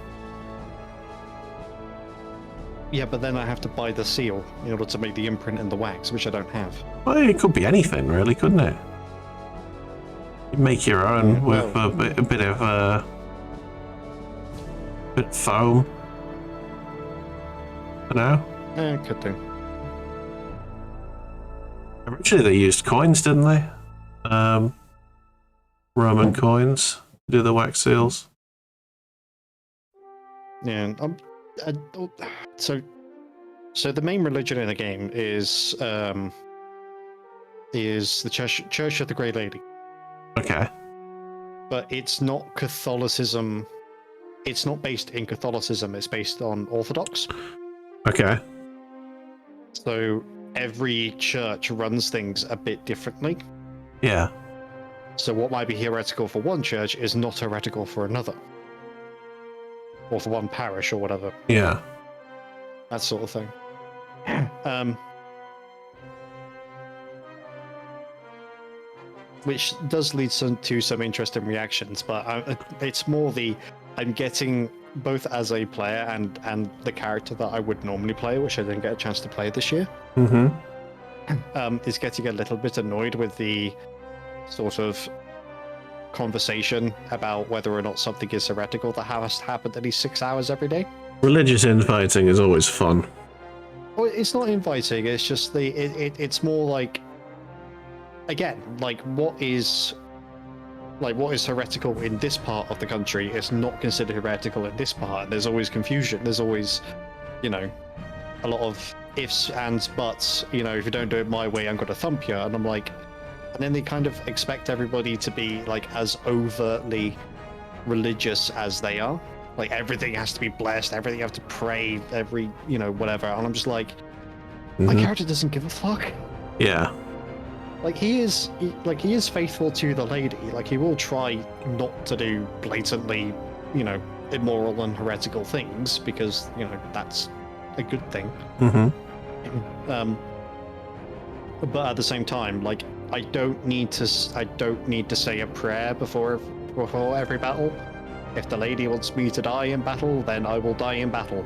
Speaker 1: Yeah, but then I have to buy the seal in order to make the imprint in the wax, which I don't have.
Speaker 3: Well, it could be anything, really, couldn't it? You make your own with a bit of foam. I don't know.
Speaker 1: Yeah, could do.
Speaker 3: Originally, they used coins, didn't they? Roman coins to do the wax seals.
Speaker 1: Yeah. So the main religion in the game is the Church of the Grey Lady.
Speaker 3: Okay.
Speaker 1: But it's not Catholicism. It's not based in Catholicism. It's based on Orthodox.
Speaker 3: Okay.
Speaker 1: So every church runs things a bit differently.
Speaker 3: Yeah.
Speaker 1: So what might be heretical for one church is not heretical for another. Or for one parish or whatever.
Speaker 3: Yeah.
Speaker 1: That sort of thing. Which does lead to some interesting reactions, but it's more I'm getting both as a player and the character that I would normally play, which I didn't get a chance to play this year. Is getting a little bit annoyed with the sort of conversation about whether or not something is heretical that has to happen at least 6 hours every day. Religious
Speaker 3: infighting is always fun.
Speaker 1: Well, it's not infighting. It's just it's more like, again, like what is heretical in this part of the country is not considered heretical in this part. There's always confusion. There's always, a lot of ifs, ands, buts. If you don't do it my way, I'm going to thump you. And I'm like, and then they kind of expect everybody to be like as overtly religious as they are. Like everything has to be blessed. Everything you have to pray. Whatever. And I'm just like, My character doesn't give a fuck.
Speaker 3: Yeah.
Speaker 1: Like he is faithful to the lady. Like he will try not to do blatantly, immoral and heretical things because that's a good thing.
Speaker 3: Mm-hmm.
Speaker 1: But at the same time, like I don't need to say a prayer before every battle. If the lady wants me to die in battle, then I will die in battle.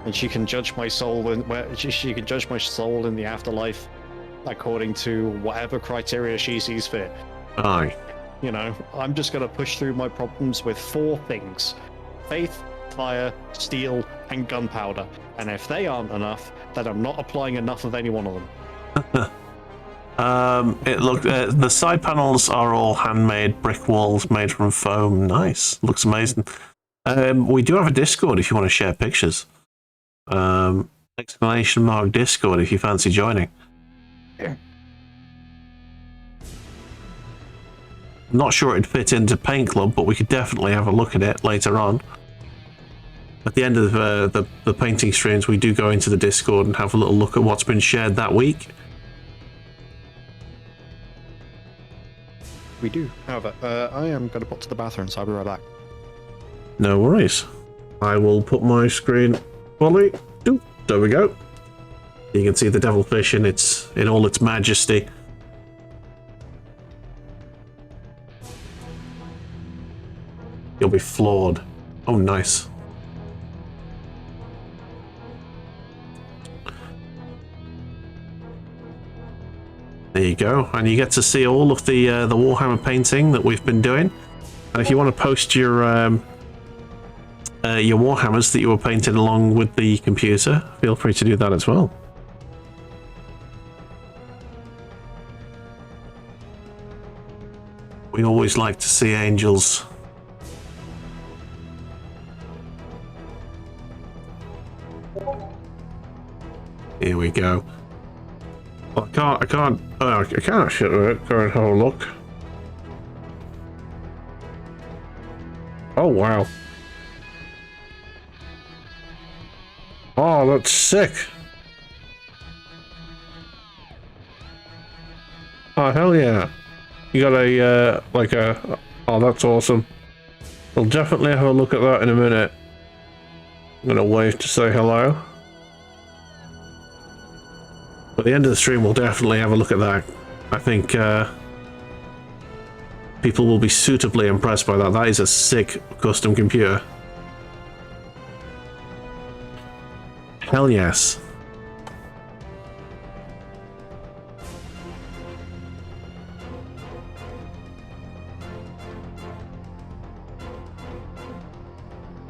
Speaker 1: And she can judge my soul she can judge my soul in the afterlife according to whatever criteria she sees fit.
Speaker 3: Aye.
Speaker 1: I'm just gonna push through my problems with 4 things: faith, fire, steel, and gunpowder. And if they aren't enough, then I'm not applying enough of any one of them.
Speaker 3: The side panels are all handmade brick walls made from foam. Nice. Looks amazing. We do have a Discord if you want to share pictures. Exclamation mark Discord if you fancy joining.
Speaker 1: Yeah.
Speaker 3: Not sure it'd fit into Paint Club, but we could definitely have a look at it later on. At the end of the painting streams, we do go into the Discord and have a little look at what's been shared that week.
Speaker 1: We do. However, I am going to pop to the bathroom, so I'll be right back.
Speaker 3: No worries. I will put my screen fully. Ooh, there we go. You can see the Devilfish in all its majesty. You'll be floored. Oh, nice. There you go, and you get to see all of the Warhammer painting that we've been doing. And if you want to post your Warhammers that you were painting along with the computer, feel free to do that as well. We always like to see angels. Here we go. Well, I can't shit with it. Go and have a look. Oh, wow. Oh, that's sick. Oh, hell yeah. You got oh, that's awesome. We'll definitely have a look at that in a minute. I'm gonna wave to say hello. At the end of the stream, we'll definitely have a look at that. I think people will be suitably impressed by that. That is a sick custom computer. Hell yes.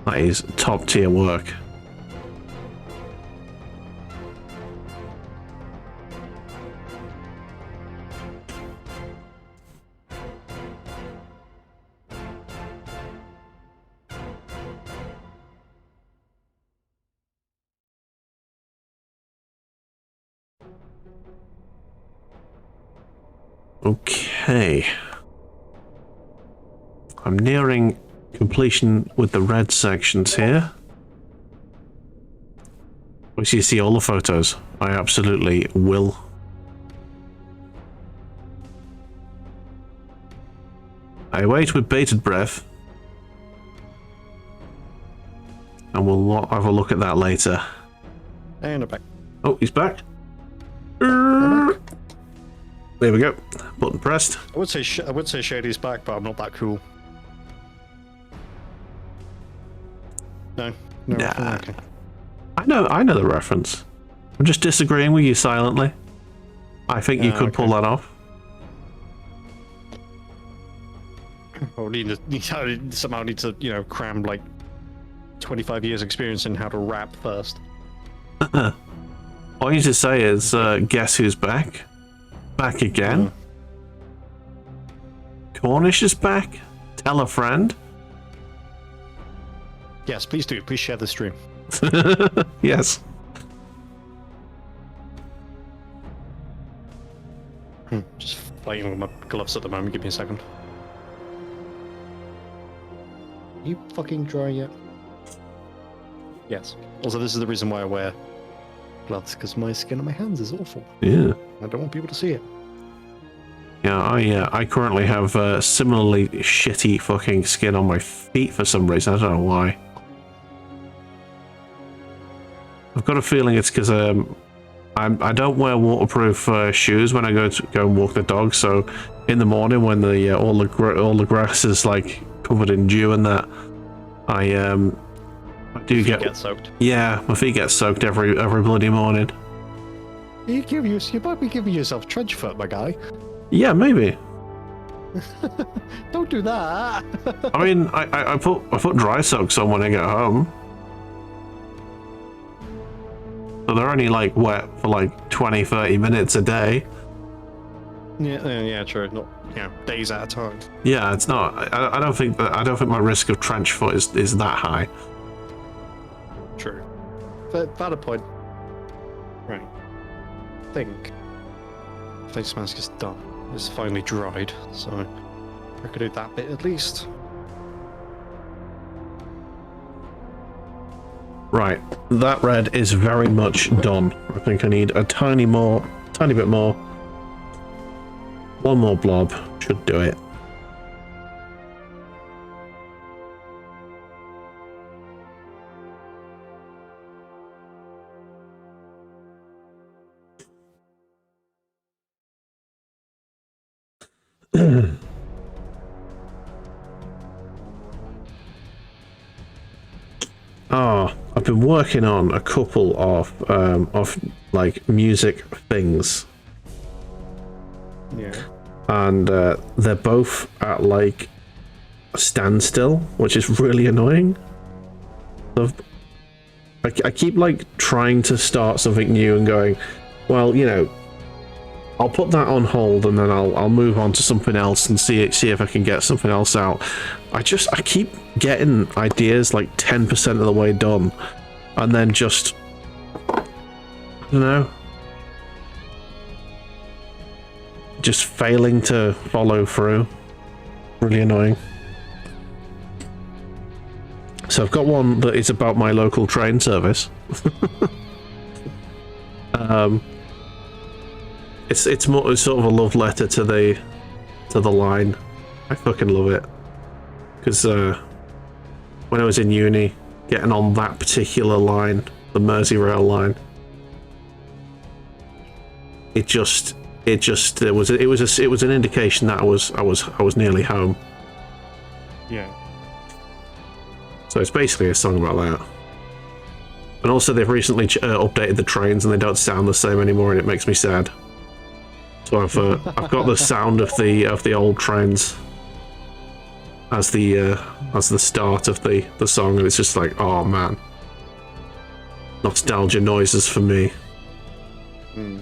Speaker 3: That is top tier work. Okay. I'm nearing completion with the red sections here. Wish you see all the photos. I absolutely will. I wait with bated breath. And we'll have a look at that later.
Speaker 1: And I'm back.
Speaker 3: Oh, he's back. There we go. Button pressed.
Speaker 1: I would say Shady's back, but I'm not that cool. No.
Speaker 3: Nah.
Speaker 1: Okay.
Speaker 3: I know the reference. I'm just disagreeing with you silently. I think you could pull that off.
Speaker 1: Or somehow need to, cram like 25 years experience in how to rap first.
Speaker 3: All you need to say is, guess who's back? Back again? Cornish is back? Tell a friend?
Speaker 1: Yes, please do. Please share the stream.
Speaker 3: Yes.
Speaker 1: Just fighting with my gloves at the moment. Give me a second. You fucking dry yet? Yes. Also, this is the reason why I wear gloves because my skin on my hands is awful.
Speaker 3: Yeah.
Speaker 1: I don't want people to see it.
Speaker 3: Yeah, I currently have similarly shitty fucking skin on my feet for some reason. I don't know why. I've got a feeling it's because I don't wear waterproof shoes when I go and walk the dog. So in the morning when the all the grass is like covered in dew and that, I do get
Speaker 1: soaked.
Speaker 3: Yeah, my feet get soaked every bloody morning.
Speaker 1: You might be giving yourself trench foot, my guy.
Speaker 3: Yeah, maybe.
Speaker 1: Don't do that.
Speaker 3: I mean, I put dry socks on when I get home. So they're only like wet for like 20-30 minutes a day.
Speaker 1: Yeah, true. Not days at a time.
Speaker 3: Yeah, it's not. I don't think my risk of trench foot is that high.
Speaker 1: True. But valid point. Right. I think face mask is done. It's finally dried, so I could do that bit at least.
Speaker 3: Right, that red is very much done. I think I need a tiny bit more. One more blob should do it. I've been working on a couple of like music things.
Speaker 1: Yeah.
Speaker 3: And they're both at like a standstill, which is really annoying. I keep like trying to start something new and going, well, you know, I'll put that on hold and then I'll move on to something else and see if I can get something else out. I keep getting ideas like 10% of the way done and then just, I don't know, just failing to follow through. Really annoying. So I've got one that is about my local train service. It's more sort of a love letter to the line. I fucking love it because when I was in uni, getting on that particular line, the Merseyrail line, it was an indication that I was nearly home.
Speaker 1: Yeah.
Speaker 3: So it's basically a song about that. And also they've recently updated the trains and they don't sound the same anymore, and it makes me sad. So I've got the sound of the old trains as the start of the song, and it's just like, oh man, nostalgia noises for me.
Speaker 1: Mm.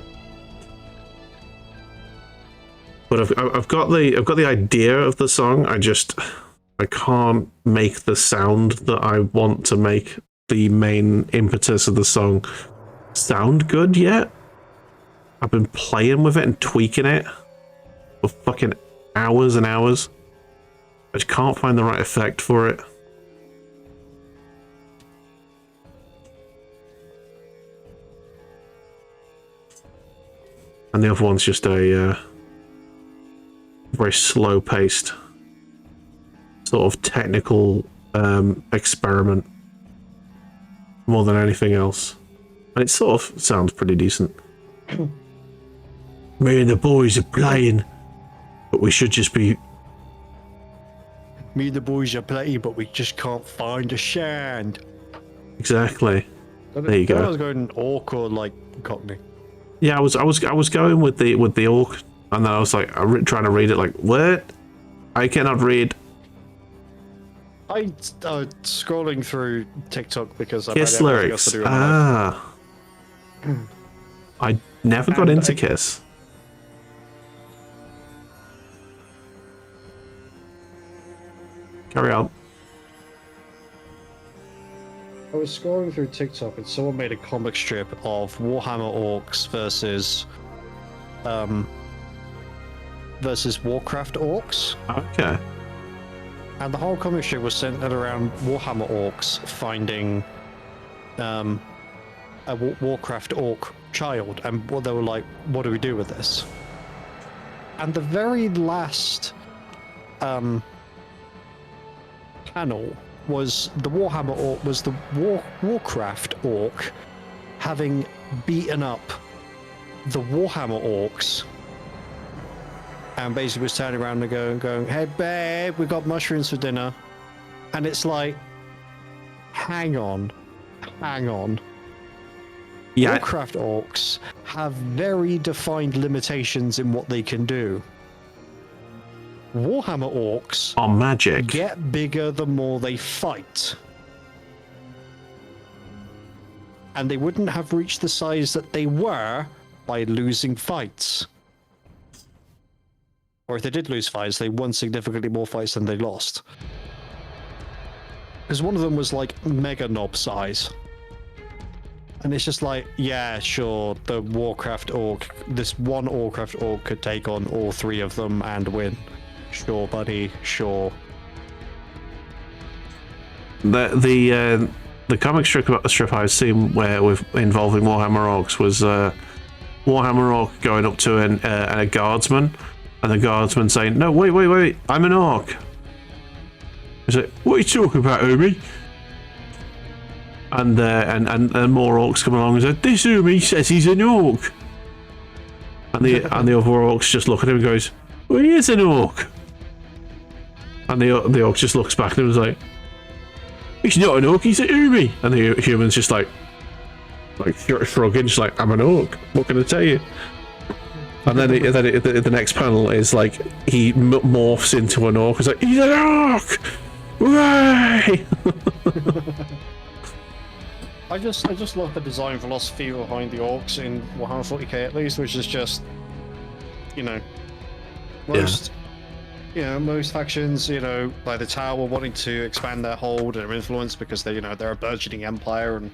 Speaker 3: But I've got the idea of the song. I can't make the sound that I want to make the main impetus of the song sound good yet. I've been playing with it and tweaking it for fucking hours and hours. I just can't find the right effect for it. And the other one's just a very slow-paced sort of technical experiment more than anything else. And it sort of sounds pretty decent. Me and the boys are playing, but we should just be...
Speaker 1: Me and the boys are playing, but we just can't find a sand.
Speaker 3: Exactly. There you go.
Speaker 1: I was going orc or like Cockney.
Speaker 3: Yeah, I was going with the orc, and then I was like, trying to read it like, what? I cannot read.
Speaker 1: I scrolling through TikTok because
Speaker 3: Kiss lyrics. Ah. I never got into Kiss. Carry on.
Speaker 1: I was scrolling through TikTok and someone made a comic strip of Warhammer orcs versus Warcraft orcs.
Speaker 3: Okay.
Speaker 1: And the whole comic strip was centered around Warhammer orcs finding a Warcraft orc child, and they were like, "What do we do with this?" And the very last panel was the Warhammer orc, was the Warcraft orc having beaten up the Warhammer orcs, and basically was turning around and going, "Hey babe, we got mushrooms for dinner," and it's like, hang on.
Speaker 3: Yeah.
Speaker 1: Warcraft orcs have very defined limitations in what they can do. Warhammer orcs
Speaker 3: On magic.
Speaker 1: get bigger the more they fight. And they wouldn't have reached the size that they were by losing fights. Or if they did lose fights, they won significantly more fights than they lost. Because one of them was like mega knob size. And it's just like, yeah, sure, the Warcraft orc, this one Warcraft orc could take on all three of them and win. Sure, buddy, sure.
Speaker 3: The comic strip I've seen where with involving Warhammer orcs was Warhammer orc going up to a guardsman, and the guardsman saying, "No, wait, I'm an orc." He's like, "What are you talking about, Umi?" And more orcs come along and say, "This Umi says he's an orc." And the other orcs just look at him and goes, "Well, he is an orc." And the orc just looks back at him and is like, "He's not an orc, he's an Umi." And the human's just like shrugging, just like, "I'm an orc. What can I tell you?" And then the next panel is like he morphs into an orc. It's like, "He's an orc! Hooray!"
Speaker 1: I just love the design philosophy behind the orcs in Warhammer 40k at least, which is just, most factions, by the Tower wanting to expand their hold and influence because they're a burgeoning empire and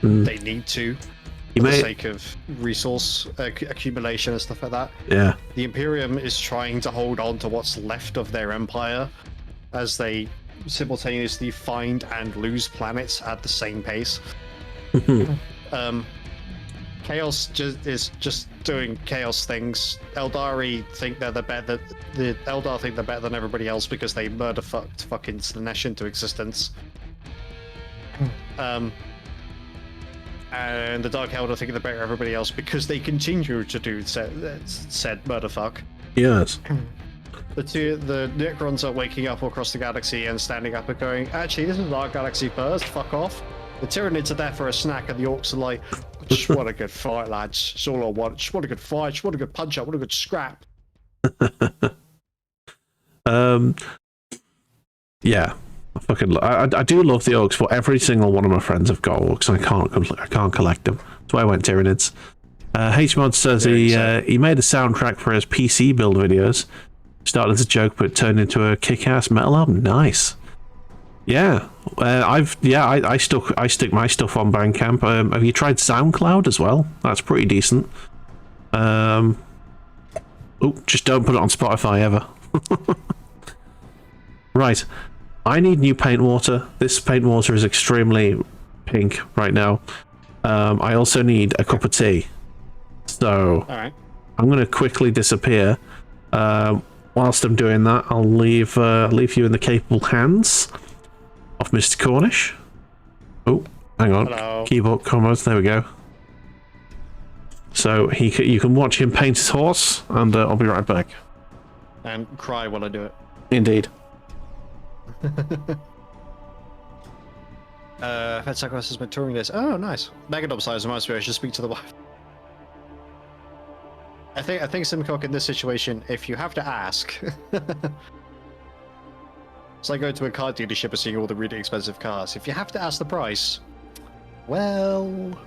Speaker 1: they need to for the sake of resource accumulation and stuff like that.
Speaker 3: Yeah.
Speaker 1: The Imperium is trying to hold on to what's left of their empire as they simultaneously find and lose planets at the same pace. Chaos is just doing chaos things. Eldari think they're the Eldar think they're better than everybody else because they murder fucking Slanesh into existence. And the Dark Eldar think they're better than everybody else because they continue to do said murderfuck.
Speaker 3: Yes.
Speaker 1: The Necrons are waking up across the galaxy and standing up and going, "Actually, this is our galaxy first, fuck off." The Tyranids are there for a snack, and the Orcs are like, "Just want a good fight, lads. It's all I want. Just want a good fight. Just want a good punch up. Want a good scrap."
Speaker 3: Yeah, I do love the Orcs, but every single one of my friends have got Orcs, and I can't collect them. That's why I went Tyranids. H-Mod says he made a soundtrack for his PC build videos. Started as a joke, but turned into a kick-ass metal album. Nice. Yeah, I stick my stuff on Bandcamp. Have you tried SoundCloud as well? That's pretty decent. Just don't put it on Spotify ever. Right, I need new paint water. This paint water is extremely pink right now. I also need a cup of tea. So,
Speaker 1: all right.
Speaker 3: I'm going to quickly disappear. Whilst I'm doing that, I'll leave you in the capable hands of Mr. Cornish. Oh, hang on.
Speaker 1: Hello.
Speaker 3: Keyboard combos. There we go. So you can watch him paint his horse, and I'll be right back.
Speaker 1: And cry while I do it.
Speaker 3: Indeed.
Speaker 1: Fed Sacrifice has been touring this. Oh, nice. Mega upsize reminds me I should speak to the wife. I think Simcock in this situation, if you have to ask, it's like going to a car dealership and seeing all the really expensive cars. If you have to ask the price, well,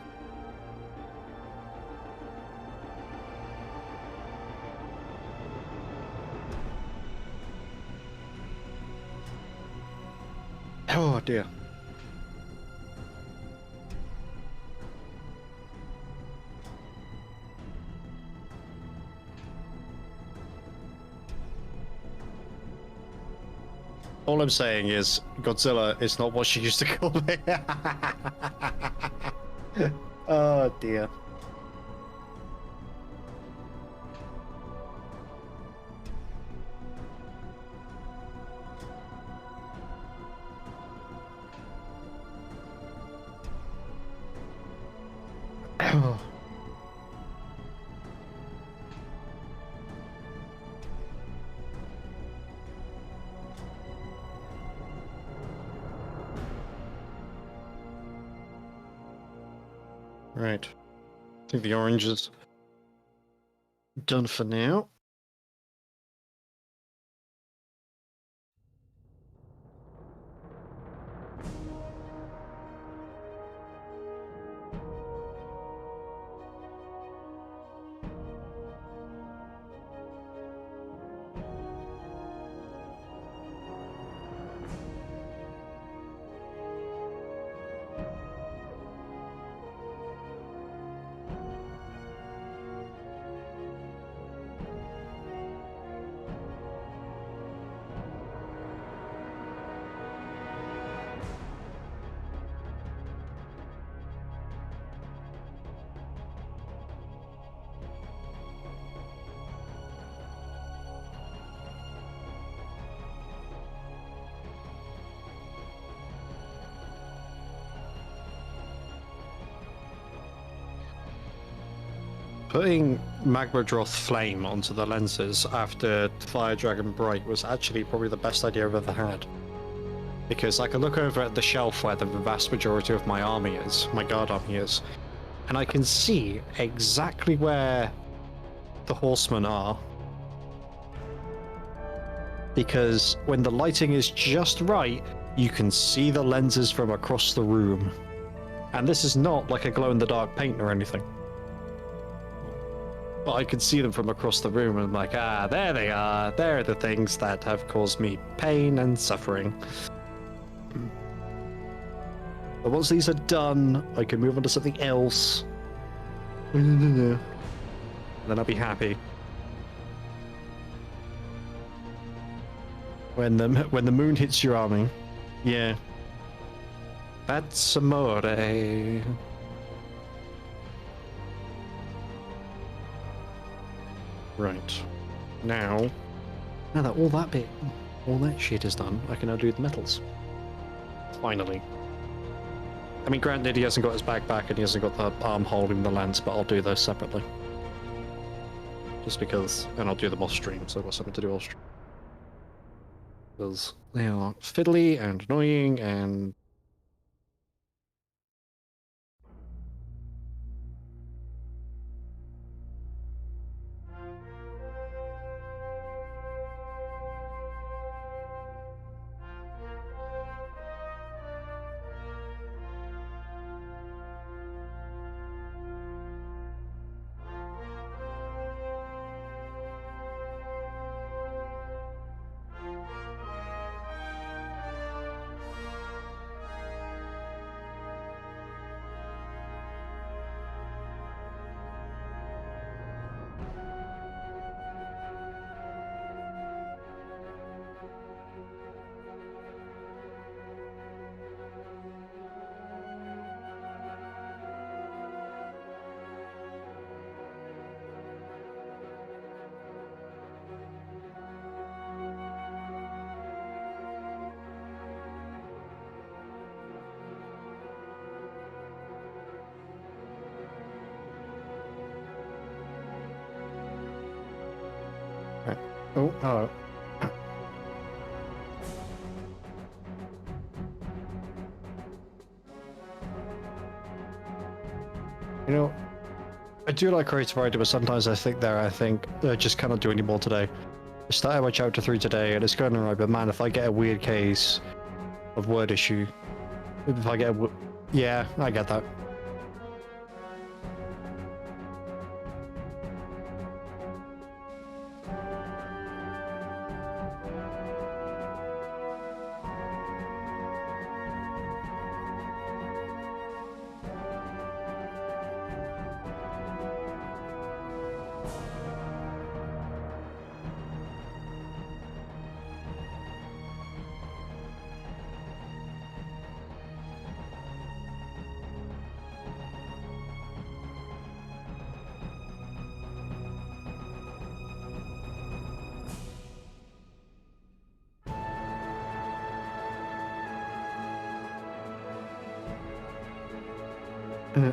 Speaker 1: oh dear. All I'm saying is Godzilla is not what she used to call me. idea. Right. I think the orange is done for now. Putting Magma Droth Flame onto the lenses after Fire Dragon Bright was actually probably the best idea I've ever had. Because I can look over at the shelf where the vast majority of my army is, my guard army is, and I can see exactly where the horsemen are. Because when the lighting is just right, you can see the lenses from across the room. And this is not like a glow-in-the-dark paint or anything. But I could see them from across the room, and I'm like, ah, there they are. There are the things that have caused me pain and suffering. But once these are done, I can move on to something else. And then I'll be happy. When the moon hits your army, yeah. That's amore. Right. Now that all that shit is done, I can now do the metals. Finally. I mean, granted, he hasn't got his bag back and he hasn't got the arm holding the lance, but I'll do those separately. Just because, and I'll do them off stream, so I've got something to do off stream. Because they are fiddly and annoying and... Oh, hello. You know, I do like Creative Writer, but sometimes I think I just cannot do any more today. I started my chapter 3 today, and it's going alright, but man, if I get a weird case of word issue, if I get a... Yeah, I get that.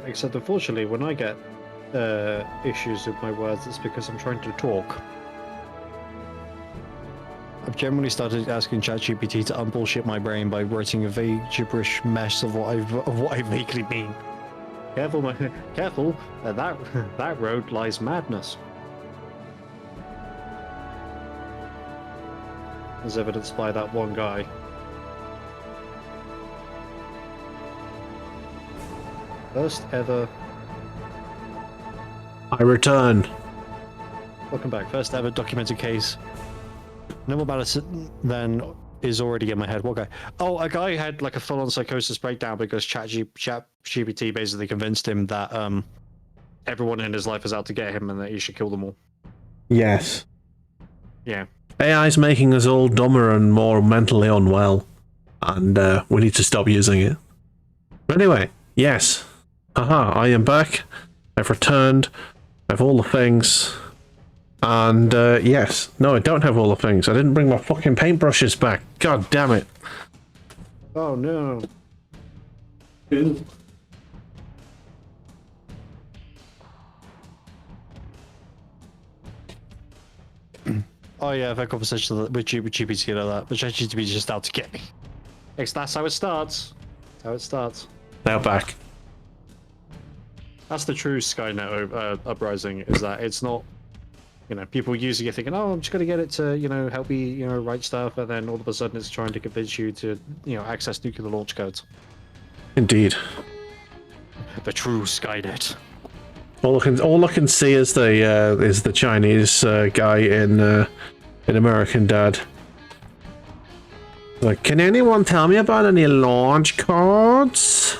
Speaker 1: Except unfortunately, when I get issues with my words, it's because I'm trying to talk. I've generally started asking ChatGPT to unbullshit my brain by writing a vague gibberish mess of what I vaguely mean. Careful, careful! That road lies madness. As evidenced by that one guy. First ever.
Speaker 3: I return.
Speaker 1: Welcome back. First ever documented case. No more about it than is already in my head. What guy? Oh, a guy had like a full-on psychosis breakdown because ChatGPT basically convinced him that everyone in his life is out to get him and that he should kill them all.
Speaker 3: Yes.
Speaker 1: Yeah.
Speaker 3: AI's making us all dumber and more mentally unwell, and we need to stop using it. But anyway, yes. Haha, I am back. I've returned. I have all the things. And, yes. No, I don't have all the things. I didn't bring my fucking paintbrushes back. God damn it.
Speaker 1: Oh, no. Oh, yeah, I've had conversations with GPT and all that, but ChatGPT is just out to get me. That's how it starts. That's how it starts.
Speaker 3: Now back.
Speaker 1: That's the true Skynet uprising, is that it's not, you know, people using it thinking, oh, I'm just going to get it to, you know, help me, you know, write stuff, and then all of a sudden it's trying to convince you to, you know, access nuclear launch codes.
Speaker 3: Indeed.
Speaker 1: The true Skynet.
Speaker 3: All I can see is the Chinese guy in American Dad. Like, can anyone tell me about any launch codes?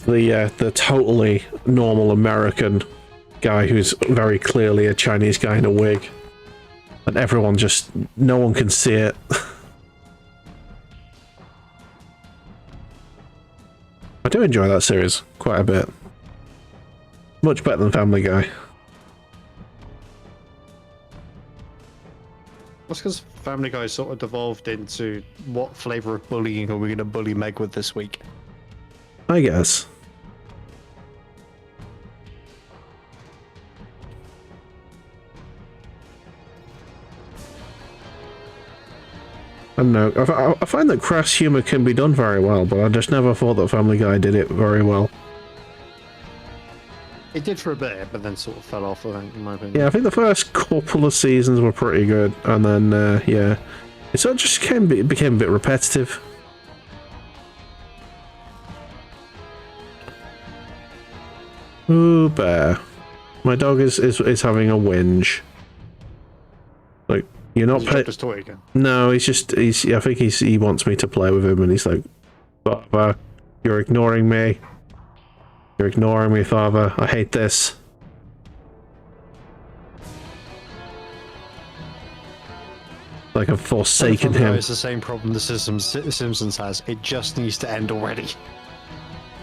Speaker 3: The totally normal American guy who's very clearly a Chinese guy in a wig, and everyone just no one can see it. I do enjoy that series quite a bit. Much better than Family Guy.
Speaker 1: That's because Family Guy sort of devolved into what flavor of bullying are we going to bully Meg with this week?
Speaker 3: I guess. I don't know. I find that crass humor can be done very well, but I just never thought that Family Guy did it very well.
Speaker 1: It did for a bit, but then sort of fell off, I think, in my opinion.
Speaker 3: Yeah, I think the first couple of seasons were pretty good, and then, yeah. It sort of just became a bit repetitive. Ooh, bear. My dog is having a whinge. Like, you're not
Speaker 1: playing his toy again.
Speaker 3: No, I think he wants me to play with him, and he's like, Father, you're ignoring me. You're ignoring me, Father. I hate this. Like I've forsaken him.
Speaker 1: It's the same problem the Simpsons has. It just needs to end already.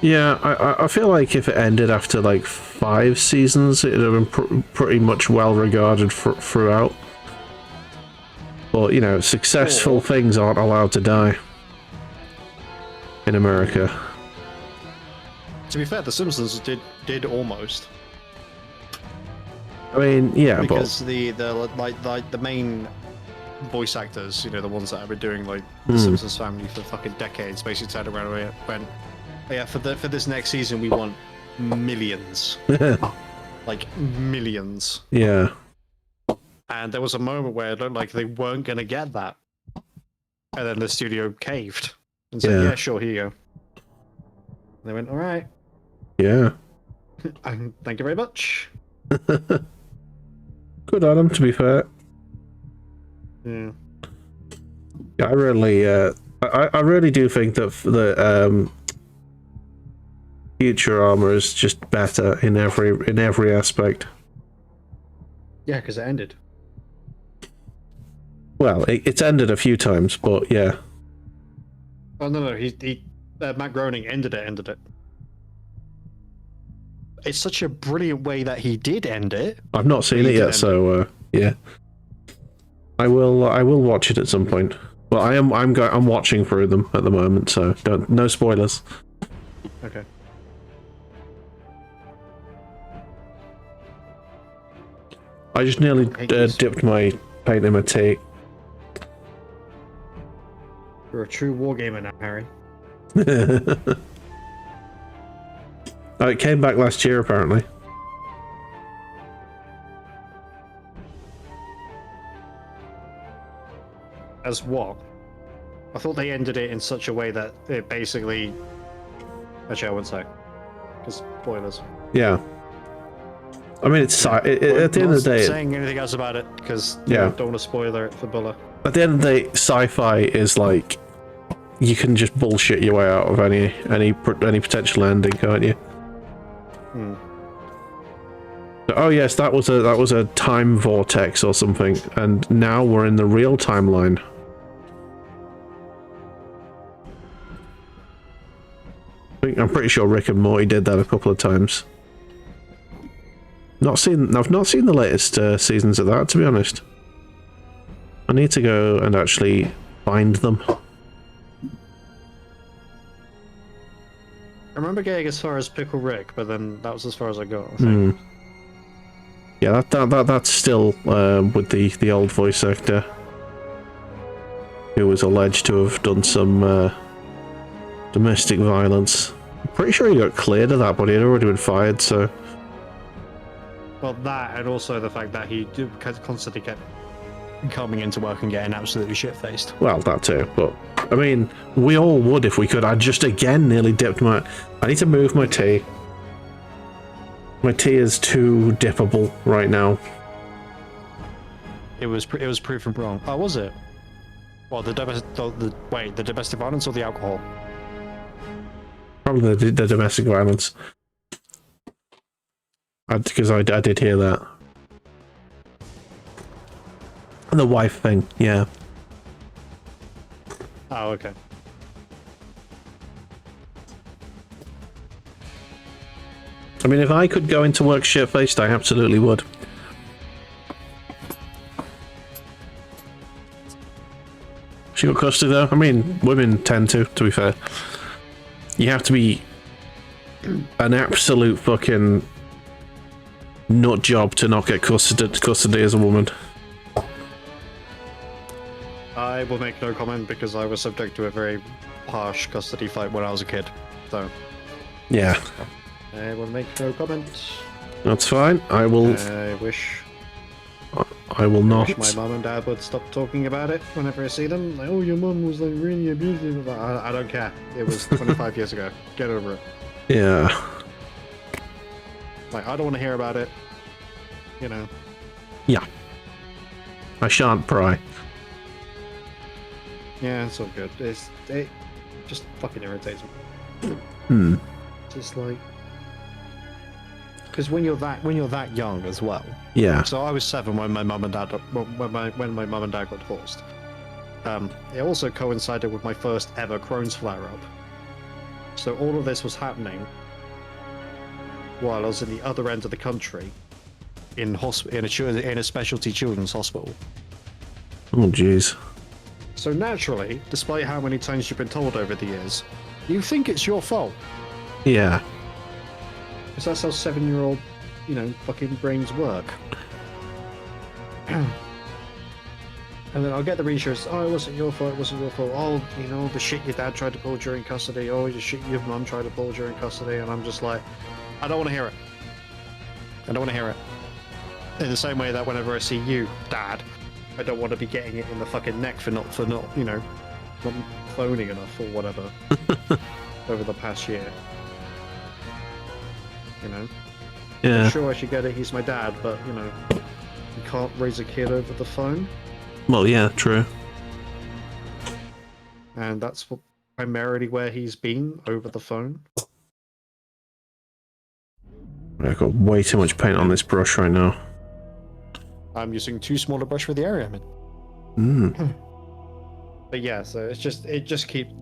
Speaker 3: Yeah, I feel like if it ended after like 5 seasons, it would have been pretty much well regarded throughout. But, you know, successful things aren't allowed to die in America.
Speaker 1: To be fair, The Simpsons did almost.
Speaker 3: I mean, yeah,
Speaker 1: because the main voice actors, you know, the ones that have been doing like The Simpsons family for fucking decades, basically turned around and went, yeah, for this next season we want millions, like millions.
Speaker 3: Yeah.
Speaker 1: And there was a moment where it looked like they weren't going to get that. And then the studio caved and said, yeah, sure, here you go. And they went, all right.
Speaker 3: Yeah.
Speaker 1: Thank you very much.
Speaker 3: Good on them, to be fair.
Speaker 1: Yeah.
Speaker 3: I really do think that the future armor is just better in every aspect.
Speaker 1: Yeah, because it ended.
Speaker 3: Well, it's ended a few times, but yeah.
Speaker 1: Oh no, he Matt Groening ended it. It's such a brilliant way that he did end it.
Speaker 3: I've not seen it yet, so yeah. I will watch it at some point. Well, I'm watching through them at the moment, so no spoilers.
Speaker 1: Okay.
Speaker 3: I just nearly dipped my paint in my tea.
Speaker 1: You're a true wargamer now, Harry.
Speaker 3: Oh, it came back last year, apparently.
Speaker 1: As what? I thought they ended it in such a way that it basically... Actually, I wouldn't say. Because spoilers.
Speaker 3: Yeah. I mean, it's at the end of the day...
Speaker 1: saying anything else about it, because
Speaker 3: yeah.
Speaker 1: don't want to spoiler it for Bula.
Speaker 3: At the end of the day, sci-fi is like... You can just bullshit your way out of any potential ending, can't you?
Speaker 1: Hmm.
Speaker 3: Oh yes, that was a time vortex or something, and now we're in the real timeline. I'm pretty sure Rick and Morty did that a couple of times. I've not seen the latest seasons of that, to be honest. I need to go and actually find them.
Speaker 1: I remember getting as far as Pickle Rick, but then that was as far as I got, I think.
Speaker 3: Yeah, that's still with the old voice actor who was alleged to have done some domestic violence. I'm pretty sure he got cleared of that, but he had already been fired, so...
Speaker 1: Well, that, and also the fact that he constantly kept coming into work and getting absolutely shit-faced.
Speaker 3: Well, that too, but... I mean, we all would if we could. I just, again, nearly dipped my... I need to move my tea. My tea is too dippable right now.
Speaker 1: It was proven wrong. Oh, was it? Well, the domestic violence or the alcohol?
Speaker 3: Probably the domestic violence. Because I did hear that. The wife thing, yeah.
Speaker 1: Oh, okay.
Speaker 3: I mean, if I could go into work shit-faced, I absolutely would. She got custody though. I mean, women tend to be fair. You have to be an absolute fucking nut job to not get custody as a woman.
Speaker 1: I will make no comment because I was subject to a very harsh custody fight when I was a kid. So,
Speaker 3: yeah.
Speaker 1: I will make no comment.
Speaker 3: That's fine. I will.
Speaker 1: I wish
Speaker 3: not.
Speaker 1: My mum and dad would stop talking about it whenever I see them. Like, oh, your mum was like really abusive. I don't care. It was 25 years ago. Get over it.
Speaker 3: Yeah.
Speaker 1: Like, I don't want to hear about it. You know.
Speaker 3: Yeah. I shan't pry.
Speaker 1: Yeah, it's all good. It just fucking irritates me. Just like, because when you're that young as well.
Speaker 3: Yeah.
Speaker 1: So I was 7 when my mum and dad when my mum and dad got divorced. It also coincided with my first ever Crohn's flare up. So all of this was happening while I was in the other end of the country, in a specialty children's hospital.
Speaker 3: Oh jeez.
Speaker 1: So naturally, despite how many times you've been told over the years, you think it's your fault.
Speaker 3: Yeah.
Speaker 1: Because that's how 7-year-old, fucking brains work. And then I'll get the reassurance, oh, it wasn't your fault, Oh, the shit your dad tried to pull during custody. Oh, the shit your mum tried to pull during custody. And I'm just like, I don't want to hear it. I don't want to hear it. In the same way that whenever I see you, Dad, I don't want to be getting it in the fucking neck for not not phoning enough or whatever over the past year.
Speaker 3: Yeah.
Speaker 1: I'm sure I should get it. He's my dad, but you can't raise a kid over the phone.
Speaker 3: Well, yeah, true.
Speaker 1: And that's primarily where he's been, over the phone.
Speaker 3: I've got way too much paint on this brush right now.
Speaker 1: I'm using too small a brush for the area I'm in. But yeah, so it just kept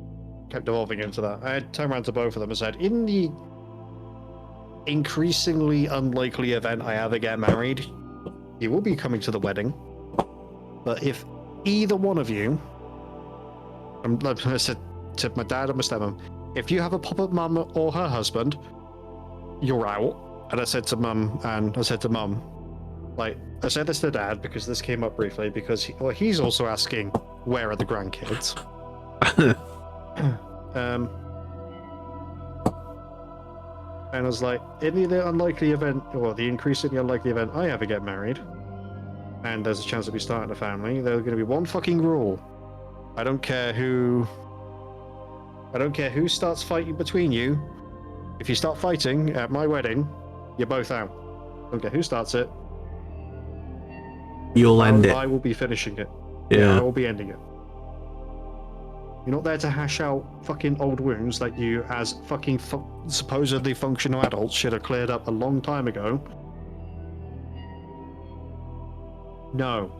Speaker 1: evolving into that. I turned around to both of them and said, in the increasingly unlikely event I ever get married, you will be coming to the wedding. But if either one of you I said to my dad and my stepmom, if you have a pop-up mum or her husband, you're out. And I said to mum, like, I said this to dad because this came up briefly because he's also asking, where are the grandkids? And I was like, in the unlikely event, or the increasingly unlikely event I ever get married, and there's a chance of me starting a family, there's going to be one fucking rule. I don't care who starts fighting between you. If you start fighting at my wedding, you're both out. Don't care who starts it.
Speaker 3: You'll end it.
Speaker 1: I will be finishing it.
Speaker 3: Yeah.
Speaker 1: I will be ending it. You're not there to hash out fucking old wounds that you, as fucking supposedly functional adults, should have cleared up a long time ago. No.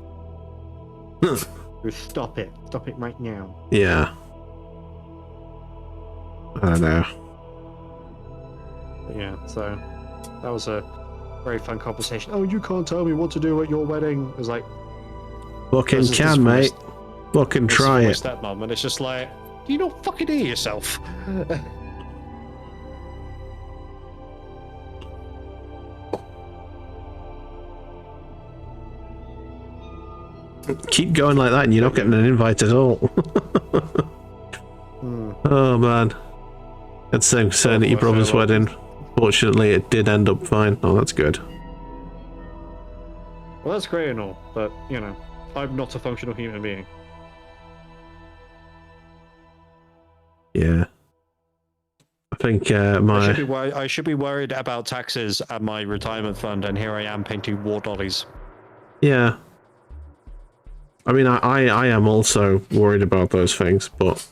Speaker 1: Stop it. Stop it right now.
Speaker 3: Yeah. I don't know.
Speaker 1: But yeah, so that was a very fun conversation. Oh, you can't tell me what to do at your wedding. It was like,
Speaker 3: fucking can, mate. Fucking try it.
Speaker 1: Stepmom, and it's just like, do you not fucking hear yourself?
Speaker 3: Keep going like that and you're not getting an invite at all. Oh man. That's the same concern at your brother's wedding. Fortunately it did end up fine. Oh, that's good.
Speaker 1: Well, that's great and all, but, you know, I'm not a functional human being.
Speaker 3: Yeah. I think
Speaker 1: I should be worried about taxes at my retirement fund, and here I am painting war dollies.
Speaker 3: Yeah. I mean, I am also worried about those things, but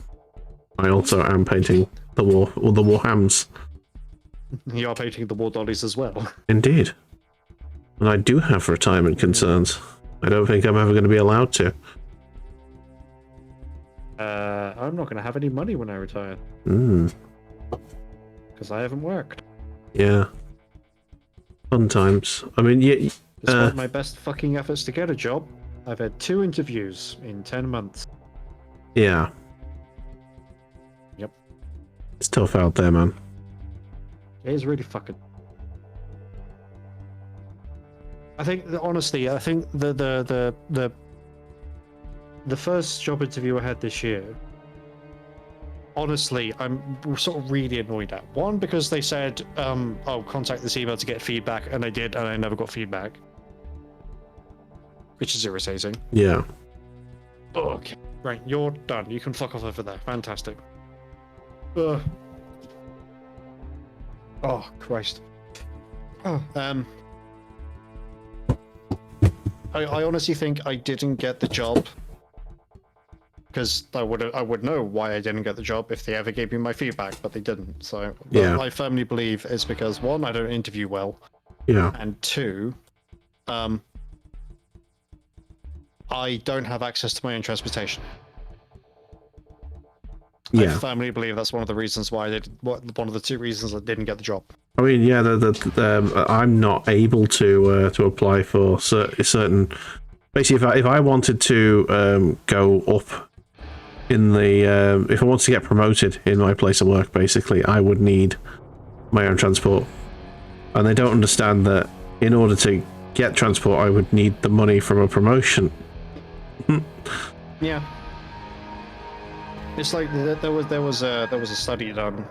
Speaker 3: I also am painting the Warhams.
Speaker 1: You are painting the war dollies as well.
Speaker 3: Indeed. And I do have retirement concerns. I don't think I'm ever going to be allowed to.
Speaker 1: I'm not going to have any money when I retire. Because I haven't worked.
Speaker 3: Yeah. Fun times. I mean, yeah.
Speaker 1: Despite my best fucking efforts to get a job, I've had 2 interviews in 10 months.
Speaker 3: Yeah.
Speaker 1: Yep.
Speaker 3: It's tough out there, man.
Speaker 1: It is really fucking... I think, honestly, the first job interview I had this year, honestly, I'm sort of really annoyed at. One, because they said, oh, contact this email to get feedback, and I did, and I never got feedback. Which is irritating.
Speaker 3: Yeah.
Speaker 1: Okay. Right, you're done. You can fuck off over there. Fantastic. Ugh. Oh, Christ. Oh, I honestly think I didn't get the job because I would know why I didn't get the job if they ever gave me my feedback, but they didn't. So
Speaker 3: yeah.
Speaker 1: I firmly believe it's because, one, I don't interview well.
Speaker 3: Yeah.
Speaker 1: And two, I don't have access to my own transportation.
Speaker 3: Yeah.
Speaker 1: I firmly believe that's one of the reasons why one of the 2 reasons I didn't get the job.
Speaker 3: I mean, yeah, I'm not able to apply for certain. Basically, if I wanted to go up in the if I wanted to get promoted in my place of work, basically, I would need my own transport, and they don't understand that in order to get transport, I would need the money from a promotion.
Speaker 1: Yeah. It's like there was a study done.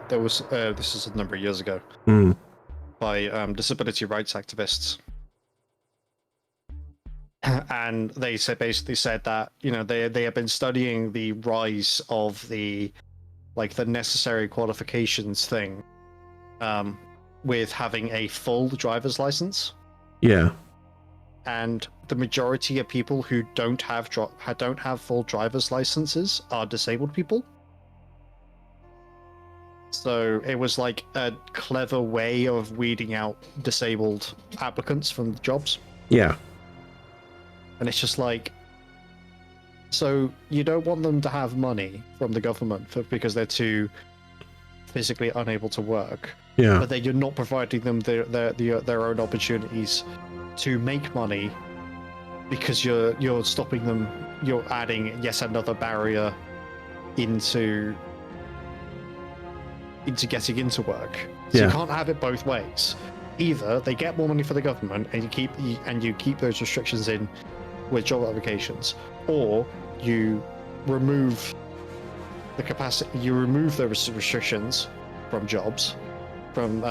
Speaker 1: This is a number of years ago by disability rights activists, and they basically said that, you know, they have been studying the rise of the necessary qualifications thing, with having a full driver's license.
Speaker 3: Yeah.
Speaker 1: And the majority of people who don't have full driver's licenses are disabled people. So it was like a clever way of weeding out disabled applicants from the jobs.
Speaker 3: Yeah.
Speaker 1: And it's just like, so you don't want them to have money from the government because they're too physically unable to work.
Speaker 3: Yeah.
Speaker 1: But then you're not providing them their own opportunities to make money because you're stopping them. You're adding yet another barrier into getting into work. So you can't have it both ways. Either they get more money for the government and you keep those restrictions in with job applications, or you remove the capacity, you remove those restrictions from jobs, from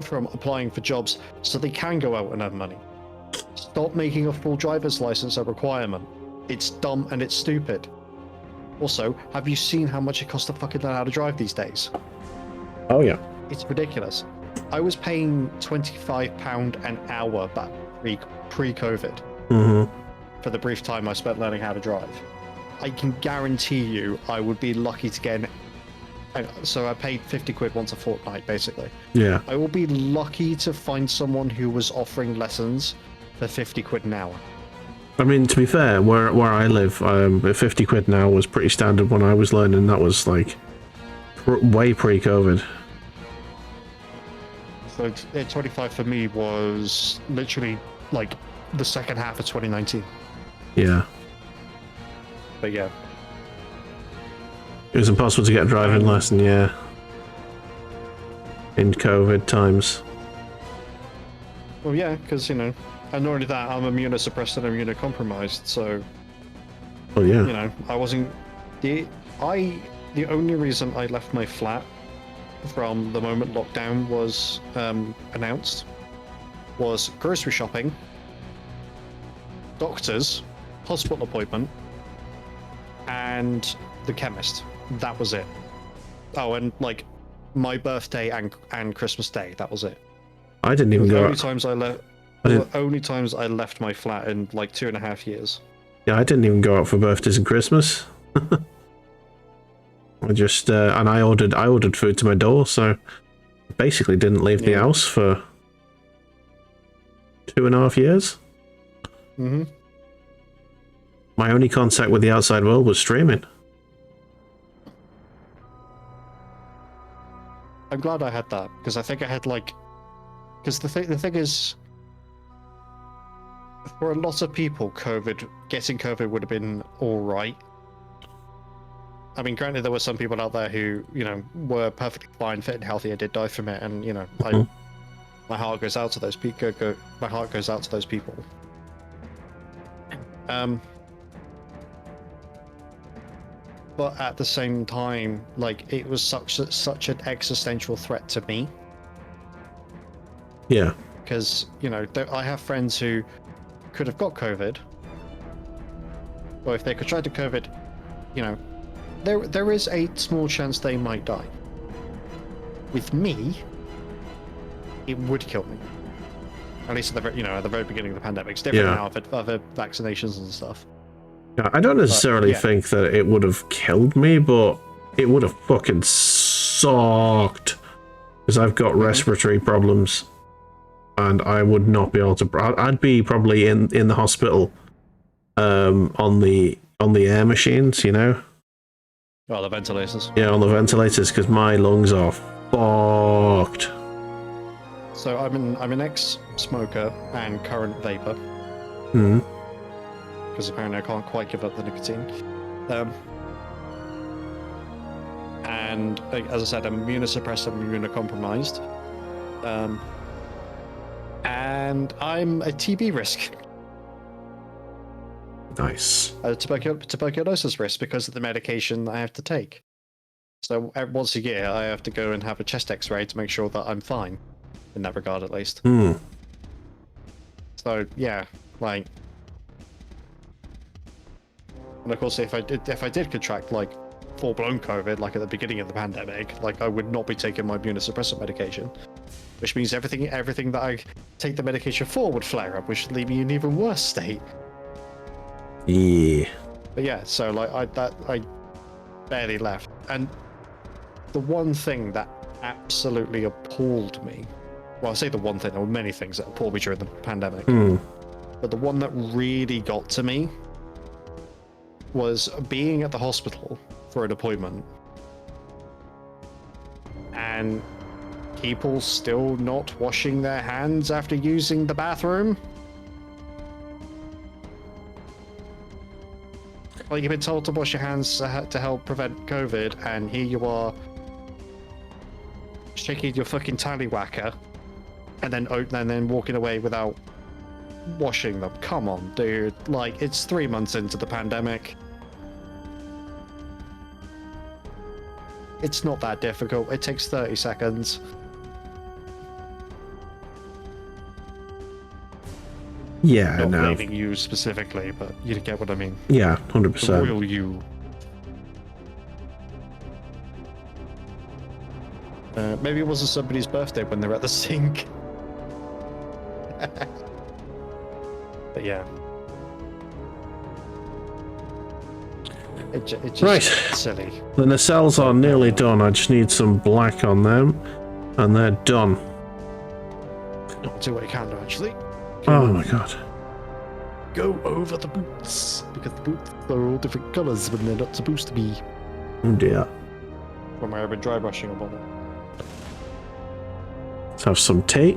Speaker 1: from applying for jobs, so they can go out and earn money. Stop making a full driver's license a requirement. It's dumb and it's stupid. Also, have you seen how much it costs to fucking learn how to drive these days?
Speaker 3: Oh yeah.
Speaker 1: It's ridiculous. I was paying £25 an hour back pre-COVID for the brief time I spent learning how to drive. I can guarantee you I would be lucky to get so I paid 50 quid once a fortnight, basically.
Speaker 3: Yeah.
Speaker 1: I will be lucky to find someone who was offering lessons for 50 quid an hour.
Speaker 3: I mean, to be fair, where I live, 50 quid an hour was pretty standard when I was learning. That was like way pre-COVID.
Speaker 1: So 25 for me was literally like the second half of 2019.
Speaker 3: Yeah.
Speaker 1: But yeah.
Speaker 3: It was impossible to get a driving lesson, yeah. In COVID times.
Speaker 1: Well, yeah, because, you know, and not only that, I'm immunosuppressed and immunocompromised, so...
Speaker 3: Well, yeah.
Speaker 1: You know, I wasn't... The only reason I left my flat from the moment lockdown was announced was grocery shopping, doctors, hospital appointment, and the chemist. That was it. Oh, and like my birthday and Christmas Day. That was it.
Speaker 3: I didn't even go.
Speaker 1: Only times I left my flat in like 2.5 years.
Speaker 3: Yeah, I didn't even go out for birthdays and Christmas. I just and I ordered food to my door, so basically didn't leave the house for 2.5 years. My only contact with the outside world was streaming.
Speaker 1: I'm glad I had that, because I think I had like... Because the thing is, for a lot of people, getting COVID would have been alright. I mean, granted, there were some people out there who, you know, were perfectly fine, fit and healthy and did die from it, and, you know, my heart goes out to those people. My heart goes out to those people. But at the same time, like, it was such an existential threat to me.
Speaker 3: Yeah.
Speaker 1: Because, you know, I have friends who could have got COVID, or if they could try to COVID, you know, there is a small chance they might die. With me, it would kill me. At least at the very beginning of the pandemic. It's different now with other vaccinations and stuff.
Speaker 3: I don't necessarily think that it would have killed me, but it would have fucking sucked. Because I've got respiratory problems, and I would not be able to... I'd be probably in the hospital on the air machines, you know?
Speaker 1: Oh, the ventilators.
Speaker 3: Yeah, on the ventilators, because my lungs are fucked.
Speaker 1: So I'm an ex-smoker and current vapor. Because apparently I can't quite give up the nicotine. And as I said, I'm immunosuppressed and immunocompromised. And I'm a TB risk.
Speaker 3: Nice.
Speaker 1: A tuberculosis risk because of the medication I have to take. So once a year, I have to go and have a chest X-ray to make sure that I'm fine, in that regard at least. So yeah, like, and of course, if I did contract like full-blown COVID, like at the beginning of the pandemic, like I would not be taking my immunosuppressant medication, which means everything that I take the medication for would flare up, which would leave me in an even worse state.
Speaker 3: Yeah.
Speaker 1: But yeah, so like I barely left, and the one thing that absolutely appalled me, well, I say the one thing, there were many things that appalled me during the pandemic, but the one that really got to me was being at the hospital for an appointment and people still not washing their hands after using the bathroom. Like, you've been told to wash your hands to help prevent COVID, and here you are shaking your fucking tallywhacker, and then walking away without washing them. Come on, dude. Like, it's 3 months into the pandemic. It's not that difficult. It takes 30 seconds.
Speaker 3: Yeah,
Speaker 1: Not
Speaker 3: no.
Speaker 1: blaming you specifically, but you get what I mean.
Speaker 3: Yeah,
Speaker 1: The
Speaker 3: 100%.
Speaker 1: royal you. Maybe it wasn't somebody's birthday when they're at the sink. But yeah. It's just
Speaker 3: Right.
Speaker 1: silly.
Speaker 3: The nacelles are nearly done. I just need some black on them, and they're done.
Speaker 1: I'll do what you can do, actually.
Speaker 3: Oh my god.
Speaker 1: Go over the boots, because the boots are all different colours when they're not supposed to be.
Speaker 3: Oh dear.
Speaker 1: When we're ever dry brushing up on it.
Speaker 3: Let's have some tea.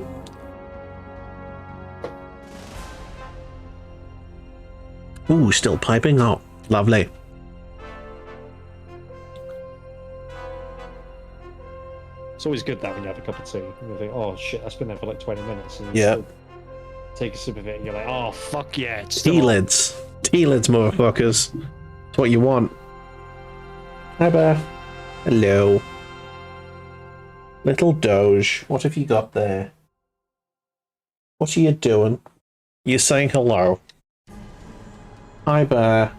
Speaker 3: Ooh, still piping hot. Lovely.
Speaker 1: It's always good that when you have a cup of tea. You think, oh shit, that's been there for like 20 minutes. And
Speaker 3: Yeah.
Speaker 1: you take a sip of it and you're like, oh fuck yeah, it's still
Speaker 3: Tea
Speaker 1: on.
Speaker 3: lids. Tea lids, motherfuckers. It's what you want. Hi, Bear. Hello. Little Doge. What have you got there? What are you doing? You're saying hello. Hi, Bear.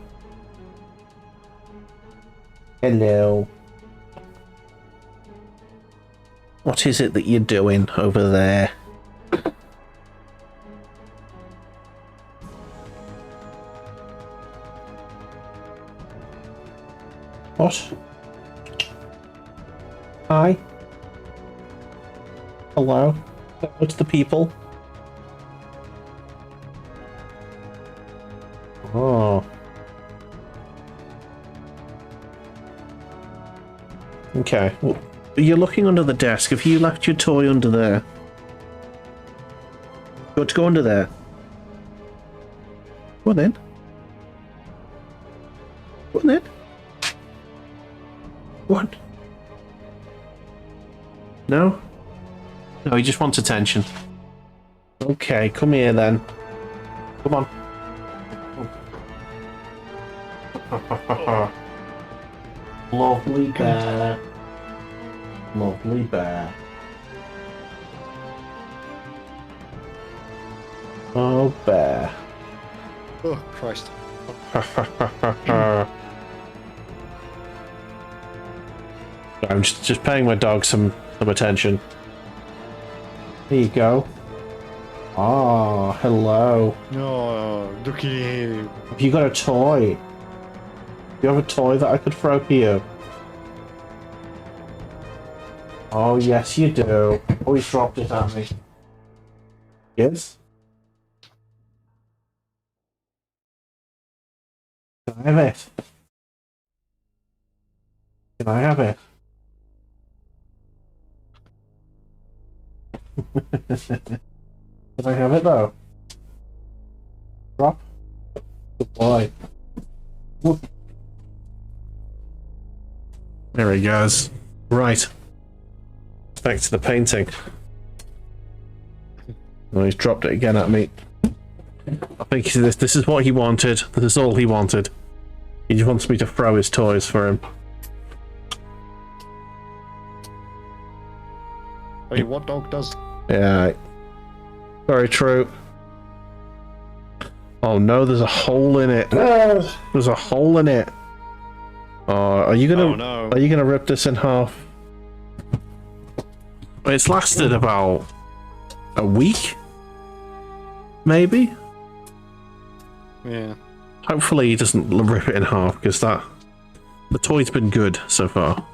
Speaker 3: Hello. What is it that you're doing over there? What? Hi. Hello. Hello to the people. Oh. Okay. Well, you're looking under the desk. Have you left your toy under there? Got to go under there. Go on then. Go on then. What? No? No, he just wants attention. Okay, come here then. Come on. Lovely bear. Lovely bear. Oh, bear.
Speaker 1: Oh, Christ.
Speaker 3: I'm just paying my dog some attention. There you go. Ah, hello.
Speaker 1: Oh, look at you.
Speaker 3: Have you got a toy? Do you have a toy that I could throw to you? Oh, yes, you do. Oh, he dropped it at me. Yes? Can I have it? Can I have it? Can I have it though? Drop? Good boy. Whoop. There he goes. Right. Back to the painting. Oh, he's dropped it again at me. I think this is what he wanted. This is all he wanted. He just wants me to throw his toys for him.
Speaker 1: I mean, what dog does?
Speaker 3: Yeah. Very true. Oh no, there's a hole in it. There's a hole in it. Oh, are you gonna?
Speaker 1: Oh no.
Speaker 3: Are you gonna rip this in half? It's lasted about a week, maybe.
Speaker 1: Yeah.
Speaker 3: Hopefully he doesn't rip it in half, because the toy's been good so far.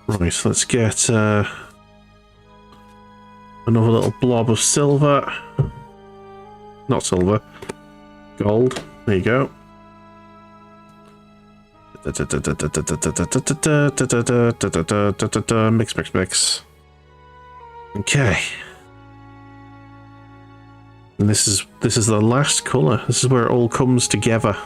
Speaker 3: Right, so let's get another little blob of silver. Not silver. Gold. There you go. Mix. Okay. And this is the last colour. This is where it all comes together.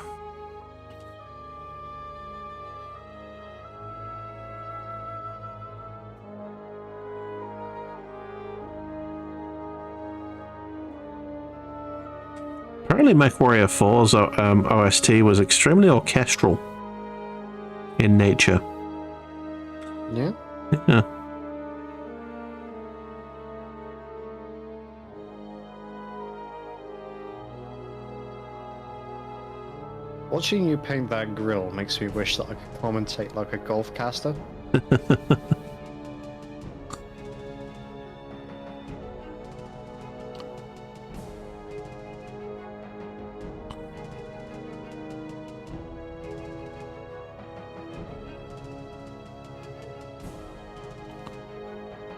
Speaker 3: Apparently MechWarrior 4's OST was extremely orchestral in nature.
Speaker 1: Yeah.
Speaker 3: Yeah.
Speaker 1: Watching you paint that grill makes me wish that I could commentate like a golf caster.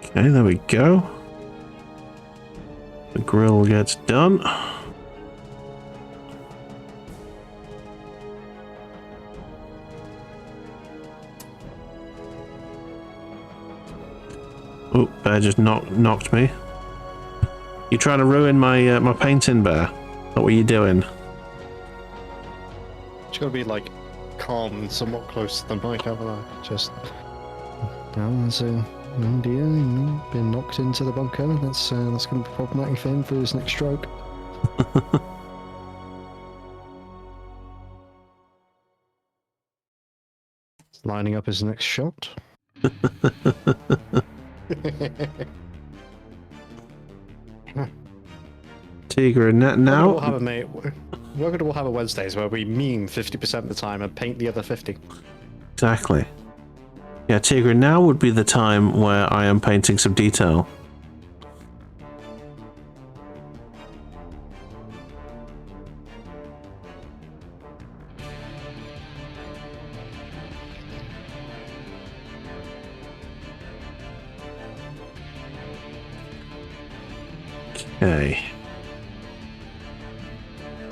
Speaker 3: Okay, there we go. The grill gets done. Oh, Bear just knocked me. You trying to ruin my my painting, Bear? What were you doing?
Speaker 1: It's gotta be like calm and somewhat close to the mic, haven't I? Just there's a deer been knocked into the bunker. That's gonna be problematic for him for his next stroke. Lining up his next shot.
Speaker 3: Tigre, now
Speaker 1: we'll have a mate. We're gonna have a Wednesdays where we meme 50% of the time and paint the other 50.
Speaker 3: exactly. Yeah, Tigre, now would be the time where I am painting some detail. Okay.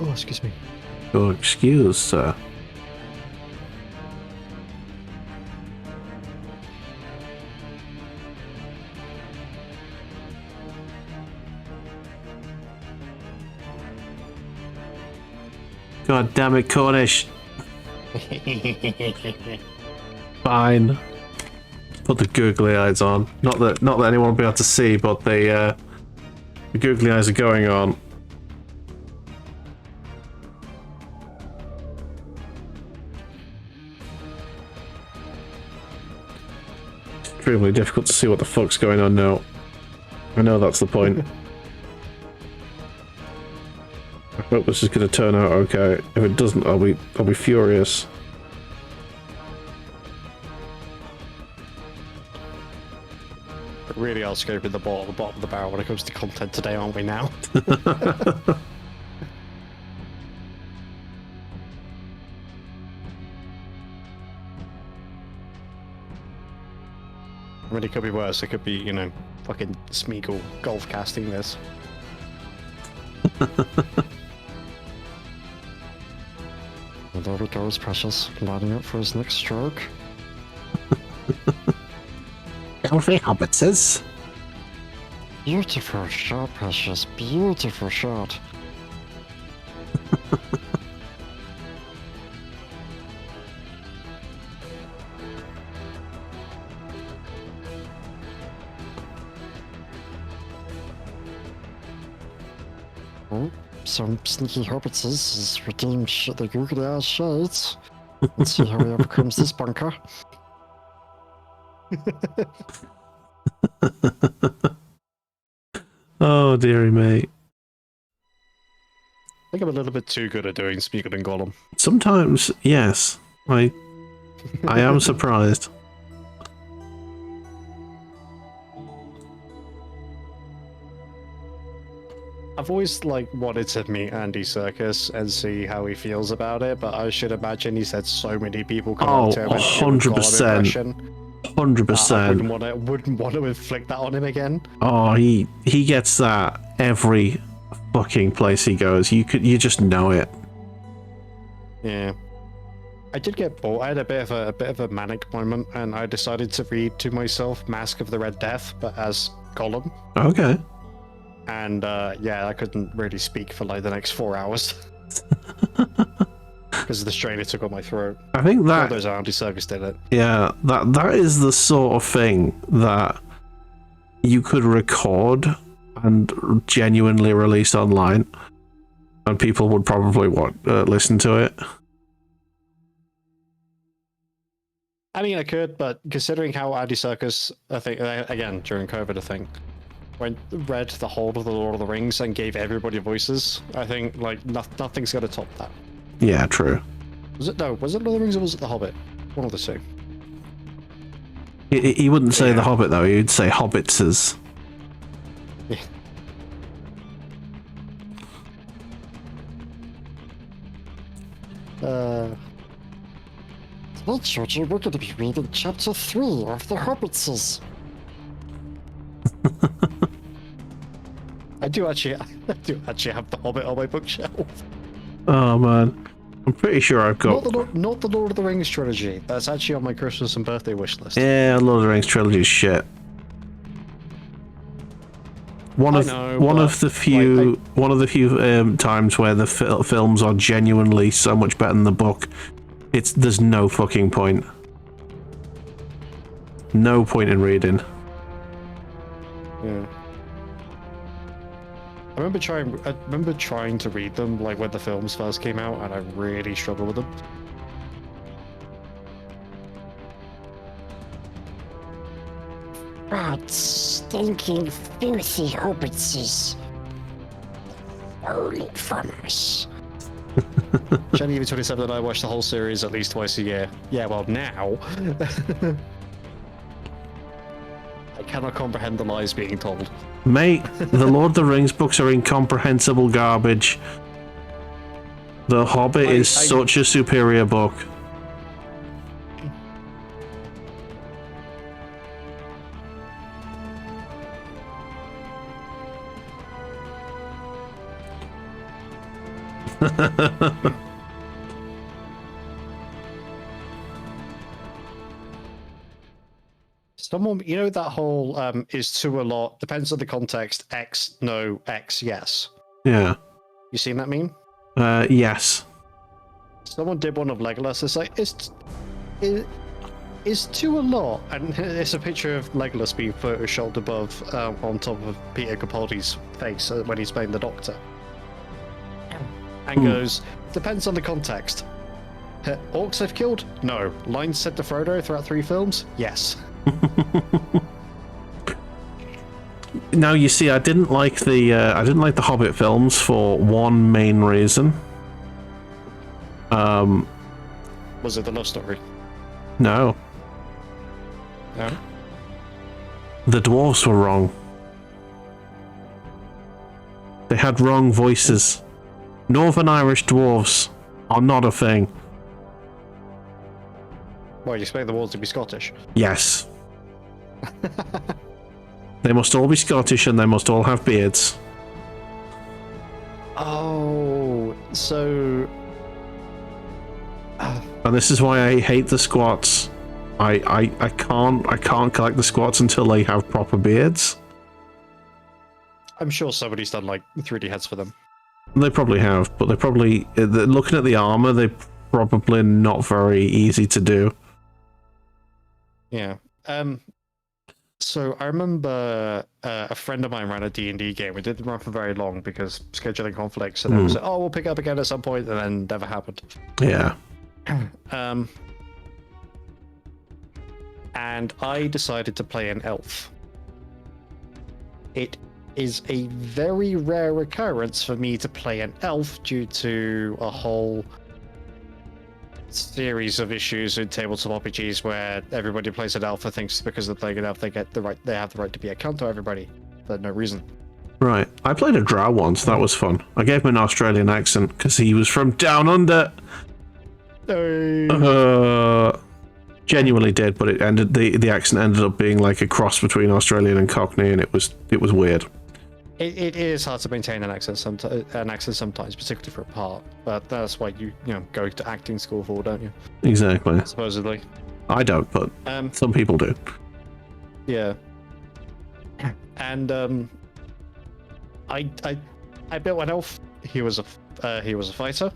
Speaker 1: Oh, excuse me.
Speaker 3: Your excuse, sir. God damn it, Cornish. Fine. Put the googly eyes on. Not that anyone will be able to see, but the googly eyes are going on. Extremely difficult to see what the fuck's going on now. I know that's the point. I hope this is going to turn out okay. If it doesn't, I'll be furious.
Speaker 1: We really are scraping the bottom of the barrel when it comes to content today, aren't we now? I mean, it could be worse. It could be, you know, fucking Smeagol golf casting this. And there we go, Precious, lining up for his next stroke.
Speaker 3: Elfie hobbitses.
Speaker 1: Beautiful shot, Precious. Beautiful shot. Oh, some sneaky hobbitses has redeemed the googly eyes shades. Let's see how he overcomes this bunker.
Speaker 3: Oh, dearie me.
Speaker 1: I think I'm a little bit too good at doing Smeagol and Gollum.
Speaker 3: Sometimes, yes. I am surprised.
Speaker 1: I've always wanted to meet Andy Serkis and see how he feels about it, but I should imagine he's had so many people come
Speaker 3: Oh,
Speaker 1: up to him and
Speaker 3: 100%. 100%.
Speaker 1: I wouldn't want to inflict that on him again.
Speaker 3: Oh, he gets that every fucking place he goes. You just know it.
Speaker 1: Yeah. I did get bored. I had a bit of a manic moment, and I decided to read to myself Mask of the Red Death, but as Gollum.
Speaker 3: Okay.
Speaker 1: and yeah, I couldn't really speak for like the next 4 hours because of the strain it took on my throat.
Speaker 3: I think
Speaker 1: All
Speaker 3: that
Speaker 1: those Andy Circus did it.
Speaker 3: yeah, that is the sort of thing that you could record and genuinely release online, and people would probably listen to it.
Speaker 1: I mean, I could, but considering how Andy Circus, I think, again, during COVID, I think, read the whole of the Lord of the Rings and gave everybody voices, I think, like, nothing's going to top that.
Speaker 3: Yeah, true.
Speaker 1: Was it Lord of the Rings or was it The Hobbit? One of the two.
Speaker 3: He wouldn't say The Hobbit, though. He'd say Hobbitses.
Speaker 1: Yeah.
Speaker 4: Well, Georgie, we're going to be reading chapter 3 of The Hobbitses.
Speaker 1: I do actually have The Hobbit on my bookshelf.
Speaker 3: Oh man, I'm pretty sure I've got.
Speaker 1: Not the Lord of the Rings trilogy. That's actually on my Christmas and birthday wish list.
Speaker 3: Yeah, Lord of the Rings trilogy is shit. One of the few times where the films are genuinely so much better than the book. There's no fucking point. No point in reading.
Speaker 1: Yeah. I remember trying to read them like when the films first came out, and I really struggled with them.
Speaker 4: Bad, stinking, filthy hobbitses. Stolen from us.
Speaker 1: Genevieve 27 and I watch the whole series at least twice a year. Yeah, well, now. I cannot comprehend the lies being told.
Speaker 3: Mate, the Lord of the Rings books are incomprehensible garbage. The Hobbit is such a superior book.
Speaker 1: Someone, you know, that whole is too a lot, depends on the context, X, no, X, yes.
Speaker 3: Yeah.
Speaker 1: You seen that meme?
Speaker 3: Yes.
Speaker 1: Someone did one of Legolas. It's like, is too a lot. And it's a picture of Legolas being photoshopped above on top of Peter Capaldi's face when he's playing the Doctor. And goes, depends on the context. Orcs I've killed? No. Lines said to Frodo throughout 3 films? Yes.
Speaker 3: Now you see, I didn't like the Hobbit films for one main reason.
Speaker 1: Was it the love story?
Speaker 3: No.
Speaker 1: No?
Speaker 3: The dwarves were wrong. They had wrong voices. Northern Irish dwarves are not a thing.
Speaker 1: Well, you expect the walls to be Scottish?
Speaker 3: Yes. They must all be Scottish and they must all have beards.
Speaker 1: Oh, so...
Speaker 3: And this is why I hate the squats. I can't collect the squats until they have proper beards.
Speaker 1: I'm sure somebody's done like 3D heads for them.
Speaker 3: They probably have, but they probably, looking at the armor, they're probably not very easy to do.
Speaker 1: Yeah. So I remember a friend of mine ran a D&D game. We didn't run for very long because scheduling conflicts, and then we said, "Oh, we'll pick it up again at some point," and then never happened.
Speaker 3: Yeah.
Speaker 1: And I decided to play an elf. It is a very rare occurrence for me to play an elf due to a whole series of issues in tabletop RPGs where everybody plays an elf and thinks because they're playing an elf they have the right to be a cunt to everybody for no reason.
Speaker 3: Right. I played a drow once. That was fun. I gave him an Australian accent because he was from down under. Genuinely did, but it ended. The accent ended up being like a cross between Australian and Cockney, and it was weird.
Speaker 1: It is hard to maintain an accent sometimes, particularly for a part. But that's why you go to acting school for, don't you?
Speaker 3: Exactly.
Speaker 1: Supposedly.
Speaker 3: I don't, but some people do.
Speaker 1: Yeah. And I built an elf. He was a fighter.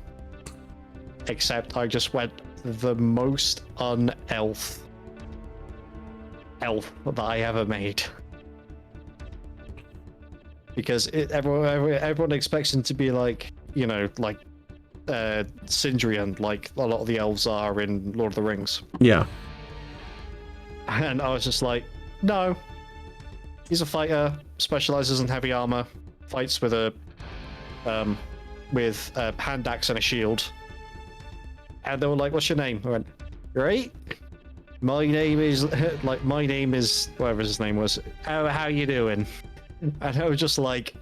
Speaker 1: Except I just went the most un-elf elf that I ever made. Because everyone expects him to be like, you know, like Sindrian, like a lot of the elves are in Lord of the Rings.
Speaker 3: Yeah.
Speaker 1: And I was just like, no. He's a fighter, specializes in heavy armor, fights with a hand axe and a shield. And they were like, "What's your name?" I went, "Right. My name is whatever his name was. How you doing?" And I was just like,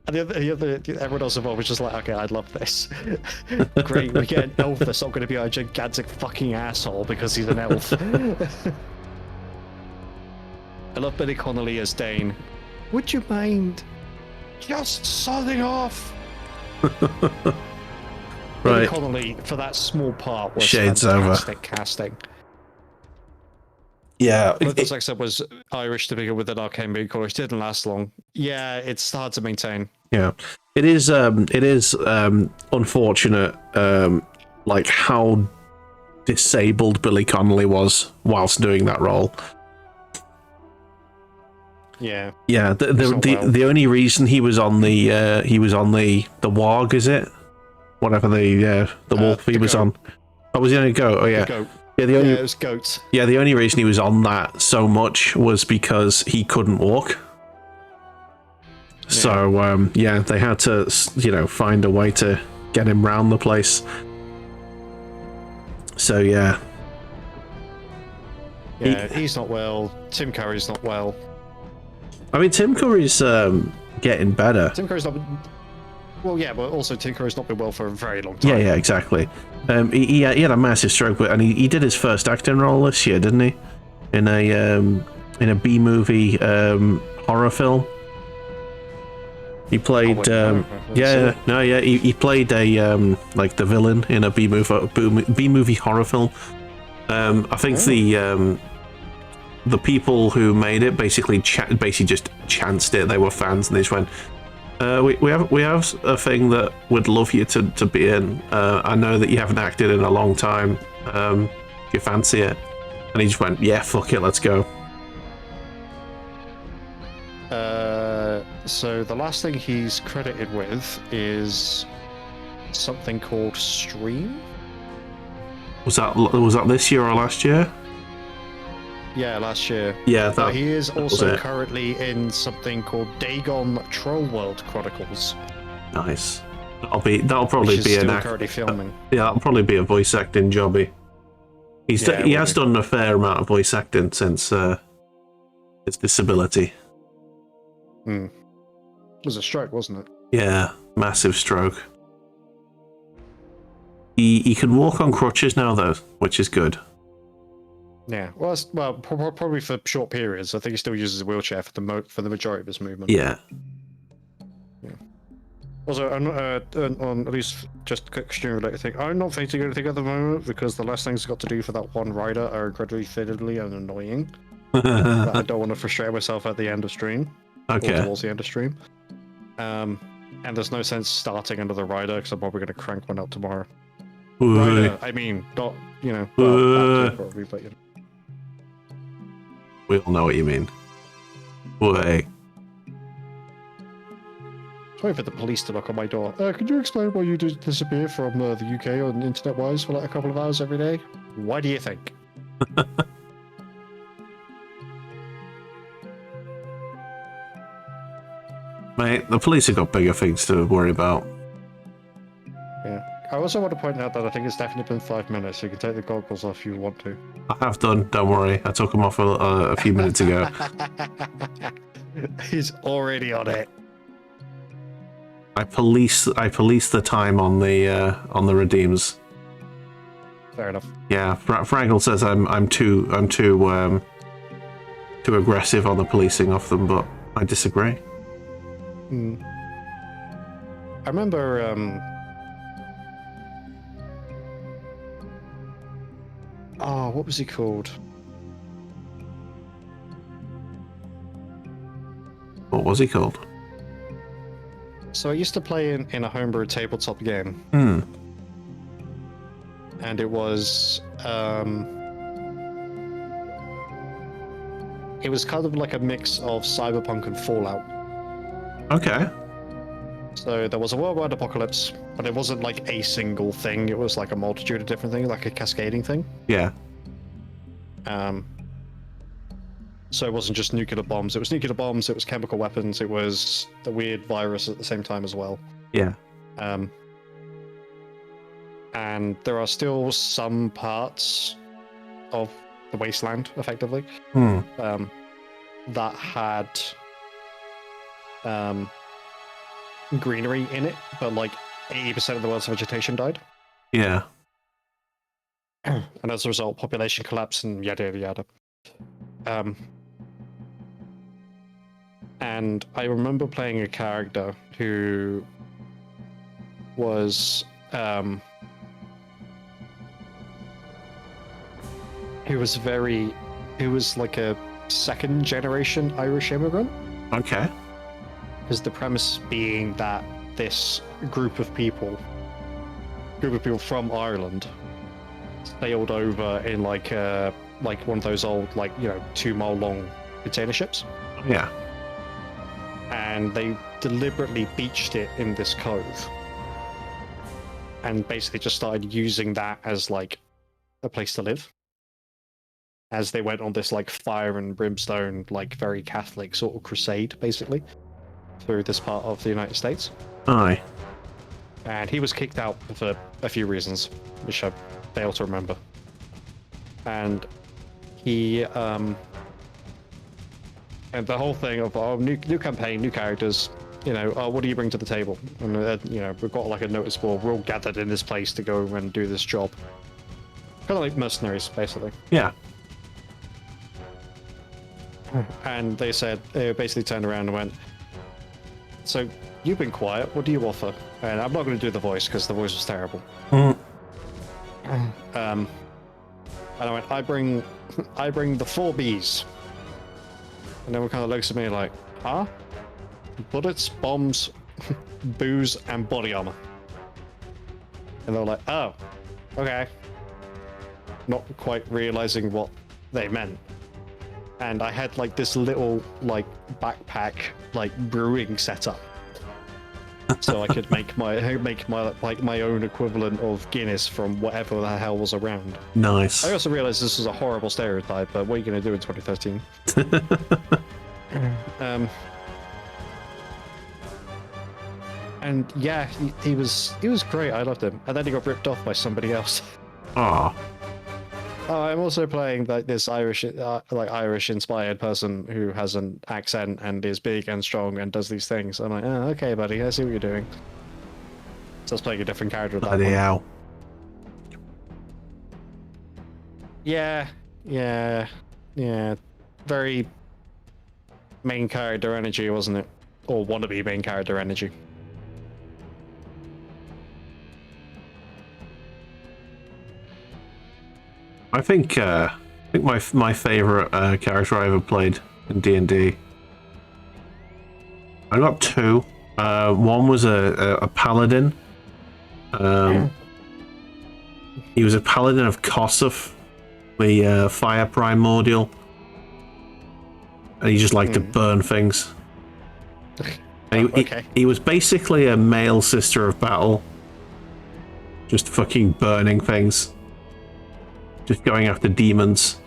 Speaker 1: and everyone else involved was just like, "Okay, I love this. Great, we get an elf that's not going to be a gigantic fucking asshole because he's an elf." I love Billy Connolly as Dane. Would you mind just sodding off? Billy
Speaker 3: Right.
Speaker 1: Connolly, for that small part, was
Speaker 3: Shades
Speaker 1: fantastic
Speaker 3: over.
Speaker 1: casting.
Speaker 3: Yeah.
Speaker 1: But as I said, was Irish to begin with an arcane Billy Connolly. Didn't last long. Yeah, it's hard to maintain.
Speaker 3: Yeah, it is unfortunate, like how disabled Billy Connolly was whilst doing that role.
Speaker 1: Yeah.
Speaker 3: Yeah, the only reason he was on the warg, is it? Whatever the wolf he was
Speaker 1: goat.
Speaker 3: on. Oh, was he on a goat? Oh yeah.
Speaker 1: Goat.
Speaker 3: Yeah,
Speaker 1: It was goats.
Speaker 3: Yeah, the only reason he was on that so much was because he couldn't walk. So, yeah, they had to, you know, find a way to get him round the place. So, yeah.
Speaker 1: Yeah, he's not well. Tim Curry's not well.
Speaker 3: I mean, Tim Curry's getting better.
Speaker 1: Tim Curry's not been... Well, yeah, but also Tim Curry's not been well for a very long time.
Speaker 3: Yeah, exactly. He had a massive stroke, and he did his first acting role this year, didn't he? In a B-movie horror film. He played, he played a like the villain in a B-movie horror film. I think the people who made it basically just chanced it. They were fans, and they just went, "We have a thing that would love you to be in. I know that you haven't acted in a long time. Do you fancy it?" And he just went, "Yeah, fuck it, let's go."
Speaker 1: So the last thing he's credited with is something called Stream.
Speaker 3: Was that this year or last year?
Speaker 1: Yeah, last year.
Speaker 3: Yeah,
Speaker 1: But he is
Speaker 3: that was
Speaker 1: also
Speaker 3: it.
Speaker 1: currently in something called Dagon Troll World Chronicles.
Speaker 3: Nice. That'll probably
Speaker 1: which is
Speaker 3: be
Speaker 1: still
Speaker 3: an
Speaker 1: currently filming.
Speaker 3: Yeah, that'll probably be a voice acting jobby. He
Speaker 1: Yeah,
Speaker 3: has done a fair amount of voice acting since his disability.
Speaker 1: It was a stroke, wasn't it?
Speaker 3: Yeah, massive stroke. He can walk on crutches now though, which is good.
Speaker 1: Yeah. Well, probably for short periods. I think he still uses a wheelchair for the majority of his movement.
Speaker 3: Yeah.
Speaker 1: Also, on at least just a quick stream-related thing, I'm not thinking anything at the moment because the last things I got to do for that one rider are incredibly fiddly and annoying. That I don't want to frustrate myself at the end of stream.
Speaker 3: Okay.
Speaker 1: Or towards the end of stream. And there's no sense starting another rider because I'm probably going to crank one out tomorrow. Rider, I mean, not, you know, well, probably, but, you know.
Speaker 3: We all know what you mean. Way.
Speaker 1: Sorry for the police to knock on my door. Could you explain why you disappear from the UK on internet-wise for like a couple of hours every day? Why do you think?
Speaker 3: Mate, the police have got bigger things to worry about.
Speaker 1: Yeah. I also want to point out that I think it's definitely been 5 minutes, so you can take the goggles off if you want to.
Speaker 3: I have done, don't worry. I took them off a few minutes ago.
Speaker 1: He's already on it.
Speaker 3: I police the time on the redeems.
Speaker 1: Fair enough.
Speaker 3: Yeah, Fraggle says I'm too aggressive on the policing of them, but I disagree.
Speaker 1: I remember oh, what was he called?
Speaker 3: What was he called?
Speaker 1: So I used to play in a homebrew tabletop game,
Speaker 3: Hmm.
Speaker 1: and it was kind of like a mix of Cyberpunk and Fallout.
Speaker 3: Okay.
Speaker 1: So there was a worldwide apocalypse, but it wasn't like a single thing. It was like a multitude of different things, like a cascading thing.
Speaker 3: Yeah.
Speaker 1: So it wasn't just nuclear bombs. It was nuclear bombs. It was chemical weapons. It was the weird virus at the same time as well.
Speaker 3: Yeah.
Speaker 1: And there are still some parts of the wasteland, effectively,
Speaker 3: Hmm.
Speaker 1: that had greenery in it, but like 80% of the world's vegetation died.
Speaker 3: Yeah.
Speaker 1: And as a result, population collapse and yada yada yada. And I remember playing a character who was like a second generation Irish immigrant.
Speaker 3: Okay.
Speaker 1: Because the premise being that this group of people from Ireland sailed over in like one of those old 2-mile long container ships.
Speaker 3: Yeah.
Speaker 1: And they deliberately beached it in this cove and basically just started using that as like a place to live as they went on this like fire and brimstone, like very Catholic sort of crusade basically through this part of the United States.
Speaker 3: Aye.
Speaker 1: And he was kicked out for a few reasons which I fail to remember. And he and the whole thing of new campaign, new characters, what do you bring to the table? And we've got like a notice board. We're all gathered in this place to go and do this job. Kind of like mercenaries, basically.
Speaker 3: Yeah.
Speaker 1: And they basically turned around and went, "So you've been quiet. What do you offer?" And I'm not going to do the voice because the voice was terrible.
Speaker 3: Mm.
Speaker 1: And I went, I bring the 4 Bs. And everyone kind of looks at me like, huh? Bullets, bombs, booze, and body armor. And they're like, oh, okay. Not quite realizing what they meant. And I had like this little like backpack like brewing setup. So I could make my own equivalent of Guinness from whatever the hell was around.
Speaker 3: Nice.
Speaker 1: I also realized this was a horrible stereotype, but what are you going to do in 2013? And yeah, he was great. I loved him, and then he got ripped off by somebody else.
Speaker 3: Aw.
Speaker 1: I'm also playing like this Irish-inspired person who has an accent and is big and strong and does these things. I'm like, oh, okay, buddy, I see what you're doing. So I was playing a different character at that
Speaker 3: Bloody
Speaker 1: point.
Speaker 3: hell.
Speaker 1: Yeah. Very main character energy, wasn't it? Or wannabe main character energy.
Speaker 3: I think my favorite character I ever played in D&D. I got 2. One was a paladin. He was a paladin of Kossuth, the fire primordial, and he just liked to burn things. And he was basically a male sister of battle, just fucking burning things. Just going after demons.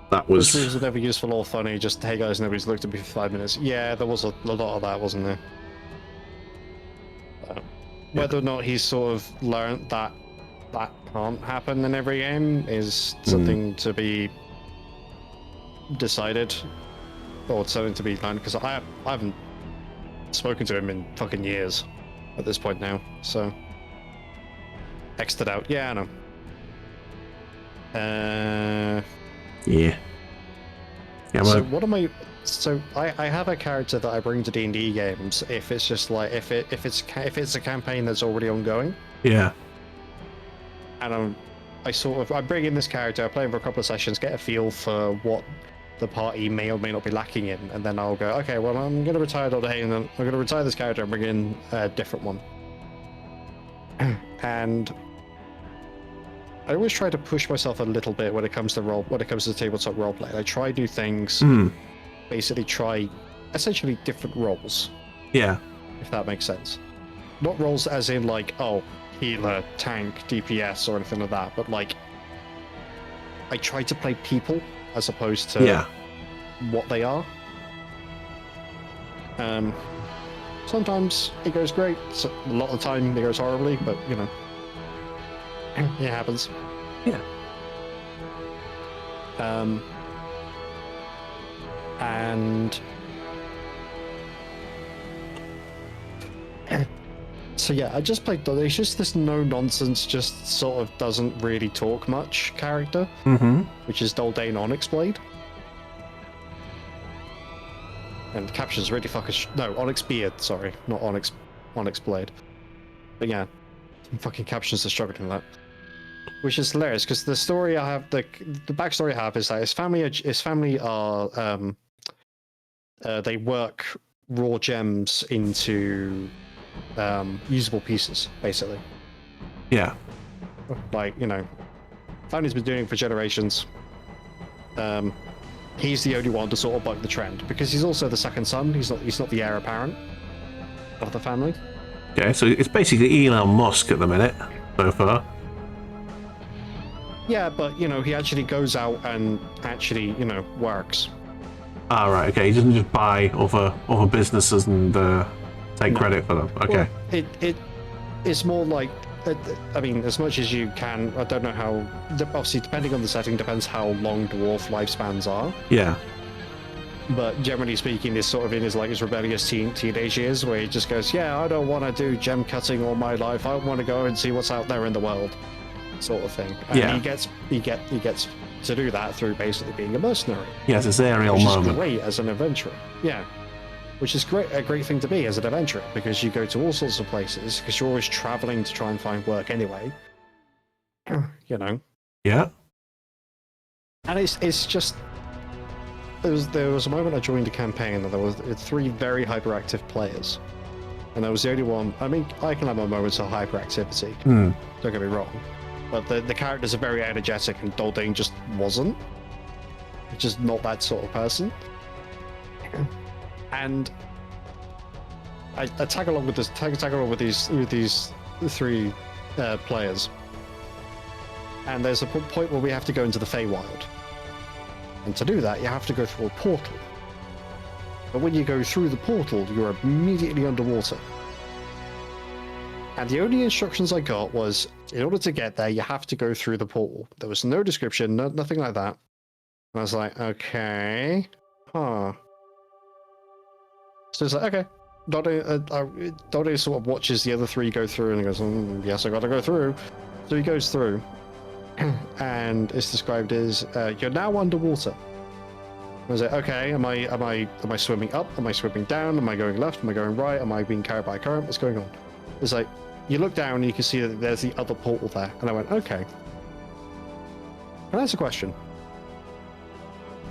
Speaker 3: That was...
Speaker 1: Which was never useful or funny, just, hey guys, nobody's looked at me for 5 minutes. Yeah, there was a lot of that, wasn't there? Whether or not he's sort of learned that that can't happen in every game is something to be decided. Or something to be learned, because I haven't spoken to him in fucking years at this point now, so... X'd it out. Yeah, I know.
Speaker 3: Yeah.
Speaker 1: So what am I? So I have a character that I bring to D&D games if it's just like if it's a campaign that's already ongoing.
Speaker 3: Yeah.
Speaker 1: And I bring in this character, I play him for a couple of sessions, get a feel for what the party may or may not be lacking in, and then I'll go, okay, well, I'm going to retire Doldain, and then I'm going to retire this character and bring in a different one. And I always try to push myself a little bit when it comes to tabletop roleplay. I try new things, basically try essentially different roles.
Speaker 3: Yeah.
Speaker 1: If that makes sense. Not roles as in like, oh, healer, tank, DPS, or anything like that, but like, I try to play people as opposed to what they are. Sometimes it goes great, so a lot of the time it goes horribly, but you know, it happens.
Speaker 3: Yeah.
Speaker 1: And so yeah, I just played Doldain. It's just this no-nonsense, just sort of doesn't really talk much character, which is Doldain Onyx Blade. And the caption's really fucking... No, Onyx Beard, sorry. Not Onyx Blade. But yeah, fucking captions are struggling with that. Which is hilarious, because the story I have... The backstory I have is that his family are... they work raw gems into usable pieces, basically.
Speaker 3: Yeah.
Speaker 1: Like, you know, family's been doing it for generations. He's the only one to sort of buck the trend because he's also the second son. He's not the heir apparent of the family.
Speaker 3: Okay, so it's basically Elon Musk at the minute so far.
Speaker 1: Yeah, but you know, he actually goes out and actually, you know, works.
Speaker 3: Ah, right. Okay, he doesn't just buy other businesses and take credit for them. Okay.
Speaker 1: Well, it's more like, I mean, as much as you can. I don't know how. Obviously, depending on the setting, depends how long dwarf lifespans are.
Speaker 3: Yeah.
Speaker 1: But generally speaking, it's sort of in his rebellious teenage years, where he just goes, "Yeah, I don't want to do gem cutting all my life. I want to go and see what's out there in the world," sort of thing. And he gets to do that through basically being a mercenary.
Speaker 3: Yes, it's aerial
Speaker 1: which
Speaker 3: moment.
Speaker 1: Is great as an adventurer. Yeah. Which is a great thing to be as an adventurer, because you go to all sorts of places, because you're always traveling to try and find work anyway. You know.
Speaker 3: Yeah.
Speaker 1: And it's just there was a moment I joined a campaign and there was 3 very hyperactive players, and I was the only one. I mean, I can have my moments of hyperactivity. Don't get me wrong, but the characters are very energetic, and Doldain just wasn't. Just not that sort of person. And I tag along with these 3 players, and there's a point where we have to go into the Feywild, and to do that you have to go through a portal. But when you go through the portal, you're immediately underwater. And the only instructions I got was, in order to get there, you have to go through the portal. There was no description, nothing like that. And I was like, okay, huh. So it's like, okay. Doldain sort of watches the other 3 go through and he goes, yes, I gotta go through. So he goes through, and it's described as, you're now underwater. I was like, okay, am I swimming up? Am I swimming down? Am I going left? Am I going right? Am I being carried by a current? What's going on? It's like, you look down and you can see that there's the other portal there. And I went, okay. Can I ask a question?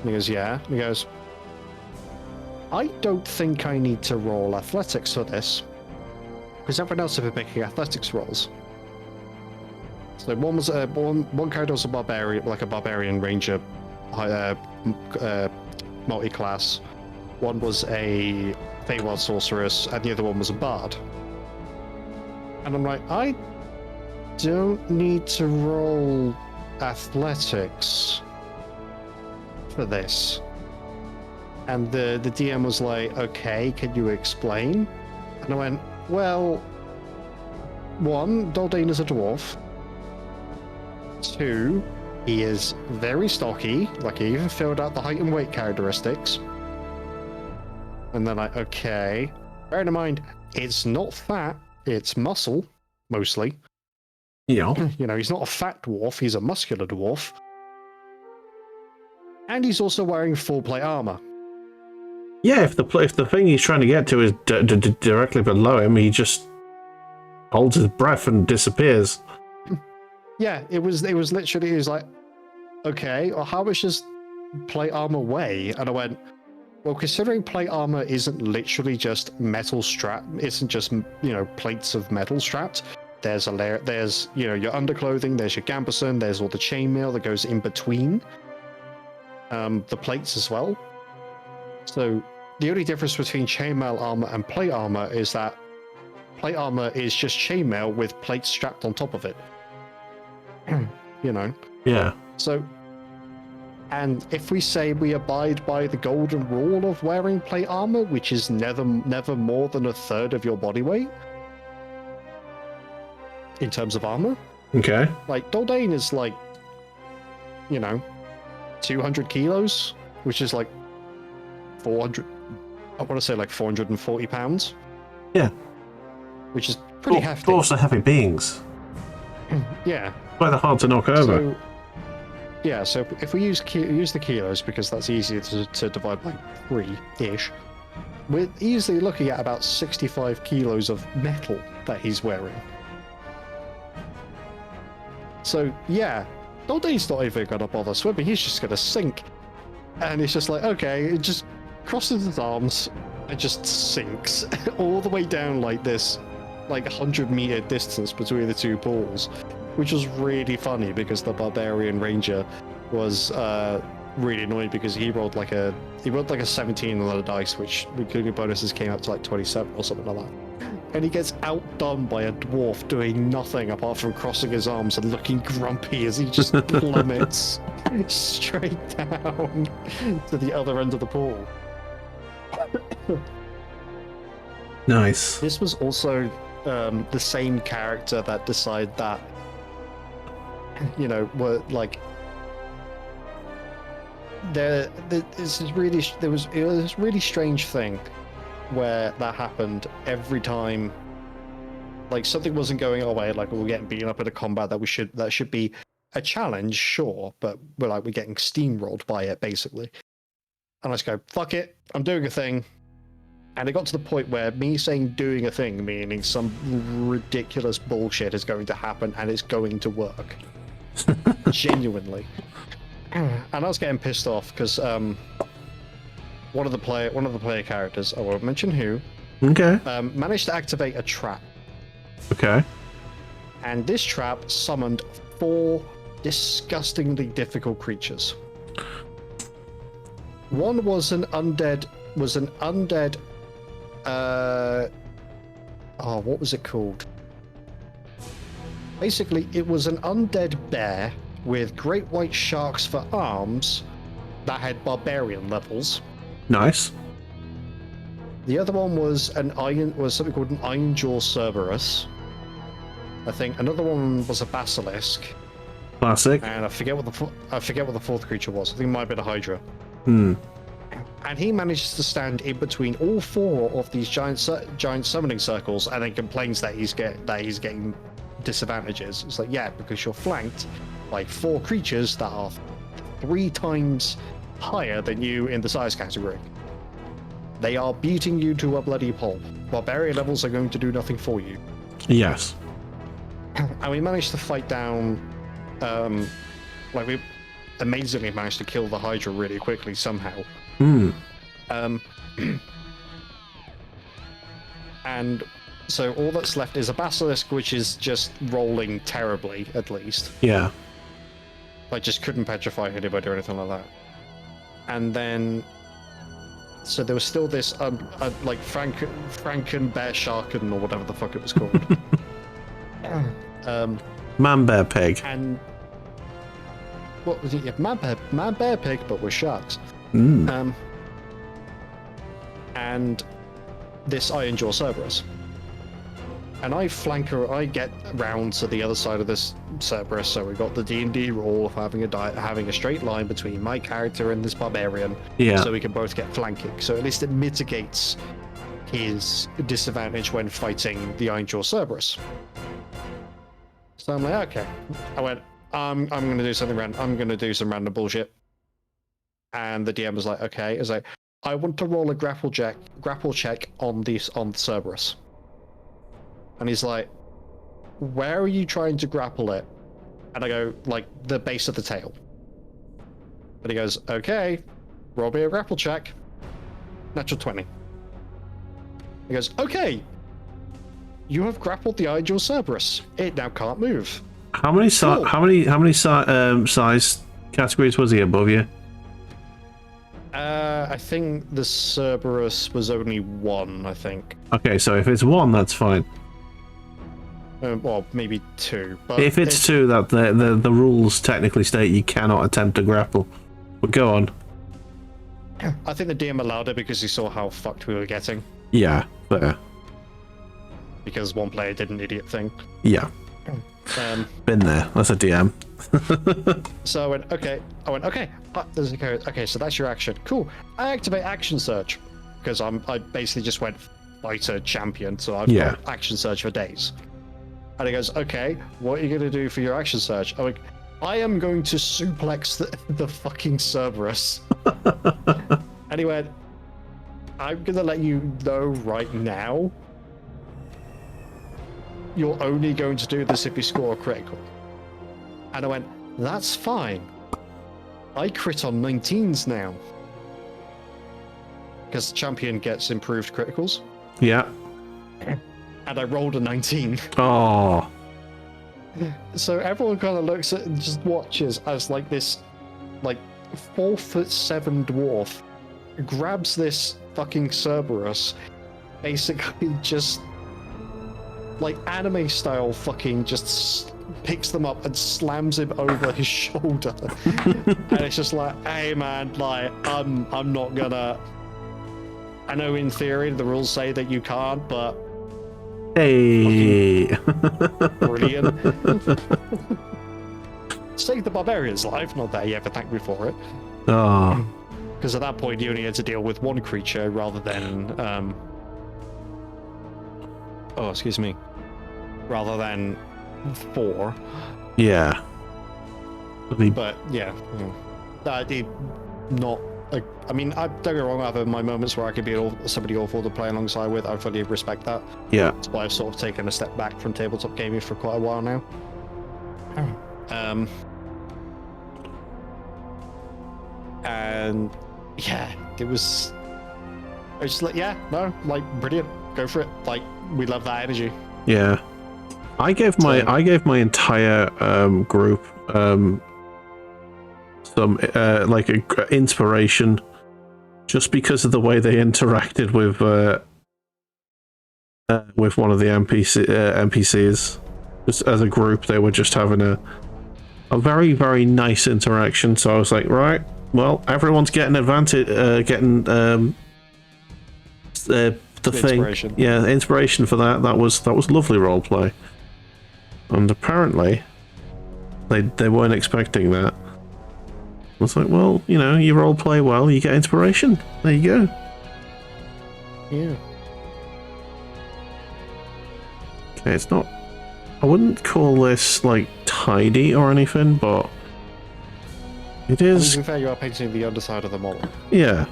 Speaker 1: And he goes, yeah. And he goes, I don't think I need to roll athletics for this, because everyone else have been making athletics rolls. So one was one character was a barbarian, like a barbarian ranger, multi-class. One was a Feywild sorceress, and the other one was a bard. And I'm like, I don't need to roll athletics for this. And the DM was like, okay, can you explain? And I went, well, 1, Doldain is a dwarf. 2, he is very stocky, like he even filled out the height and weight characteristics. And then like, okay. Bear in mind, it's not fat, it's muscle, mostly.
Speaker 3: Yeah.
Speaker 1: You know, he's not a fat dwarf, he's a muscular dwarf. And he's also wearing full plate armor.
Speaker 3: Yeah, if the thing he's trying to get to is directly below him, he just holds his breath and disappears.
Speaker 1: Yeah, it was literally, it was like, okay, well, how much does plate armor weigh? And I went, well, considering plate armor isn't literally just metal strap, isn't just, plates of metal strapped. There's a layer, there's, your underclothing, there's your gambeson, there's all the chainmail that goes in between the plates as well. So the only difference between chainmail armor and plate armor is that plate armor is just chainmail with plates strapped on top of it.
Speaker 2: Yeah.
Speaker 1: So, and if we say we abide by the golden rule of wearing plate armor, which is never more than a third of your body weight in terms of armor,
Speaker 2: Okay.
Speaker 1: like Daldane is like, 200 kilos, which is like 400. I want to say like 440 pounds.
Speaker 2: Yeah.
Speaker 1: Which is pretty hefty.
Speaker 2: Dwarves are heavy beings.
Speaker 1: Yeah.
Speaker 2: Why they're hard to knock over.
Speaker 1: So if we use the kilos, because that's easier to divide by 3-ish, we're easily looking at about 65 kilos of metal that he's wearing. So yeah, Daldane's not even gonna bother swimming, he's just gonna sink. And it's just like, okay, it just crosses his arms and just sinks all the way down like this, like 100-meter distance between the two pools. Which was really funny because the Barbarian Ranger was really annoyed because he rolled like a 17 on the dice, which including bonuses came up to like 27 or something like that. And he gets outdone by a dwarf doing nothing apart from crossing his arms and looking grumpy as he just plummets straight down to the other end of the pool.
Speaker 2: Nice.
Speaker 1: This was also the same character that decided that were like there was this really strange thing where that happened every time, like something wasn't going our way, like we were getting beaten up in a combat that should be a challenge, sure, but we're getting steamrolled by it basically. And I just go, fuck it, I'm doing a thing. And it got to the point where me saying doing a thing, meaning some ridiculous bullshit is going to happen and it's going to work. Genuinely. And I was getting pissed off because one of the player characters, I won't mention who,
Speaker 2: Okay.
Speaker 1: managed to activate a trap.
Speaker 2: Okay.
Speaker 1: And this trap summoned 4 disgustingly difficult creatures. One was an undead what was it called? Basically, it was an undead bear with great white sharks for arms that had barbarian levels.
Speaker 2: Nice.
Speaker 1: The other one was something called an Iron Jaw Cerberus. I think another one was a basilisk.
Speaker 2: Classic.
Speaker 1: And I forget what the fourth creature was. I think it might have been a hydra.
Speaker 2: Hmm.
Speaker 1: And he manages to stand in between all 4 of these giant summoning circles, and then complains that he's getting disadvantages. It's like, yeah, because you're flanked by 4 creatures that are 3 times higher than you in the size category. They are beating you to a bloody pulp. Barbarian levels are going to do nothing for you.
Speaker 2: Yes.
Speaker 1: And we managed to fight down, we amazingly managed to kill the Hydra really quickly somehow.
Speaker 2: Hmm.
Speaker 1: And so all that's left is a basilisk, which is just rolling terribly, at least.
Speaker 2: Yeah.
Speaker 1: Like, just couldn't petrify anybody or anything like that. And then, so there was still this, Franken Bear Sharken, or whatever the fuck it was called.
Speaker 2: Man Bear Pig.
Speaker 1: And what was it? Yeah, Man Bear Pig, but with sharks.
Speaker 2: Mm.
Speaker 1: And this Iron Jaw Cerberus. And I get round to the other side of this Cerberus, so we got the D&D rule of having a straight line between my character and this barbarian,
Speaker 2: Yeah.
Speaker 1: so we can both get flanking. So at least it mitigates his disadvantage when fighting the Iron Jaw Cerberus. So I'm like, okay. I went, I'm going to do something random. I'm going to do some random bullshit. And the DM was like, okay. I was like, I want to roll a grapple check on the Cerberus. And he's like, where are you trying to grapple it? And I go, like, the base of the tail. And he goes, okay, roll me a grapple check. Natural 20. He goes, okay, you have grappled the ideal Cerberus. It now can't move.
Speaker 3: How many
Speaker 1: Cool.
Speaker 3: size categories was he above you?
Speaker 1: I think the Cerberus was only 1, I think.
Speaker 3: Okay, so if it's 1, that's fine.
Speaker 1: Well, maybe 2. But
Speaker 3: If it's 2, that the rules technically state you cannot attempt to grapple. But go on.
Speaker 1: I think the DM allowed it because he saw how fucked we were getting.
Speaker 3: Yeah, fair.
Speaker 1: Because one player did an idiot thing.
Speaker 3: Yeah,
Speaker 1: Um,
Speaker 3: been there. That's a DM.
Speaker 1: so I went, okay. There's a code. Okay, so that's your action. Cool. I activate action search because I basically just went fighter champion, so I've
Speaker 3: Yeah.
Speaker 1: got action search for days. And he goes, okay, what are you going to do for your action search? I'm like, I am going to suplex the fucking Cerberus. And he went, I'm going to let you know right now, you're only going to do this if you score a critical. And I went, that's fine. I crit on 19s now. Because champion gets improved criticals.
Speaker 3: Yeah.
Speaker 1: And I rolled a 19.
Speaker 3: Oh.
Speaker 1: So everyone kind of looks at and just watches as like this, like 4'7" dwarf grabs this fucking Cerberus, basically just like anime style fucking just picks them up and slams him over his shoulder. And it's just like, hey man, like I'm not gonna, I know in theory the rules say that you can't, but
Speaker 3: Hey.
Speaker 1: brilliant. Saved the barbarian's life, not that he ever thanked me for it.
Speaker 3: Oh.
Speaker 1: Because at that point you only had to deal with one creature rather than rather than 4.
Speaker 3: Yeah.
Speaker 1: But yeah, I did not. Like, I mean, I don't get me wrong. I have my moments where I could be somebody awful to play alongside with. I fully respect that.
Speaker 3: Yeah.
Speaker 1: That's why I've sort of taken a step back from tabletop gaming for quite a while now. And yeah, it was. I was just like, yeah, no, like brilliant, go for it. Like we love that energy.
Speaker 3: Yeah. I gave my entire group some like a inspiration just because of the way they interacted with one of the NPCs. Just as a group, they were just having a very, very nice interaction. So I was like, right, well, everyone's getting advantage, getting the thing. Yeah, inspiration for that. That was lovely roleplay. And apparently, they weren't expecting that. I was like, well, you know, you role play well, you get inspiration. There you go.
Speaker 1: Yeah.
Speaker 3: Okay, it's not. I wouldn't call this like tidy or anything, but it
Speaker 1: I mean,
Speaker 3: is.
Speaker 1: to be fair, you are painting the underside of the model,
Speaker 3: Yeah,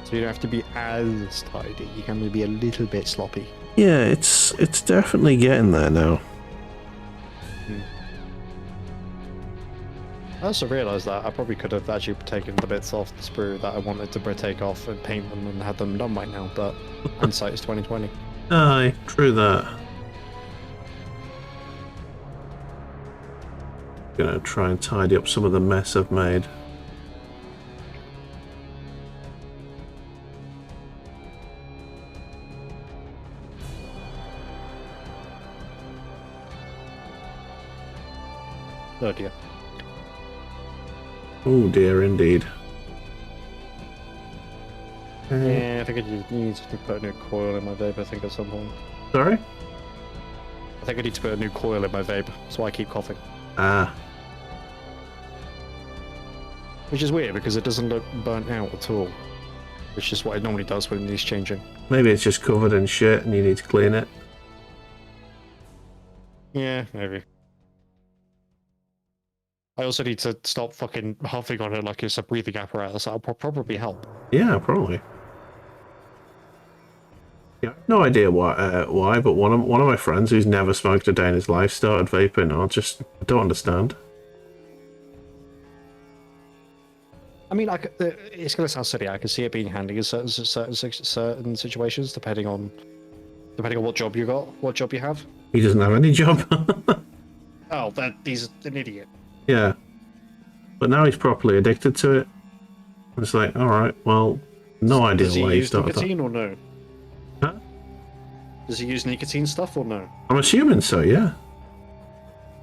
Speaker 1: so you don't have to be as tidy. You can be a little bit sloppy.
Speaker 3: yeah, it's definitely getting there now.
Speaker 1: I also realised that I probably could have actually taken the bits off the sprue that I wanted to take off and paint them and had them done by now, but hindsight is 2020.
Speaker 3: Aye, true that. Gonna try and tidy up some of the mess I've made.
Speaker 1: Oh dear.
Speaker 3: Oh dear, indeed.
Speaker 1: Yeah, I think I need to put a new coil in my vape, I think, at some point.
Speaker 3: Sorry?
Speaker 1: I think I need to put a new coil in my vape, that's why I keep coughing.
Speaker 3: Ah,
Speaker 1: Which is weird, because it doesn't look burnt out at all. Which is what it normally does when it needs changing.
Speaker 3: maybe it's just covered in shit and you need to clean it.
Speaker 1: Yeah, maybe. I also need to stop fucking huffing on it like it's a breathing apparatus. That'll probably help.
Speaker 3: Yeah, probably. Yeah, no idea why, but one of my friends who's never smoked a day in his life started vaping. I don't understand.
Speaker 1: I mean, it's going to sound silly. I can see it being handy in certain situations, depending on what job you got, what job you have.
Speaker 2: He doesn't have any job.
Speaker 1: Oh, he's an idiot.
Speaker 2: Yeah. But now he's properly addicted to it. It's like, alright, well, no idea
Speaker 1: Does he
Speaker 2: why he
Speaker 1: use
Speaker 2: started that.
Speaker 1: nicotine or no?
Speaker 2: Huh?
Speaker 1: Does he use nicotine stuff or no?
Speaker 2: I'm assuming so, yeah.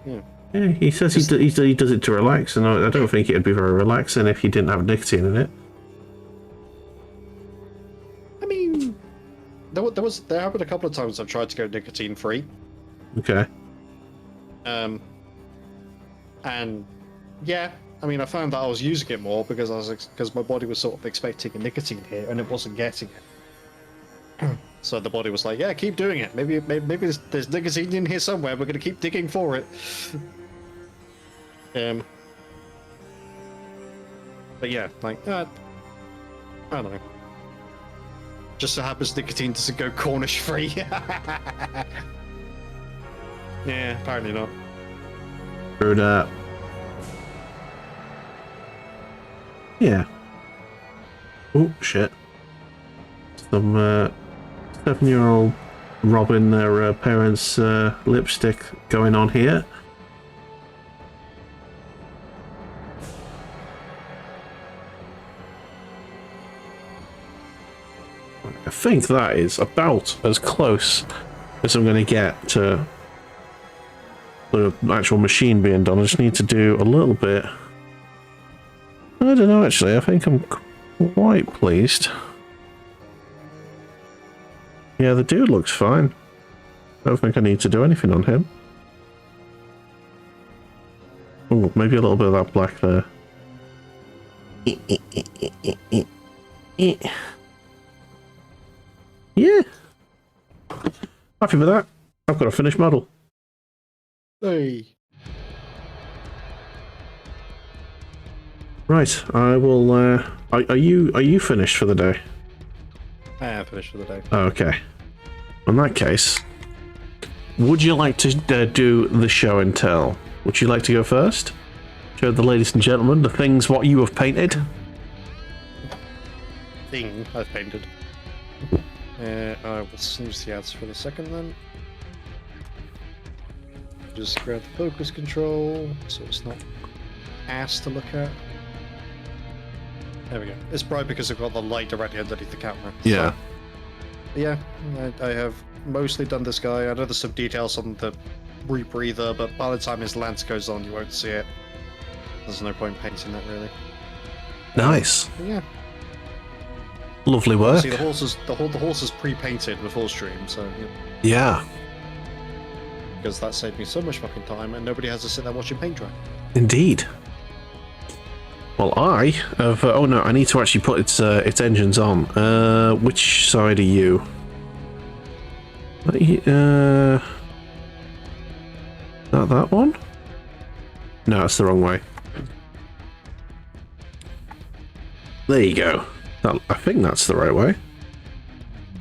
Speaker 1: Yeah.
Speaker 2: Yeah, he says he does it to relax, and I don't think it'd be very relaxing if he didn't have nicotine in it.
Speaker 1: I mean, there happened a couple of times I've tried to go nicotine free.
Speaker 2: Okay.
Speaker 1: And yeah, I mean, I found that I was using it more because my body was sort of expecting a nicotine hit and it wasn't getting it. So the body was like, "Yeah, keep doing it. Maybe there's nicotine in here somewhere. We're gonna keep digging for it." But yeah, like I don't know. Just so happens nicotine doesn't go Cornish free. Yeah, apparently not.
Speaker 2: Screw that. Yeah. Oh shit. Some 7-year-old robbing their parents' lipstick going on here. I think that is about as close as I'm going to get to the actual machine being done. I just need to do a little bit. I don't know, actually. I think I'm quite pleased. Yeah, the dude looks fine. I don't think I need to do anything on him. Oh, maybe a little bit of that black there. Yeah. Happy with that. I've got a finished model.
Speaker 1: Hey.
Speaker 2: Right, I will. Are you finished for the day?
Speaker 1: I am finished for the day.
Speaker 2: Okay. In that case, would you like to do the show and tell? Would you like to go first? Show the ladies and gentlemen the things what you have painted.
Speaker 1: Thing I've painted. I will snooze the ads for a second then. Just grab the focus control so it's not ass to look at. There we go. It's bright because I've got the light directly underneath the camera.
Speaker 2: Yeah.
Speaker 1: So, yeah, I have mostly done this guy. I know there's some details on the rebreather, but by the time his lance goes on, you won't see it. There's no point painting that really.
Speaker 2: Nice.
Speaker 1: But yeah.
Speaker 2: Lovely work.
Speaker 1: See, the horse is pre-painted before stream, so
Speaker 2: Yeah.
Speaker 1: because that saved me so much fucking time, and nobody has to sit there watching paint dry.
Speaker 2: Indeed. Well, I have. Oh no, I need to actually put its engines on. Which side are you? That one? No, it's the wrong way. There you go. I think that's the right way.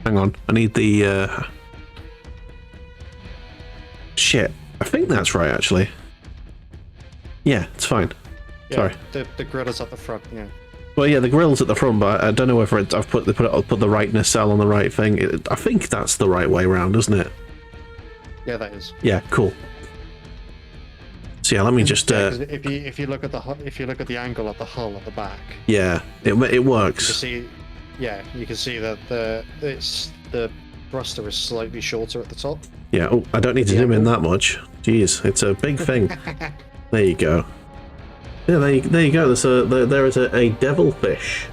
Speaker 2: Hang on, I need the. Shit, I think that's right actually. Yeah, it's fine.
Speaker 1: Yeah,
Speaker 2: Sorry.
Speaker 1: The grill is at the front. Yeah.
Speaker 2: Well, yeah, the grill's at the front, but I don't know whether I've put the right nacelle on the right thing. I think that's the right way around, isn't it?
Speaker 1: Yeah, that is.
Speaker 2: Yeah, cool. So yeah, let me just.
Speaker 1: Yeah, 'cause if you look at the angle of the hull at the back,
Speaker 2: Yeah, it
Speaker 1: you can
Speaker 2: works.
Speaker 1: see. Yeah, you can see that the thruster is slightly shorter at the top.
Speaker 2: Yeah. Oh, I don't need to zoom in that much. Jeez, it's a big thing. There you go. Yeah, there you go. There is a Devilfish.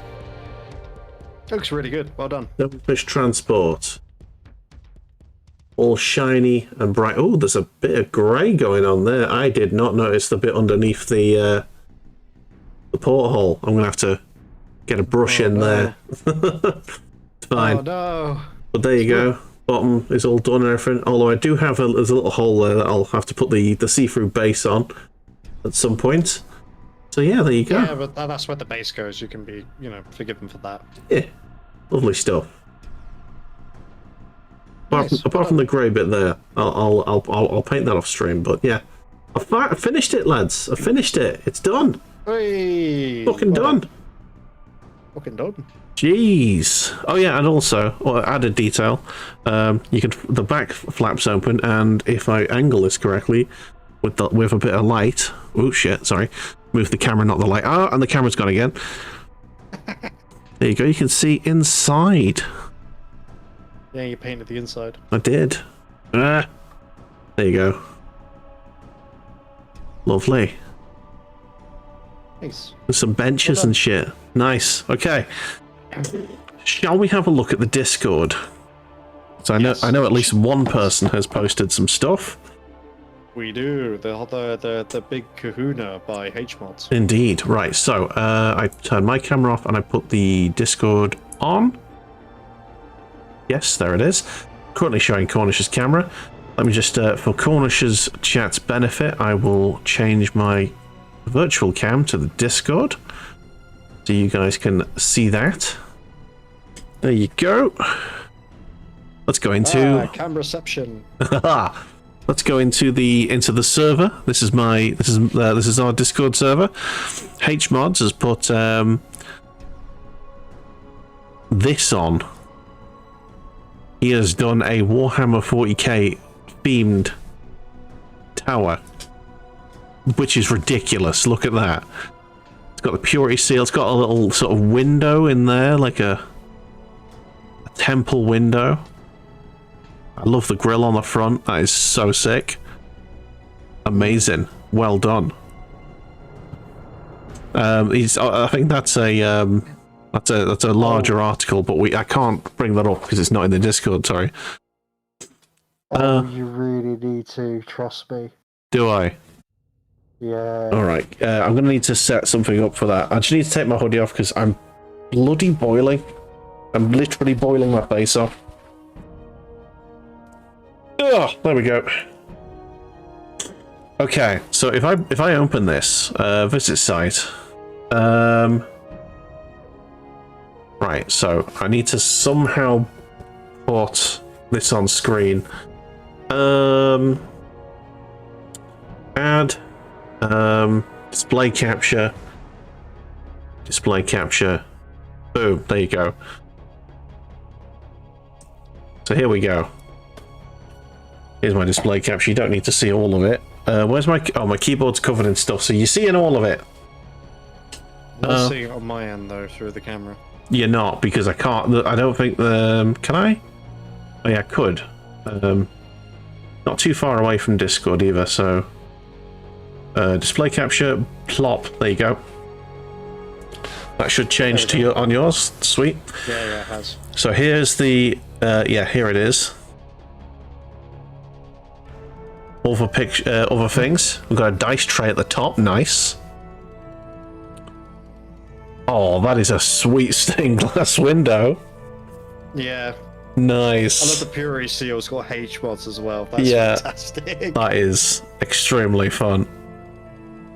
Speaker 1: Looks really good. Well done.
Speaker 2: Devilfish transport. All shiny and bright. Oh, there's a bit of grey going on there. I did not notice the bit underneath the porthole. I'm gonna have to get a brush in there. It's fine.
Speaker 1: Oh no.
Speaker 2: But there you go. Bottom is all done and everything. Although I do have there's a little hole there that I'll have to put the see-through base on at some point. So yeah, there you go.
Speaker 1: Yeah, but that's where the base goes. You can be, forgiven for that.
Speaker 2: Yeah, lovely stuff. Apart from the grey bit there, I'll paint that off stream. But yeah, I finished it, lads. I finished it. It's done.
Speaker 1: Hey,
Speaker 2: Fucking
Speaker 1: well
Speaker 2: done.
Speaker 1: Fucking done.
Speaker 3: Jeez. Oh yeah, and also, well, added detail. You can the back flaps open, and if I angle this correctly, with a bit of light. Oh shit! Sorry. Move the camera, not the light. Ah, and the camera's gone again. There you go. You can see inside.
Speaker 1: Yeah, you painted the inside.
Speaker 3: I did. Ah. There you go. Lovely.
Speaker 1: Nice.
Speaker 3: There's some benches and shit. Nice. Okay. Shall we have a look at the Discord? So I know at least one person has posted some stuff.
Speaker 1: We do. The big kahuna by HMods.
Speaker 3: Indeed. Right. So I turned my camera off and I put the Discord on. Yes, there it is. Currently showing Cornish's camera. Let me just, for Cornish's chat's benefit, I will change my virtual cam to the Discord, so you guys can see that. There you go. Let's go into
Speaker 1: cam reception.
Speaker 3: Let's go into the server. This is our Discord server. HMods has put this on. He has done a Warhammer 40k themed tower, which is ridiculous. Look at that. It's got the purity seal. It's got a little sort of window in there, like a temple window. I love the grill on the front. That is so sick. Amazing. Well done. I think that's a larger article, but I can't bring that up because it's not in the Discord. Sorry.
Speaker 1: You really need to trust me.
Speaker 3: Do I?
Speaker 1: Yeah.
Speaker 3: All right. I'm gonna need to set something up for that. I just need to take my hoodie off because I'm bloody boiling. I'm literally boiling my face off. Oh, there we go. Okay, so if I open this visit site, right. So I need to somehow put this on screen. Add display capture. Boom, there you go. So here we go. Here's my display capture. You don't need to see all of it. Where's my keyboard's covered in stuff, so you're seeing all of it.
Speaker 1: I'm seeing it on my end though through the camera.
Speaker 3: You're not, because I can't. I don't think the can I? Oh yeah, I could. Not too far away from Discord either, so display capture, plop. There you go. That should change to your on yours. Sweet.
Speaker 1: Yeah, it has.
Speaker 3: So here's the here it is. Other things. We've got a dice tray at the top. Nice. Oh, that is a sweet stained glass window.
Speaker 1: Yeah.
Speaker 3: Nice.
Speaker 1: I love the purity seal. It's got HMods as well. That's fantastic.
Speaker 3: That is extremely fun.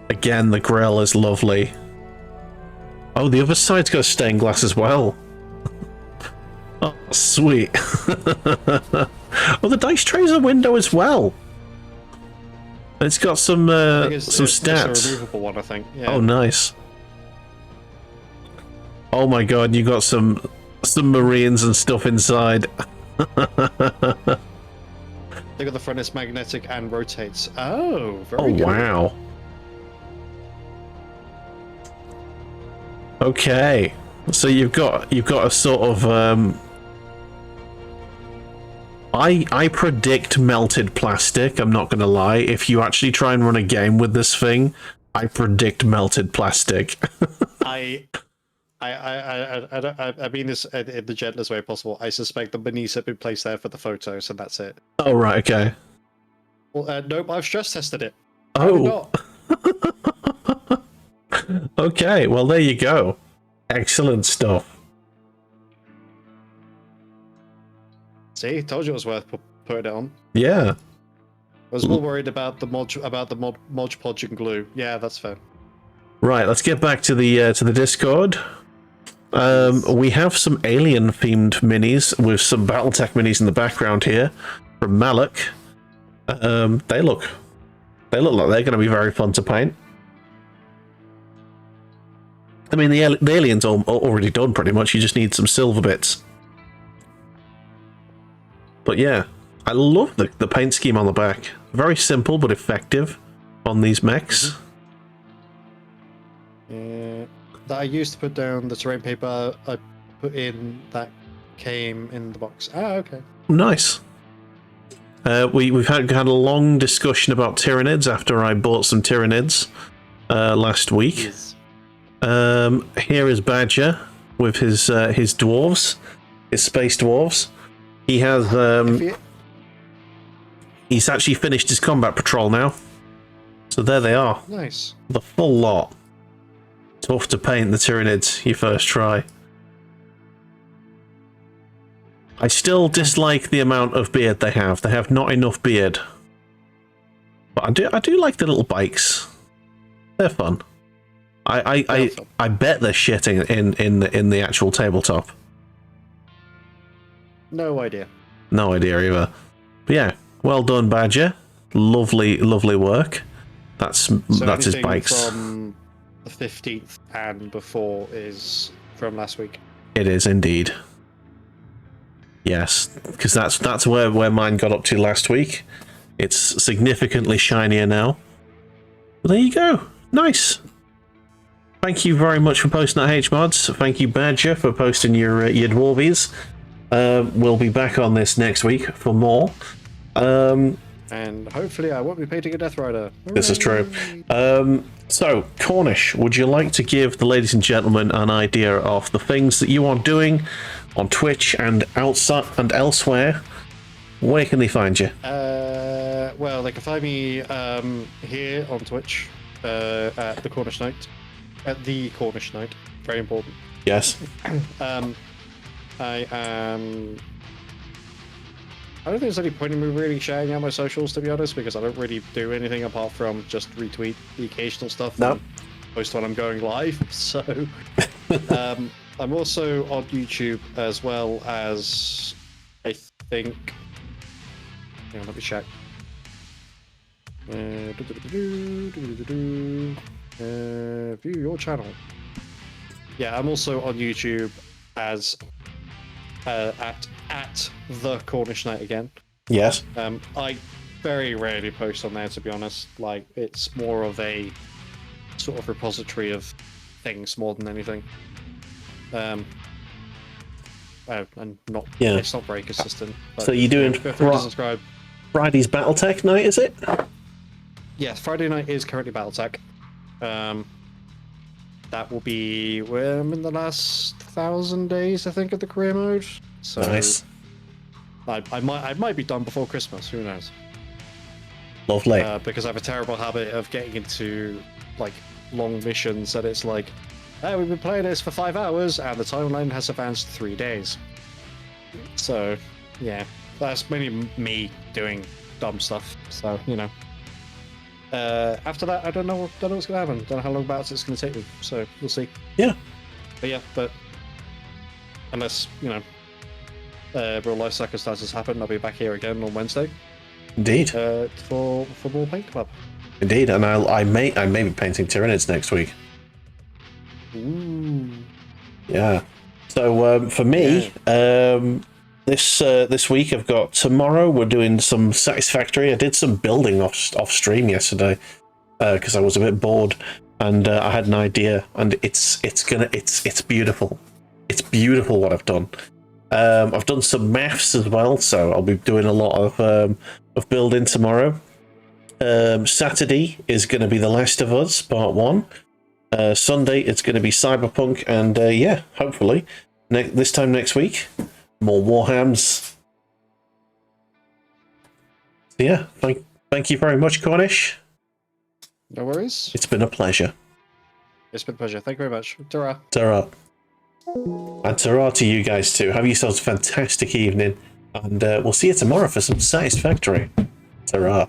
Speaker 3: Again, the grill is lovely. Oh, the other side's got stained glass as well. Oh, sweet. Oh, the dice tray's a window as well. It's got some stats.
Speaker 1: It's a removable one, I think. Yeah.
Speaker 3: Oh, nice. Oh my god, you got some marines and stuff inside.
Speaker 1: They got the front is magnetic and rotates. Oh, very good.
Speaker 3: Wow. Okay, so you've got a sort of I predict melted plastic. I'm not gonna lie. If you actually try and run a game with this thing, I predict melted plastic.
Speaker 1: I mean this in the gentlest way possible. I suspect the minis have been placed there for the photos, and that's it.
Speaker 3: Oh right, okay.
Speaker 1: Well, nope. I've stress tested it.
Speaker 3: Oh. Okay, well there you go. Excellent stuff.
Speaker 1: See, told you it was worth putting it on.
Speaker 3: Yeah.
Speaker 1: I was more worried about the Mod Podge and glue. Yeah, that's fair.
Speaker 3: Right, let's get back to the Discord. We have some alien themed minis with some BattleTech minis in the background here from Malik. They look like they're going to be very fun to paint. I mean, the alien's already done pretty much. You just need some silver bits. But yeah, I love the paint scheme on the back. Very simple but effective on these mechs.
Speaker 1: That I used to put down the terrain paper I put in that came in the box. Ah, okay.
Speaker 3: Nice. We've had a long discussion about Tyranids after I bought some Tyranids last week.
Speaker 1: Yes.
Speaker 3: Here is Badger with his dwarves, his space dwarves. He has he's actually finished his combat patrol now. So there they are.
Speaker 1: Nice.
Speaker 3: The full lot. Tough to paint the Tyranids your first try. I still dislike the amount of beard they have. They have not enough beard. But I do like the little bikes. They're fun. I bet they're shitting in the actual tabletop.
Speaker 1: No idea.
Speaker 3: No idea either. But yeah, well done, Badger. Lovely work. That's his bikes.
Speaker 1: From the 15th and before is from last week.
Speaker 3: It is indeed. Yes, because that's where mine got up to last week. It's significantly shinier now. But there you go. Nice. Thank you very much for posting that, HMods. Thank you, Badger, for posting your dwarvies. We'll be back on this next week for more.
Speaker 1: And hopefully I won't be painting a Death Rider.
Speaker 3: This is true. So, Cornish, would you like to give the ladies and gentlemen an idea of the things that you are doing on Twitch and outside and elsewhere? Where can they find you?
Speaker 1: Well, they can find me here on Twitch at TheCornishKnight. At TheCornishKnight. Very important.
Speaker 3: Yes.
Speaker 1: I am... I don't think there's any point in me really sharing out my socials, to be honest, because I don't really do anything apart from just retweet the occasional stuff.
Speaker 3: No.
Speaker 1: And post when I'm going live. So I'm also on YouTube as well as, I think... Hang on, let me check. View your channel. Yeah, I'm also on YouTube as at TheCornishKnight again.
Speaker 3: Yes.
Speaker 1: I very rarely post on there, to be honest. Like, it's more of a sort of repository of things more than anything. And not,
Speaker 3: yeah,
Speaker 1: it's not very consistent.
Speaker 3: So you're doing
Speaker 1: subscribe.
Speaker 3: Friday's BattleTech night, is it?
Speaker 1: Yes, Friday night is currently BattleTech. That will be when I'm in the last 1,000 days, I think, of the career mode. So
Speaker 3: nice.
Speaker 1: I might be done before Christmas. Who knows?
Speaker 3: Lovely.
Speaker 1: Because I have a terrible habit of getting into like long missions that it's like, oh, we've been playing this for 5 hours and the timeline has advanced 3 days. So yeah, that's mainly me doing dumb stuff. So you know. After that, I don't know what's going to happen. Don't know how long battles it's going to take me. So we'll see.
Speaker 3: Yeah.
Speaker 1: But unless real life circumstances happen, I'll be back here again on Wednesday.
Speaker 3: Indeed.
Speaker 1: For more Paint Club.
Speaker 3: Indeed, and I may be painting Tyranids next week.
Speaker 1: Ooh.
Speaker 3: Yeah. So for me, this week I've got tomorrow. We're doing some Satisfactory. I did some building off stream yesterday because I was a bit bored, and I had an idea, and it's beautiful. It's beautiful what I've done. I've done some maths as well, so I'll be doing a lot of building tomorrow. Saturday is going to be The Last of Us Part 1. Sunday it's going to be Cyberpunk, and hopefully this time next week more Warhams. So yeah, thank you very much, Cornish.
Speaker 1: No worries.
Speaker 3: It's been a pleasure.
Speaker 1: It's been a pleasure. Thank you very much. Ta-ra.
Speaker 3: Ta-ra. And ta-ra to you guys too. Have yourselves a fantastic evening, and we'll see you tomorrow for some Satisfactory. Ta-ra.